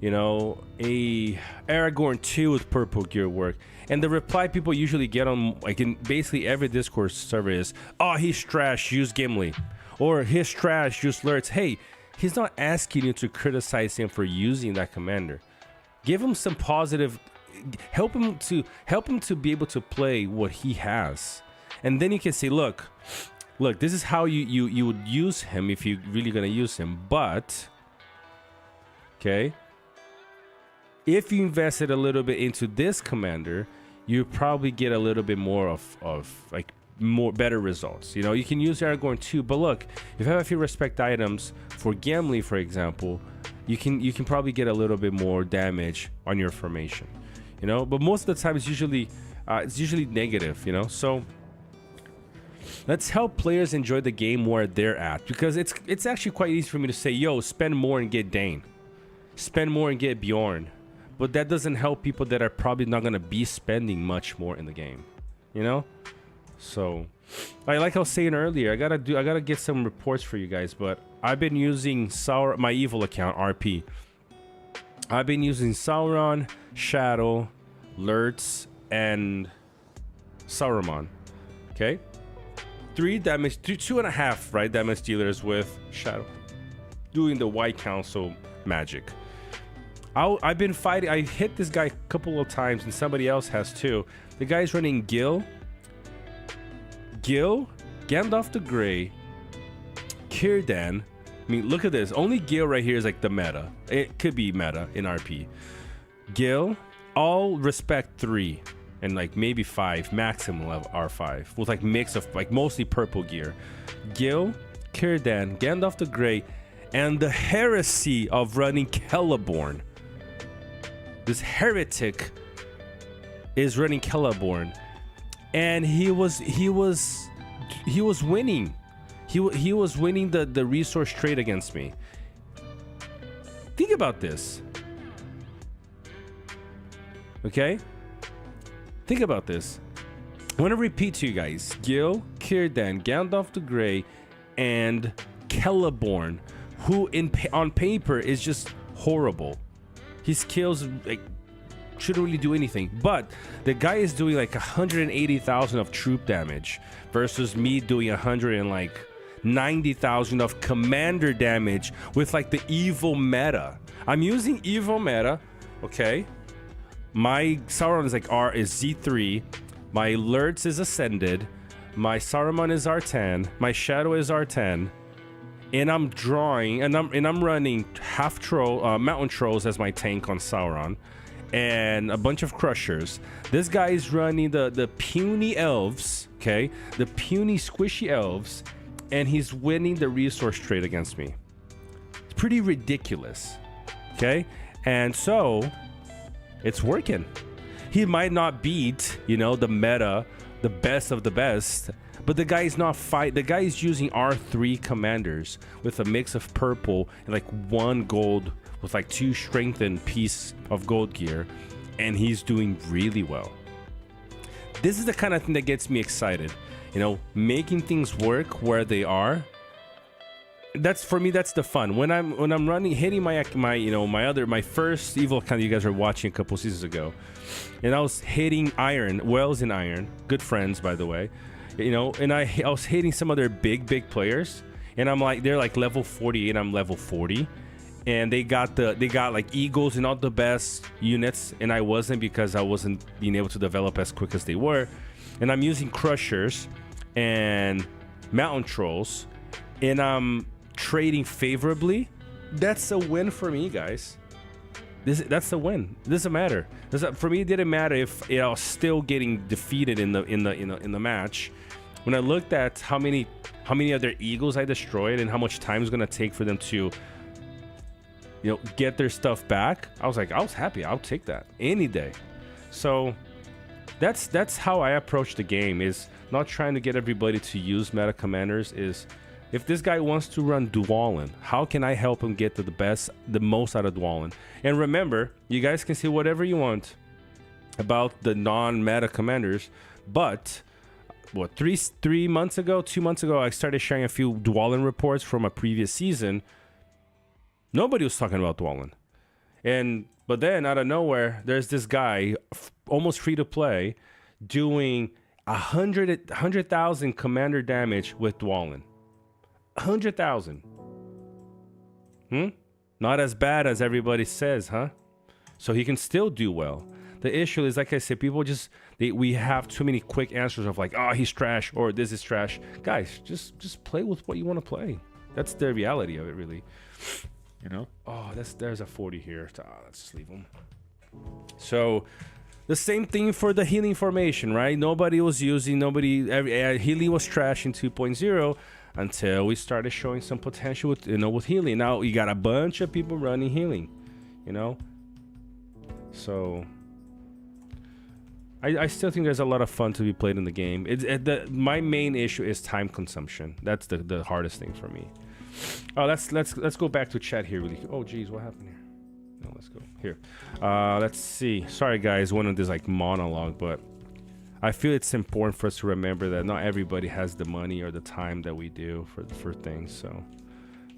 Aragorn 2 with purple gear work? And the reply people usually get on, like, in basically every Discord server is, oh, he's trash, use Gimli, or he's trash, use Lurtz. Hey, he's not asking you to criticize him for using that commander. Give him some positive, help him to be able to play what he has, and then you can say, look, this is how you would use him if you're really gonna use him. But okay, If you invested a little bit into this commander, you probably get a little bit more of like more better results. You know, you can use Aragorn too, but look, if you have a few respect items for Gimli, for example, you can probably get a little bit more damage on your formation, you know. But most of the time it's usually negative, you know. So let's help players enjoy the game where they're at, because it's actually quite easy for me to say, yo, spend more and get Dane, spend more and get Bjorn, but that doesn't help people that are probably not going to be spending much more in the game, you know. So like I was saying earlier, I gotta get some reports for you guys, but I've been using my evil account RP. I've been using Sauron, Shadow, Lurtz, and Saruman. Okay, 3 damage, 2.5 right damage dealers with Shadow, doing the White Council magic. I've been fighting. I hit this guy a couple of times, and somebody else has too. The guy's running Gil, Gandalf the Grey, Círdan. I mean, look at this. Only Gil right here is like the meta. It could be meta in RP. Gil, all respect 3 and like maybe 5 maximum level R5 with like mix of like mostly purple gear. Gil, Círdan, Gandalf the Grey, and the heresy of running Celeborn. This heretic is running Celeborn, and he was winning. He was winning the resource trade against me. Think about this. Okay? Think about this. I want to repeat to you guys. Gil, Círdan, Gandalf the Grey, and Celeborn, who on paper is just horrible. His kills like shouldn't really do anything, but the guy is doing like 180,000 of troop damage versus me doing 190,000 of commander damage with like the evil meta. I'm using evil meta, okay? My Sauron is like is Z3, my Lurtz is Ascended, my Saruman is R10, my Shadow is R10, and I'm drawing and I'm running half troll mountain trolls as my tank on Sauron, and a bunch of crushers. This guy is running the puny elves, okay, the puny squishy elves, and he's winning the resource trade against me. It's pretty ridiculous, okay? And so it's working. He might not beat, you know, the meta, the best of the best, but the guy is not the guy is using R3 commanders with a mix of purple and like 1 gold with like 2 strengthened piece of gold gear, and he's doing really well. This is the kind of thing that gets me excited, you know, making things work where they are. That's for me, that's the fun. When I'm running, hitting my first evil account you guys were watching a couple seasons ago, and I was hitting Iron, Wells and Iron, good friends by the way, you know, and I was hitting some other big players, and I'm like, they're like level 40 and I'm level 40, and they got like eagles and all the best units, and I wasn't, because I wasn't being able to develop as quick as they were. And I'm using crushers and mountain trolls, and I'm trading favorably. That's a win for me, guys. That's a win. It doesn't matter. For me, it didn't matter if I was still getting defeated in the match. When I looked at how many other eagles I destroyed and how much time it's gonna take for them to, you know, get their stuff back, I was happy. I'll take that any day. So that's how I approach the game, is not trying to get everybody to use meta commanders. Is if this guy wants to run Dwalin, how can I help him get the most out of Dwalin? And remember, you guys can say whatever you want about the non-meta commanders, but what, 2 months ago, I started sharing a few Dwalin reports from a previous season. Nobody was talking about Dwalin. But then out of nowhere, there's this guy, almost free to play, doing 100,000 commander damage with Dwalin. 100,000. Not as bad as everybody says, huh? So he can still do well. The issue is, like I said, people we have too many quick answers of like, oh, he's trash, or this is trash. Guys, just play with what you want to play. That's the reality of it, really. You know? Oh, there's a 40 here. Let's just leave him. So the same thing for the healing formation, right? Nobody was using, healing was trash in 2.0 until we started showing some potential with, with healing. Now you got a bunch of people running healing, So I still think there's a lot of fun to be played in the game. My main issue is time consumption. That's the hardest thing for me. Oh, let's go back to chat here really. Oh geez, what happened here? No, let's go here. Let's see. Sorry guys, one of this like monologue, but I feel it's important for us to remember that not everybody has the money or the time that we do for things. So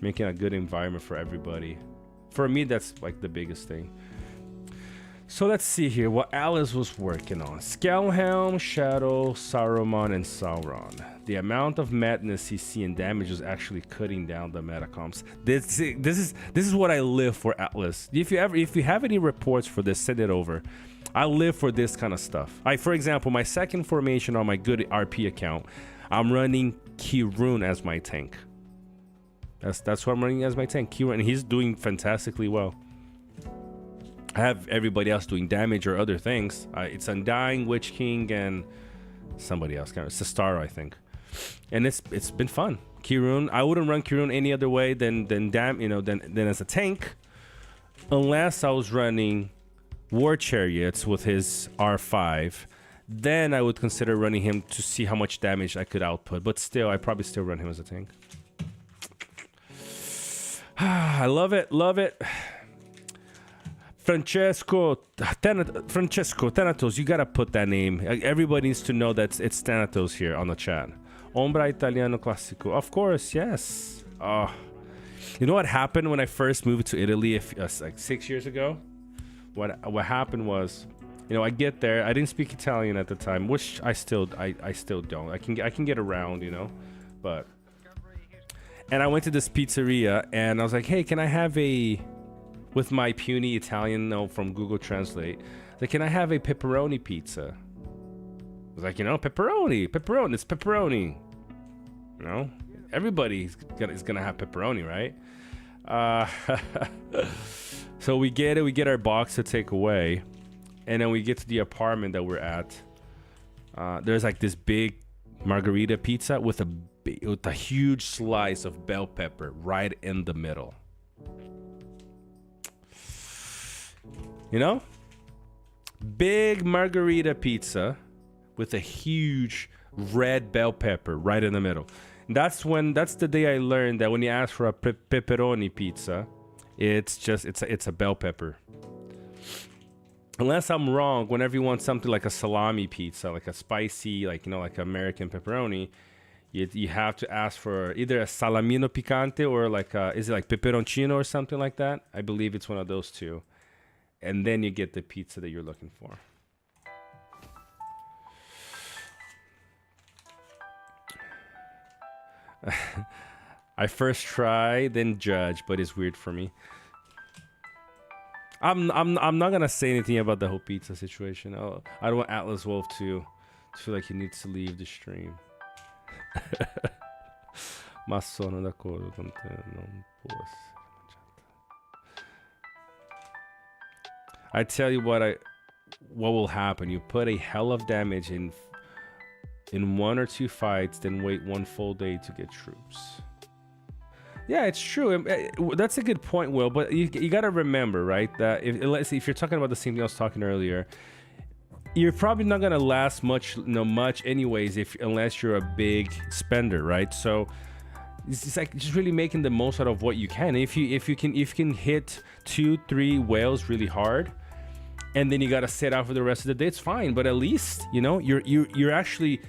making a good environment for everybody. For me, that's like the biggest thing. So let's see here what Alice was working on. Scalehelm, Shadow, Saruman, and Sauron. The amount of madness CC and damage is actually cutting down the metacomps. This is what I live for, Atlas. If you have any reports for this, send it over. I live for this kind of stuff. For example, my second formation on my good RP account, I'm running Kirun as my tank. That's what I'm running as my tank, Kirun, and he's doing fantastically well. I have everybody else doing damage or other things. It's Undying, Witch King, and somebody else. Sestaro, I think. And it's been fun. Kirun, I wouldn't run Kirun any other way than as a tank, unless I was running War Chariots with his R5. Then I would consider running him to see how much damage I could output. But still, I probably still run him as a tank. I love it, love it. Francesco Thanatos, you gotta put that name. Everybody needs to know that it's Thanatos here on the chat. Ombra Italiano Classico. Of course, yes. Oh. You know what happened when I first moved to Italy like 6 years ago? What happened was, I get there. I didn't speak Italian at the time, which I still don't. I can get around, but. And I went to this pizzeria and I was like, hey, can I have with my puny Italian from Google Translate, like, can I have a pepperoni pizza? I was like, pepperoni, it's pepperoni. Everybody is gonna have pepperoni, right? So we get our box to take away, and then we get to the apartment that we're at. There's like this big margarita pizza with a huge slice of bell pepper right in the middle. Big margarita pizza with a huge red bell pepper right in the middle. That's the day I learned that when you ask for a pepperoni pizza, it's a bell pepper. Unless I'm wrong, whenever you want something like a salami pizza, like a spicy, like American pepperoni, you have to ask for either a salamino picante or is it like peperoncino or something like that? I believe it's one of those two. And then you get the pizza that you're looking for. I first try, then judge, but it's weird for me. I'm not gonna say anything about the whole pizza situation. I don't want Atlas Wolf to feel like he needs to leave the stream. Ma sono d'accordo con te, non può essere mangiata. I tell you what will happen. You put a hell of damage in 1 or 2 fights, then wait 1 full day to get troops. Yeah, it's true. That's a good point, Will. But you gotta remember, right, that if you're talking about the same thing I was talking earlier, you're probably not gonna last much anyways unless you're a big spender, right? So it's like just really making the most out of what you can. If you can hit 2-3 whales really hard, and then you gotta sit out for the rest of the day, it's fine. But at least you're actually,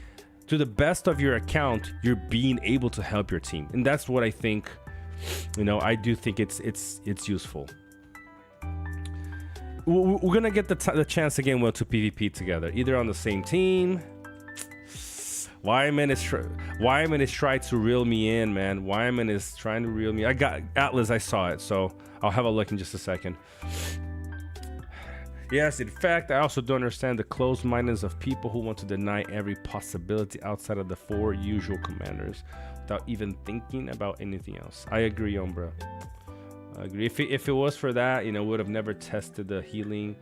to the best of your account, you're being able to help your team, and that's what I think. I do think it's useful. We're gonna get the chance again, Will, to PvP together, either on the same team. Wyman is trying to reel me in, man. Wyman is trying to reel me. I got Atlas. I saw it, so I'll have a look in just a second. Yes, in fact, I also don't understand the closed-mindedness of people who want to deny every possibility outside of the 4 usual commanders without even thinking about anything else. I agree, Umbra. I agree. If it was for that, would have never tested the healing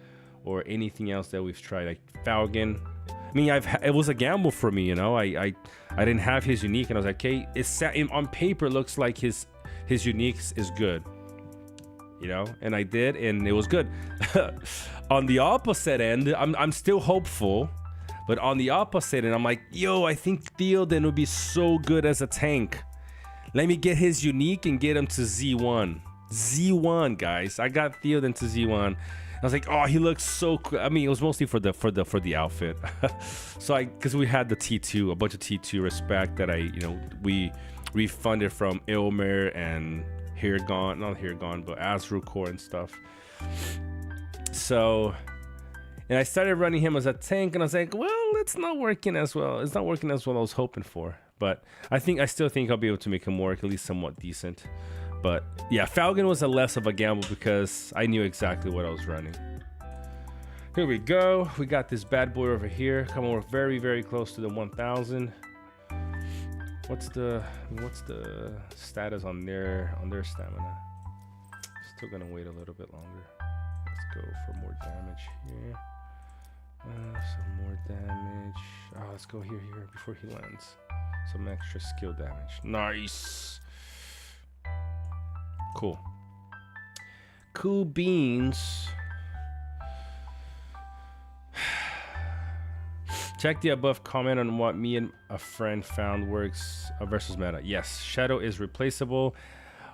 or anything else that we've tried. Like Falcon, I mean, it was a gamble for me, you know. I didn't have his unique, and I was like, okay, on paper looks like his unique is good, you know, and I did, and it was good. On the opposite end, I'm still hopeful, but on the opposite end, I'm like, yo, I think Theoden would be so good as a tank. Let me get his unique and get him to Z1. Z1, guys. I got Theoden to Z1. I was like, oh, he looks so cool. I mean, it was mostly for the outfit. So because we had the T2, a bunch of T2 respect that we refunded from Ilmer and not Hirgon, but Azrukor and stuff. So, and I started running him as a tank, and I was like, well, it's not working as well. It's not working as well I was hoping for. But I still think I'll be able to make him work, at least somewhat decent. But yeah, Falcon was less of a gamble because I knew exactly what I was running. Here we go. We got this bad boy over here. Come on, we're very, very close to the 1,000. What's the status on their stamina? Still gonna wait a little bit longer. Let's go for more damage here. Some more damage. Oh, let's go here before he lands. Some extra skill damage. Nice. Cool. Cool beans. Check the above comment on what me and a friend found works versus meta. Yes, Shadow is replaceable.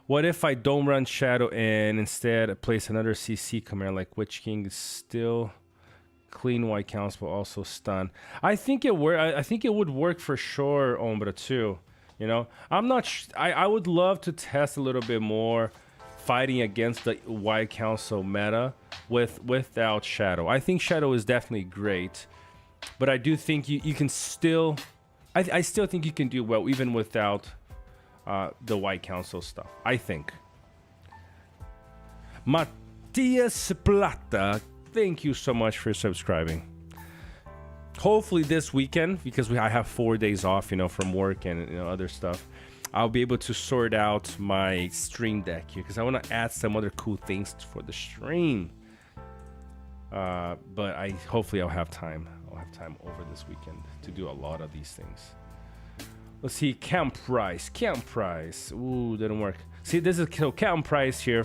What if I don't run Shadow and instead place another CC command like Witch King is still clean white counts but also stun? I think it would work for sure, Ombra too. You know, I'm not. I would love to test a little bit more fighting against the White Council meta without Shadow. I think Shadow is definitely great, but I do think you can still. I still think you can do well even without the White Council stuff. I think. Matias Plata, thank you so much for subscribing. Hopefully this weekend, because I have 4 days off, you know, from work and other stuff, I'll be able to sort out my stream deck here because I want to add some other cool things for the stream. But hopefully I'll have time. I'll have time over this weekend to do a lot of these things. Let's see, Camp Price. Ooh, didn't work. See, this is Camp Price here.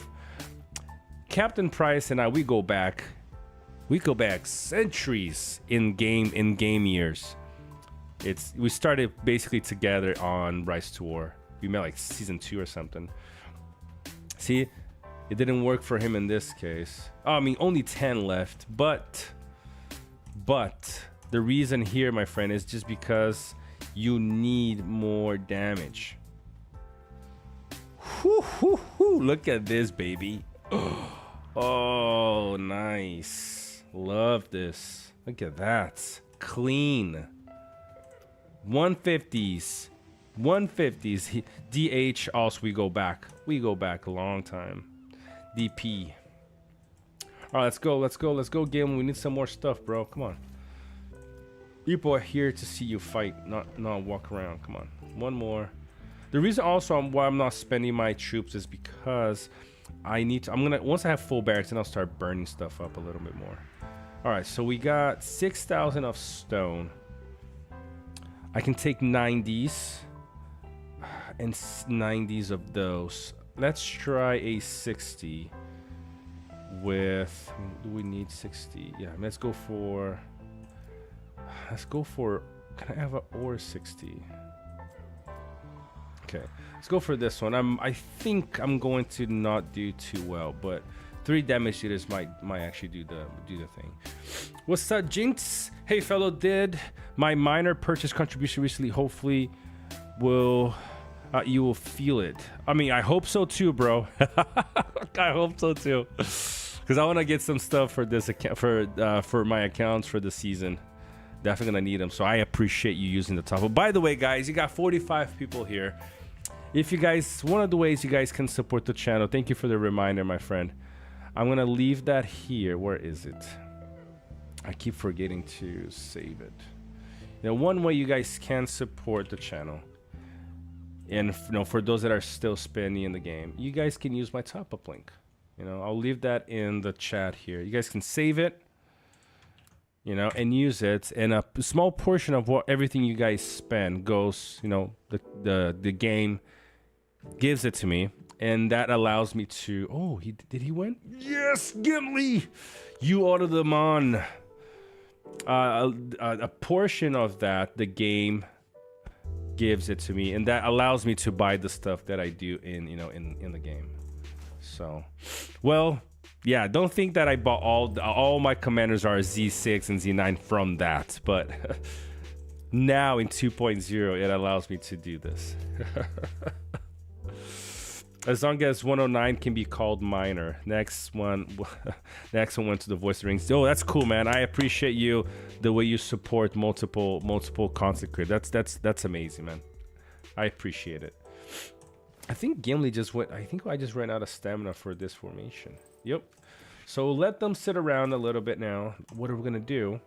Captain Price and we go back. We go back centuries in game years. We started basically together on Rise to War. We met like season 2 or something. See, it didn't work for him in this case. Oh, I mean, only 10 left. But the reason here, my friend, is just because you need more damage. Look at this, baby. Oh, nice. Love this. Look at that. Clean. 150s. DH also we go back a long time. DP. All right, let's go game. We need some more stuff, bro. Come on. People are here to see you fight, not walk around. Come on. One more. The reason also why I'm not spending my troops is because once I have full barracks, then I'll start burning stuff up a little bit more. All right, so we got 6,000 of stone. I can take 90s and 90s of those. Let's try a 60 with, do we need 60? Yeah, let's go for, can I have an or 60? Okay, let's go for this one. I think I'm going to not do too well, but 3 damage dealers might actually do the thing. What's up, Jinx? Hey, fellow, did my minor purchase contribution recently? Hopefully, you will feel it. I mean, I hope so too, bro. I hope so too, because I want to get some stuff for this account for my accounts for the season. Definitely gonna need them. So I appreciate you using the top. But by the way, guys, you got 45 people here. If you guys, one of the ways you guys can support the channel. Thank you for the reminder, my friend. I'm gonna leave that here. Where is it? I keep forgetting to save it. You know, one way you guys can support the channel, and for those that are still spending in the game, you guys can use my top-up link. You know, I'll leave that in the chat here. You guys can save it, you know, and use it, and a small portion of what everything you guys spend goes, you know, the game gives it to me, and that allows me to. Oh, did he win? Yes, Gimli, you ordered them on. A portion of that the game gives it to me, and that allows me to buy the stuff that I do in, you know, in the game. So, well, yeah, don't think that I bought all my commanders are Z6 and Z9 from that, but now in 2.0 it allows me to do this. As long as 109 can be called minor. Next one went to the Voice of the Rings. Oh, that's cool, man. I appreciate you, the way you support multiple content creators. That's amazing, man. I appreciate it. I think Gimli just went. I think I just ran out of stamina for this formation. Yep. So let them sit around a little bit now. What are we gonna do?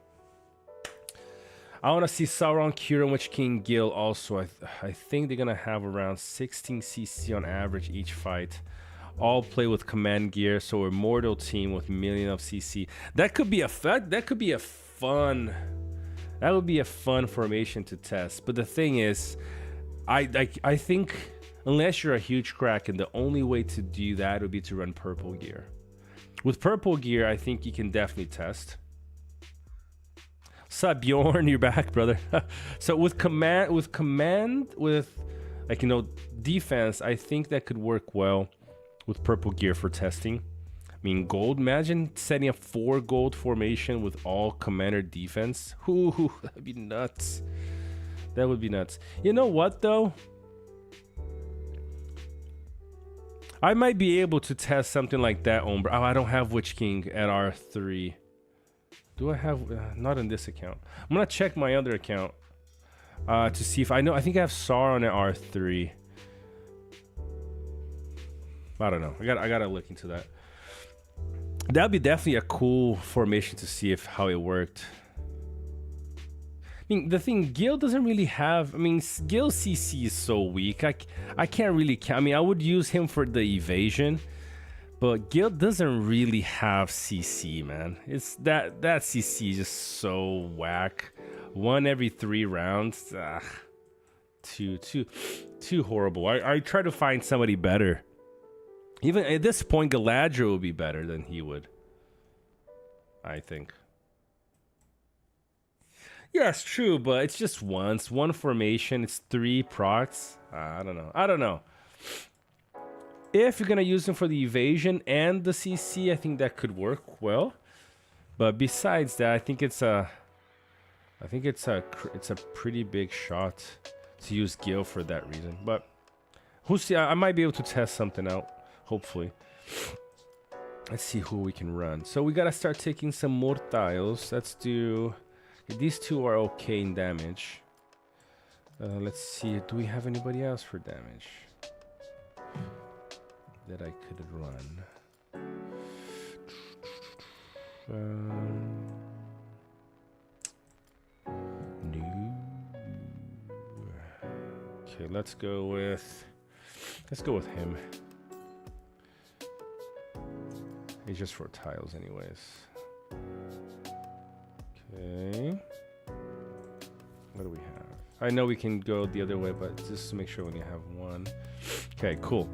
I want to see Sauron, Kieran, Witch King, Gil also. I think they're gonna have around 16 CC on average each fight. All play with command gear, so a mortal team with million of CC. That could be a fun. That would be a fun formation to test. But the thing is, I think unless you're a huge Kraken, the only way to do that would be to run purple gear. With purple gear, I think you can definitely test. Sup, Bjorn, you're back, brother. So with command, like, you know, defense, I think that could work well with purple gear for testing. I mean, gold. Imagine setting a 4 gold formation with all commander defense. Ooh, that'd be nuts. That would be nuts. You know what though? I might be able to test something like that, Ombra. Oh, I don't have Witch King at R3. Do I have... not in this account. I'm going to check my other account to see if I know. I think I have Sauron at R3. I don't know. I gotta look into that. That'd be definitely a cool formation to see how it worked. I mean, the thing, Gil doesn't really have... I mean, Gil CC is so weak. I can't really... I mean, I would use him for the evasion. But Gil doesn't really have CC, man. It's that CC is just so whack. 1 every 3 rounds. Too horrible. I try to find somebody better. Even at this point, Galadriel would be better than he would, I think. Yeah, it's true, but it's just once. 1 formation. It's 3 procs. I don't know. If you're gonna use them for the evasion and the CC, I think that could work well. But besides that, I think it's a pretty big shot to use Gil for that reason. But who's see? I might be able to test something out. Hopefully. Let's see who we can run. So we gotta start taking some mortals. Let's do. These 2 are okay in damage. Let's see. Do we have anybody else for damage that I could run? No. Okay, let's go with him. It's just for tiles anyways. Okay. What do we have? I know we can go the other way, but just to make sure we only have 1. Okay, cool.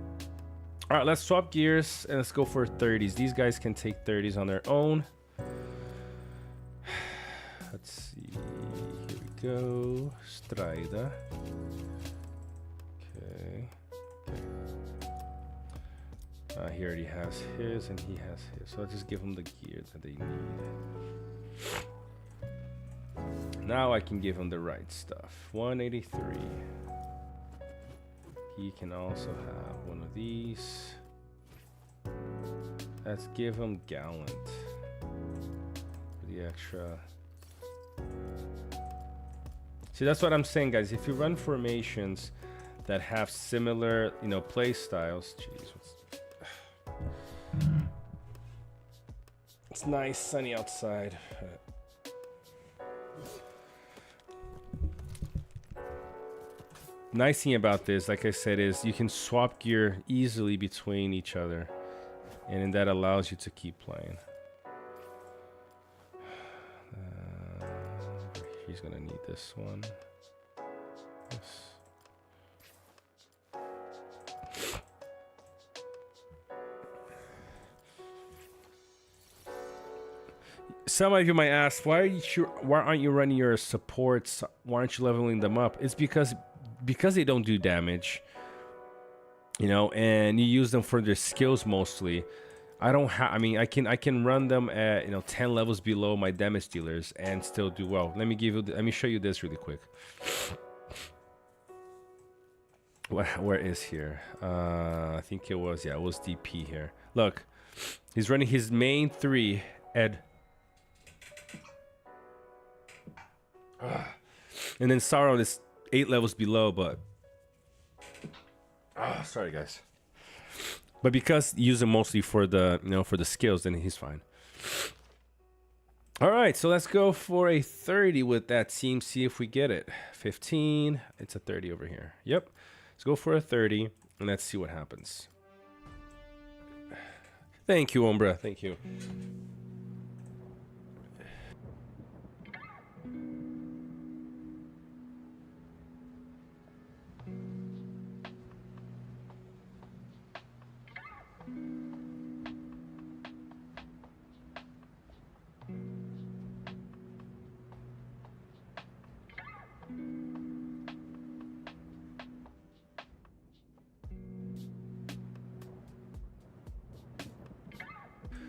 All right, let's swap gears and let's go for 30s. These guys can take 30s on their own. Let's see. Here we go. Strider. Okay. He already has his and he has his. So I'll just give him the gear that they need. Now I can give him the right stuff. 183. He can also have one of these. Let's give him Gallant. For the extra. See, that's what I'm saying, guys. If you run formations that have similar, you know, play styles. Jeez, it's nice, sunny outside. Nice thing about this, like I said, is you can swap gear easily between each other, and that allows you to keep playing. He's gonna need this one. This. Some of you might ask, why aren't you running your supports? Why aren't you leveling them up? It's because they don't do damage, you know, and you use them for their skills mostly. I mean, I can run them at, you know, 10 levels below my damage dealers and still do well. Let me show you this really quick. Where is here? I think it was DP here. Look, he's running his main 3 Ed. And then Sauron is 8 levels below, but sorry guys. But because you use him mostly for the, you know, for the skills, then he's fine. All right, so let's go for a 30 with that team. See if we get it. 15. It's a 30 over here. Yep. Let's go for a 30 and let's see what happens. Thank you, Umbra. Thank you.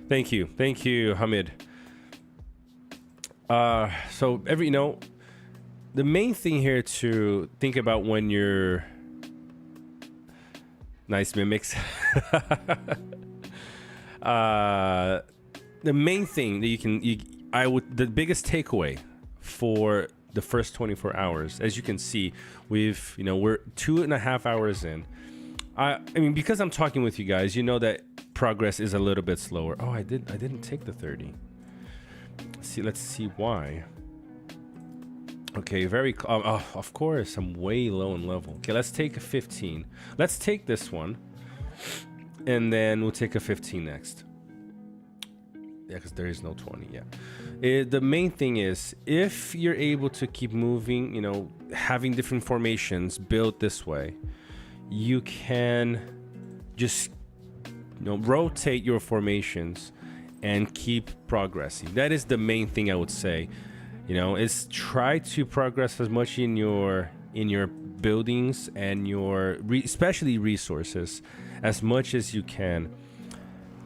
Thank you, Hamid. So you know, the main thing here to think about when you're nice mimics. The main thing that the biggest takeaway for the first 24 hours, as you can see, we're 2.5 hours in. I mean, because I'm talking with you guys, you know that progress is a little bit slower. Oh, I didn't take the 30. Let's see why. Okay, of course, I'm way low in level. Okay, let's take a 15. Let's take this one, and then we'll take a 15 next. Yeah, because there is no 20 yet. The main thing is, if you're able to keep moving, you know, having different formations built this way, you can just, you know, rotate your formations and keep progressing. That is the main thing I would say. You know, is try to progress as much in your buildings and your especially resources as much as you can,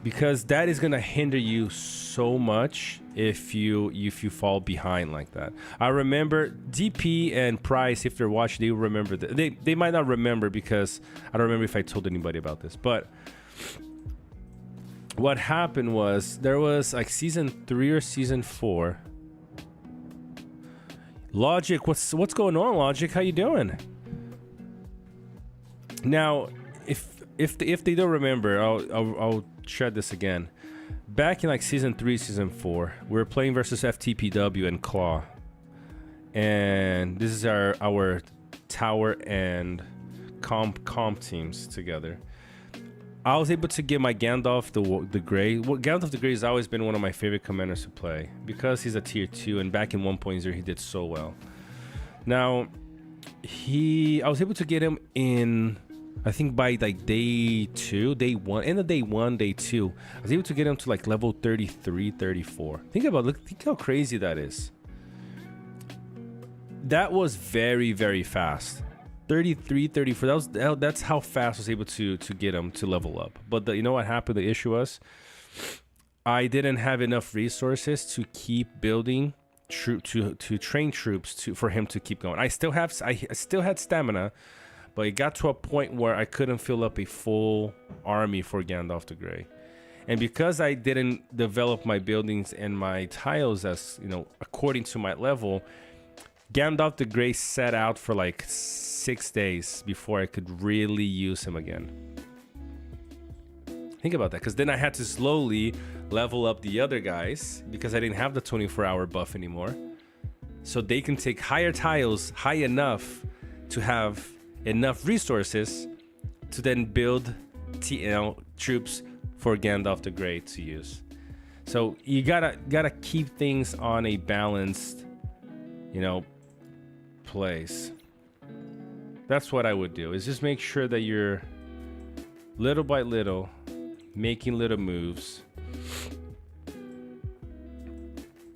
because that is gonna hinder you so much if you fall behind like that. I remember DP and Price, if they're watching, they will remember that. They might not remember, because I don't remember if I told anybody about this, but what happened was, there was like season 3 or season 4. Logic, what's going on, Logic? How you doing? Now, if they don't remember, I'll share this again. Back in like season 3, season 4, we were playing versus FTPW and Claw, and this is our tower and comp teams together. I was able to get my Gandalf the Grey. Well, Gandalf the Grey has always been one of my favorite commanders to play, because he's a tier 2, and back in 1.0 he did so well. Now, I was able to get him in, I think by like day 1, end of day 1, day 2. I was able to get him to like level 33, 34. Think how crazy that is. That was very, very fast. 33, 34. That's how fast I was able to get him to level up. But you know what happened? The issue was, I didn't have enough resources to keep building to train troops for him to keep going. I still had stamina, but it got to a point where I couldn't fill up a full army for Gandalf the Grey. And because I didn't develop my buildings and my tiles as, you know, according to my level, Gandalf the Grey sat out for like 6 days before I could really use him again. Think about that, because then I had to slowly level up the other guys, because I didn't have the 24-hour buff anymore. So they can take higher tiles high enough to have enough resources to then build troops for Gandalf the Grey to use. So you gotta keep things on a balanced you know, plays. That's what I would do, is just make sure that you're little by little making little moves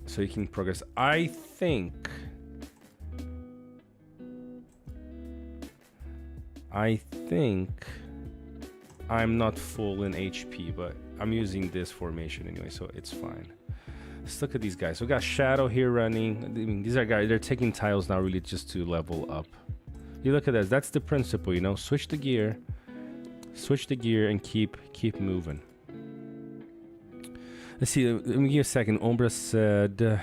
so you can progress. I think I'm not full in HP, but I'm using this formation anyway, so it's fine. Let's look at these guys. So we got Shadow here running. I mean, these are guys, they're taking tiles now really just to level up. You look at this, that's the principle, you know, switch the gear and keep moving. Let's see, let me give you a second. Ombra said,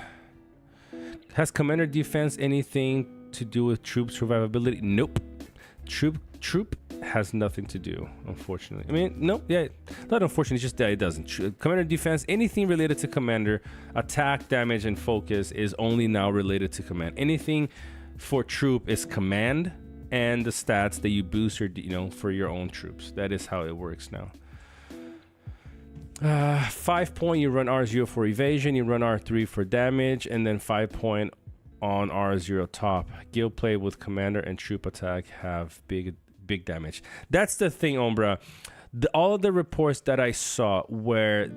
has commander defense anything to do with troop survivability? Nope. Troop has nothing to do, unfortunately. I mean, no, yeah, not unfortunately, it's just that it doesn't. Commander defense, anything related to commander, attack, damage, and focus is only now related to command. Anything for troop is command and the stats that you boost, or you know, for your own troops. That is how it works now. 5 point, you run R0 for evasion, you run R3 for damage, and then 5 point on R0 top. Guild play with commander and troop attack have big damage. That's the thing, Ombra. All of the reports that I saw where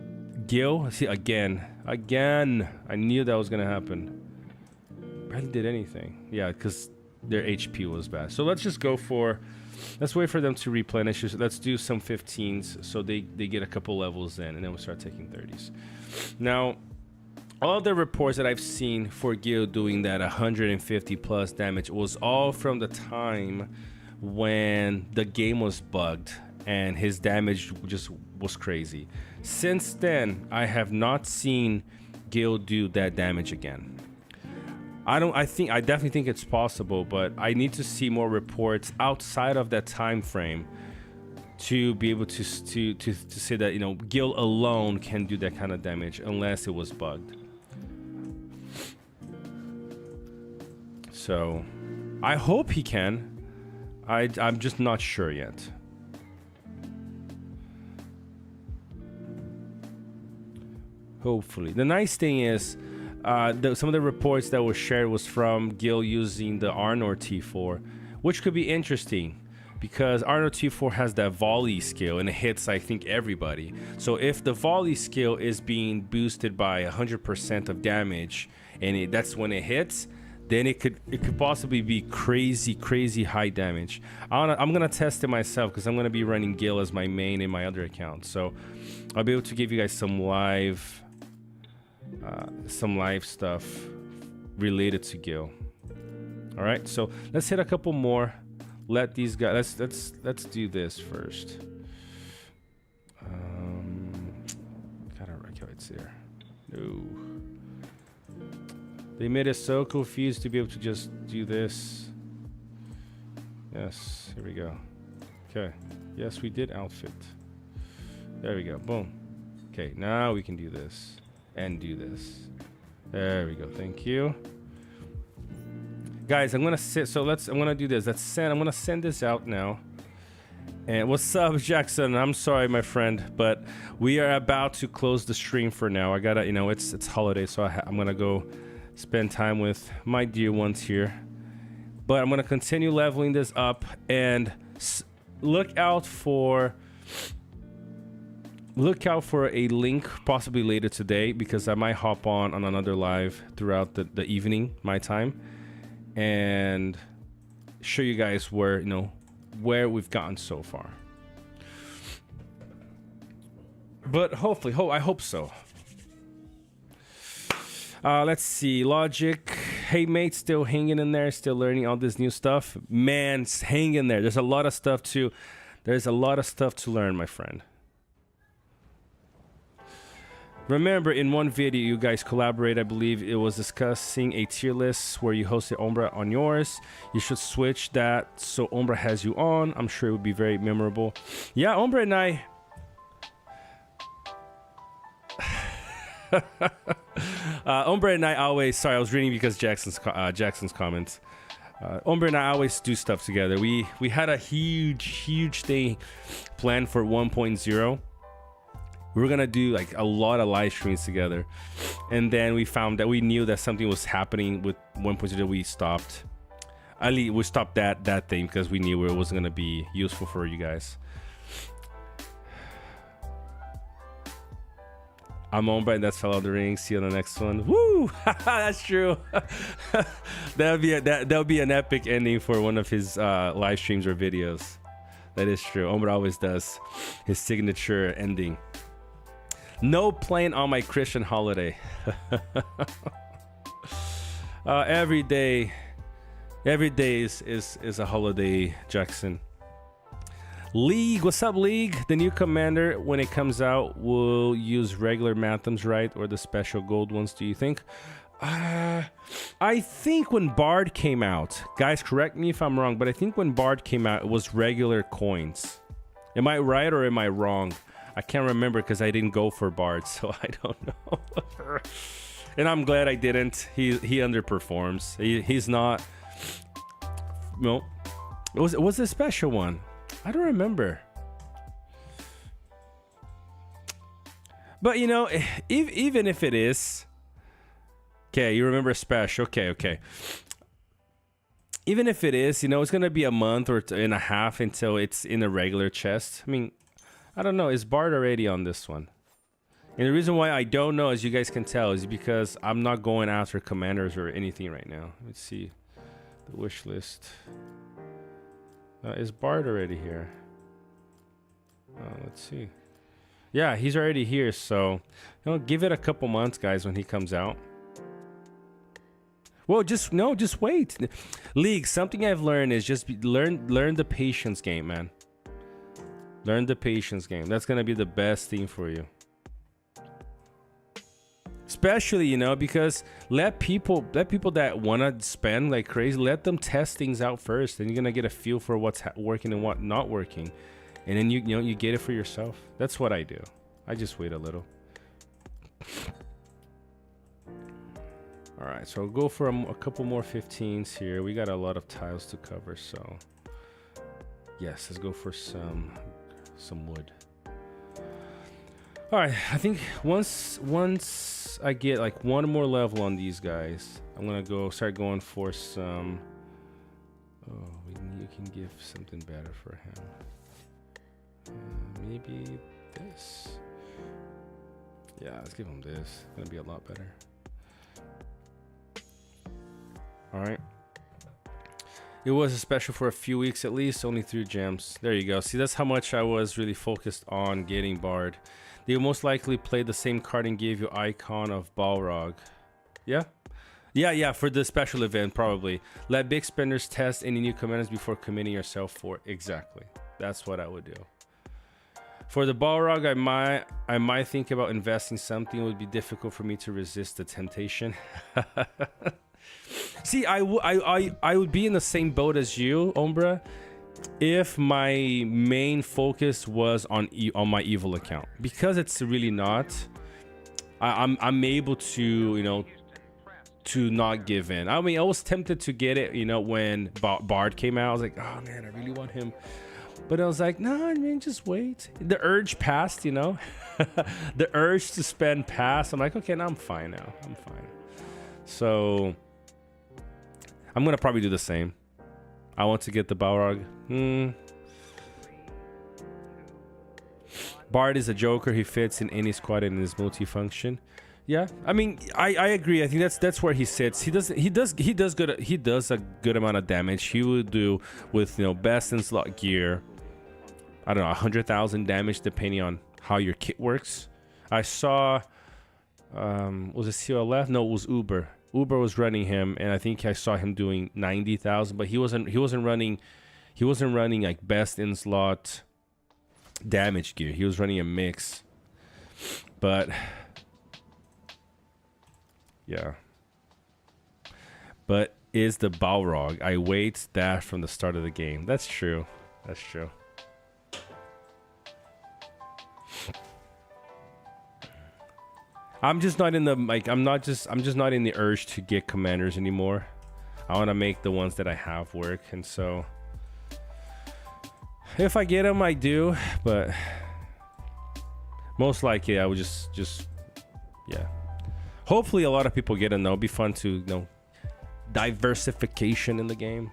Guild, see, again, I knew that was gonna happen. Barely did anything. Yeah, because their HP was bad. So let's just go for, let's wait for them to replenish. Let's do some 15s so they get a couple levels in, and then we'll start taking 30s. Now, all the reports that I've seen for Guild doing that 150 plus damage was all from the time when the game was bugged and his damage just was crazy. Since then, I have not seen Guild do that damage again. I definitely think it's possible, but I need to see more reports outside of that time frame to be able to say that, you know, Guild alone can do that kind of damage unless it was bugged. So I hope he can. I'm just not sure yet. Hopefully. The nice thing is, some of the reports that were shared was from Gil using the Arnor T4, which could be interesting because Arnor T4 has that volley skill and it hits, I think, everybody. So if the volley skill is being boosted by 100% of damage and that's when it hits, then it could possibly be crazy high damage. I'm gonna test it myself because I'm gonna be running Gil as my main in my other account, so I'll be able to give you guys some live stuff related to Gil. All right, so let's hit a couple more. Let these guys, let's do this first. Gotta it's there. No, they made us so confused to be able to just do this. Yes, here we go. Okay, yes, we did outfit. There we go, boom. Okay, now we can do this and do this. There we go, thank you. Guys, I'm gonna do this. I'm gonna send this out now. And what's up, Jackson? I'm sorry, my friend, but we are about to close the stream for now. I gotta, it's holiday, so I'm gonna go spend time with my dear ones here. But I'm gonna continue leveling this up and look out for a link possibly later today, because I might hop on another live throughout the evening, my time, and show you guys where we've gotten so far. But hopefully, I hope so. Let's see, Logic. Hey mate, still hanging in there, still learning all this new stuff. Man, hang in there. There's a lot of stuff to learn, my friend. Remember, in one video you guys collaborate, I believe it was discussing a tier list where you hosted Ombra on yours. You should switch that so Ombra has you on. I'm sure it would be very memorable. Yeah, Ombra and I... Ombra and I always... Sorry, I was reading because Jackson's comments. Ombra and I always do stuff together. We had a huge thing planned for 1.0. We were gonna do like a lot of live streams together, and then we found that we knew that something was happening with 1.0. We stopped. We stopped that thing because we knew it wasn't gonna be useful for you guys. I'm on, but that's Fell of the Ring. See you on the next one. Woo! That's true. that would be an epic ending for one of his live streams or videos. That is true. Omar always does his signature ending. No playing on my Christian holiday. Every day is a holiday, Jackson. League, what's up, League? The new commander, when it comes out, will use regular Manthems, right? Or the special gold ones, do you think? I think when Bard came out, guys, correct me if I'm wrong, but I think when Bard came out, it was regular coins. Am I right or am I wrong? I can't remember because I didn't go for Bard, so I don't know. And I'm glad I didn't. He underperforms. He's not. No, it was a special one. I don't remember. But you know, even if it is, okay, you remember special. Okay. Even if it is, you know, it's gonna be a month or and a half until it's in a regular chest. I mean, I don't know. Is Bard already on this one? And the reason why I don't know, as you guys can tell, is because I'm not going after commanders or anything right now. Let's see the wish list. Is Bard already here? Let's see. Yeah, he's already here. So, you know, give it a couple months, guys, when he comes out. Well, just wait. League, something I've learned is just learn the patience game, man. Learn the patience game. That's gonna be the best thing for you. Especially, you know, because let people that wanna spend like crazy, let them test things out first, and you're gonna get a feel for what's working and what not working, and then you know you get it for yourself. That's what I do. I just wait a little. All right, so I'll go for a couple more 15s here. We got a lot of tiles to cover, so yes, let's go for some wood. All right, I think once I get like one more level on these guys, I'm gonna start going for some. Oh, you can give something better for him. Maybe this. Yeah, let's give him this. It's gonna be a lot better. All right. It was a special for a few weeks at least, only 3 gems. There you go. See, that's how much I was really focused on getting Bard. They will most likely play the same card and give you icon of Balrog. Yeah? Yeah, for the special event, probably. Let big spenders test any new commanders before committing yourself for it. Exactly. That's what I would do. For the Balrog, I might think about investing something. It would be difficult for me to resist the temptation. See, I would be in the same boat as you, Ombra, if my main focus was on my evil account, because it's really not. I'm able to, you know, to not give in. I mean, I was tempted to get it, you know, when Bard came out. I was like, oh man, I really want him, but I was like, no, I mean, just wait. The urge passed, you know. The urge to spend passed. I'm like, okay, now I'm fine now. I'm fine. So I'm gonna probably do the same. I want to get the Balrog. Bard is a joker. He fits in any squad and is multifunction. Yeah, I mean, I agree. I think that's where he sits. He does a good amount of damage. He would do with, you know, best in slot gear, I don't know, 100,000 damage depending on how your kit works. I saw was it CLF? No, it was Uber. Uber was running him, and I think I saw him doing 90,000, but he wasn't running like best in slot damage gear. He was running a mix. But yeah. But is the Balrog. I wait that from the start of the game. That's true. That's true. I'm just not in the I'm just not in the urge to get commanders anymore. I want to make the ones that I have work, and so if I get them, I do. But Most likely, I would just yeah. Hopefully, a lot of people get to know. It'd be fun to diversification in the game.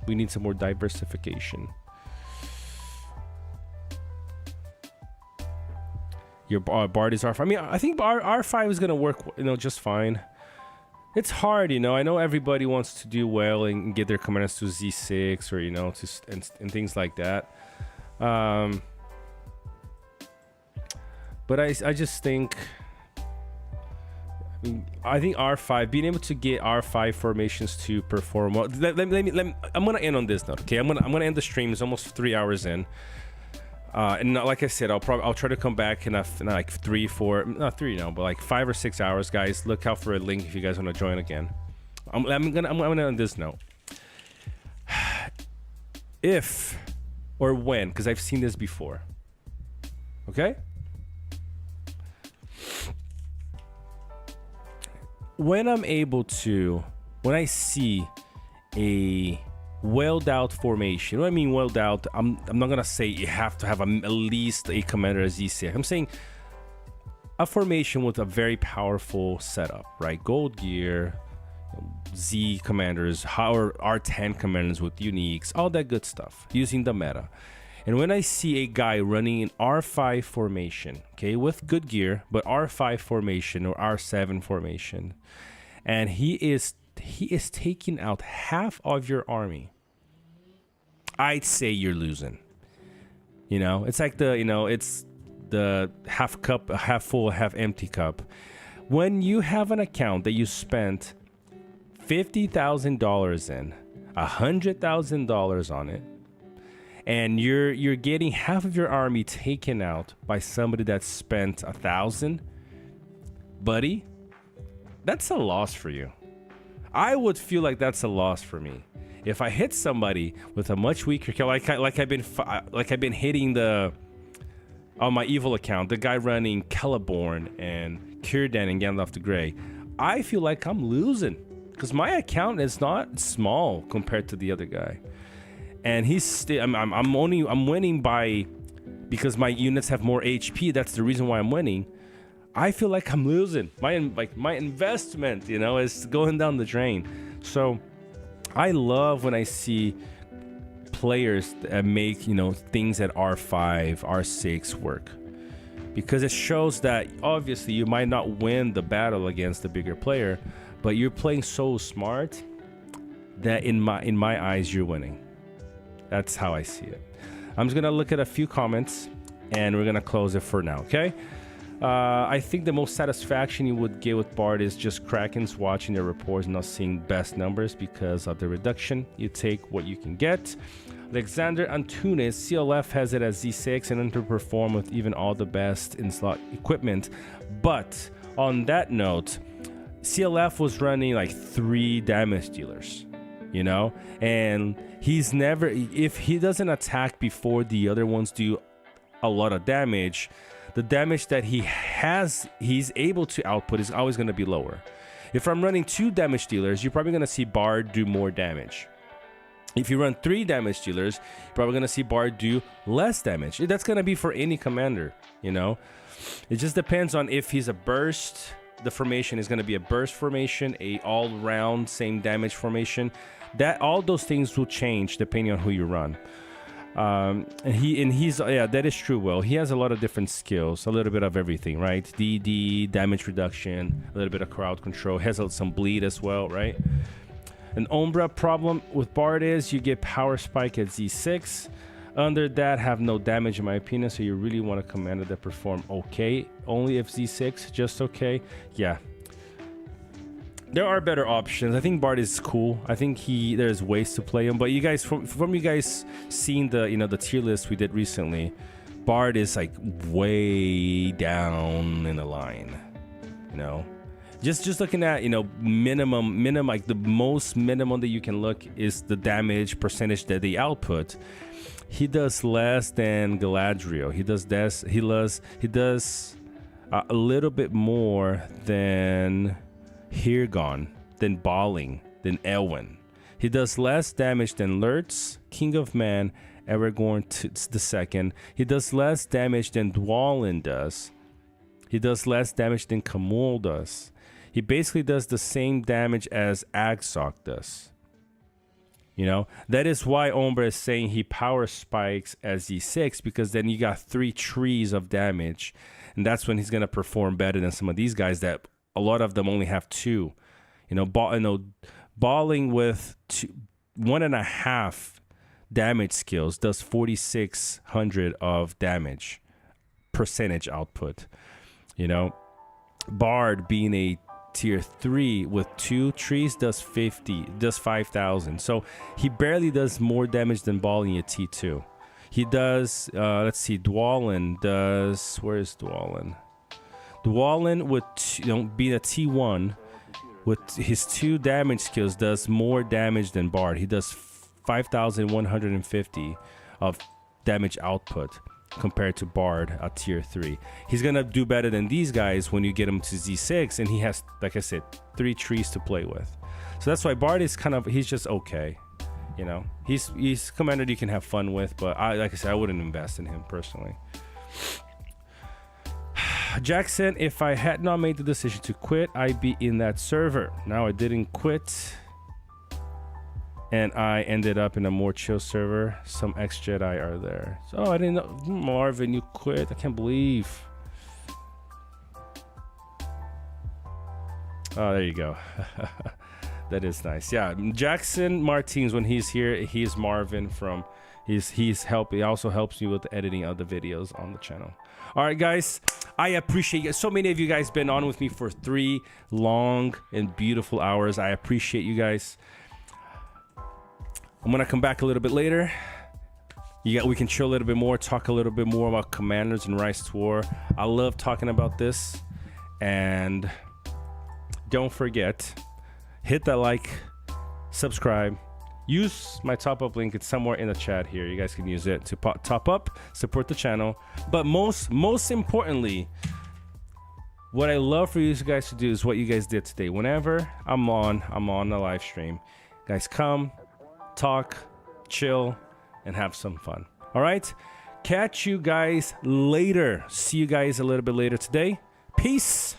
We need some more diversification. Your Bard is R5. I mean, I think R5 is gonna work, just fine. It's hard, I know everybody wants to do well and get their commanders to Z6 or and things like that. But I just think, I think R5, being able to get R5 formations to perform well. I'm gonna end on this note, okay? I'm gonna end the stream. It's almost 3 hours in, and like I said, I'll try to come back in like 3, 4, not 3 now, but like 5 or 6 hours, guys. Look out for a link if you guys want to join again. I'm gonna end this note. If or when, because I've seen this before. Okay. When I see a welled out formation, what I mean welled out, I'm not gonna say you have to have at least a commander as Z6. I'm saying a formation with a very powerful setup, right? Gold gear, Z commanders, or R10 commanders with uniques, all that good stuff, using the meta. And when I see a guy running an R5 formation, okay, with good gear, but R5 formation or R7 formation, and he is taking out half of your army, I'd say you're losing. It's like it's the half cup, half full, half empty cup. When you have an account that you spent $50,000 in, $100,000 on it, and you're getting half of your army taken out by somebody that spent $1,000, buddy, that's a loss for you. I would feel like that's a loss for me if I hit somebody with a much weaker kill, like I've been hitting on my evil account, the guy running Celeborn and Círdan and Gandalf the Grey. I feel like I'm losing because my account is not small compared to the other guy. And he's still, I'm winning because my units have more HP. That's the reason why I'm winning. I feel like I'm losing. My investment, is going down the drain. So I love when I see players that make, things at R5, R6 work. Because it shows that obviously you might not win the battle against the bigger player, but you're playing so smart that in my eyes, you're winning. That's how I see it. I'm just gonna look at a few comments and we're gonna close it for now, okay? I think the most satisfaction you would get with Bard is just Krakens watching their reports and not seeing best numbers because of the reduction. You take what you can get. Alexander Antunes, CLF has it as Z6 and underperform with even all the best in slot equipment. But on that note, CLF was running like 3 damage dealers, and he's never, if he doesn't attack before the other ones do a lot of damage, the damage that he's able to output is always going to be lower. If I'm running 2 damage dealers, you're probably going to see Bard do more damage. If you run 3 damage dealers, you're probably going to see Bard do less damage. That's going to be for any commander, It just depends on if he's a burst. The formation is going to be a burst formation, a all-round same damage formation. All those things will change depending on who you run. He's that is true. Will, he has a lot of different skills, a little bit of everything, right? DD, damage reduction, a little bit of crowd control, has some bleed as well, right? An Umbra problem with Bard is you get power spike at Z6. Under that, have no damage in my opinion, so you really want a commander that perform okay. Only if Z6, just okay. Yeah. There are better options. I think Bard is cool. I think there's ways to play him. But you guys, from you guys seeing the tier list we did recently, Bard is like way down in the line. Just looking at minimum, like the most minimum that you can look is the damage percentage that they output. He does less than Galadriel. He does a little bit more than Hirgon, than Balling, than Elwyn. He does less damage than Lurtz, King of Man, Aragorn the second. He does less damage than Dwalin does. He does less damage than Kamul does. He basically does the same damage as Agzok does. You know, that is why Ombra is saying he power spikes as Z6, because then you got 3 trees of damage. And that's when he's going to perform better than some of these guys that a lot of them only have 2. You know, balling with 1.5 damage skills does 4,600 of damage percentage output. You know, Bard being a tier 3 with 2 trees does 5,000. So he barely does more damage than balling a T2. He does, let's see, Dwalin does, where is Dwalin? Dwalin with, being a T1 with his 2 damage skills does more damage than Bard. He does 5,150 of damage output compared to Bard at tier 3. He's gonna do better than these guys when you get him to Z6, and he has, like I said, 3 trees to play with. So that's why Bard is kind of, he's just okay. You know, he's commander you can have fun with, but like I said, I wouldn't invest in him personally. Jackson, if I had not made the decision to quit, I'd be in that server. Now I didn't quit, and I ended up in a more chill server. Some ex-Jedi are there. So I didn't know. Marvin, you quit. I can't believe. Oh, there you go. That is nice. Yeah, Jackson Martins, when he's here, he's Marvin from, he's help. He also helps me with the editing of the videos on the channel. All right, guys, I appreciate you. So many of you guys been on with me for 3 long and beautiful hours. I appreciate you guys. I'm gonna come back a little bit later. We can chill a little bit more, talk a little bit more about commanders and Rise to War. I love talking about this, and don't forget, hit that like, subscribe, use my top up link. It's somewhere in the chat here. You guys can use it to top up, support the channel. But most importantly, what I love for you guys to do is what you guys did today. Whenever I'm on the live stream, guys, come, talk, chill, and have some fun. All right, catch you guys later. See you guys a little bit later today. Peace.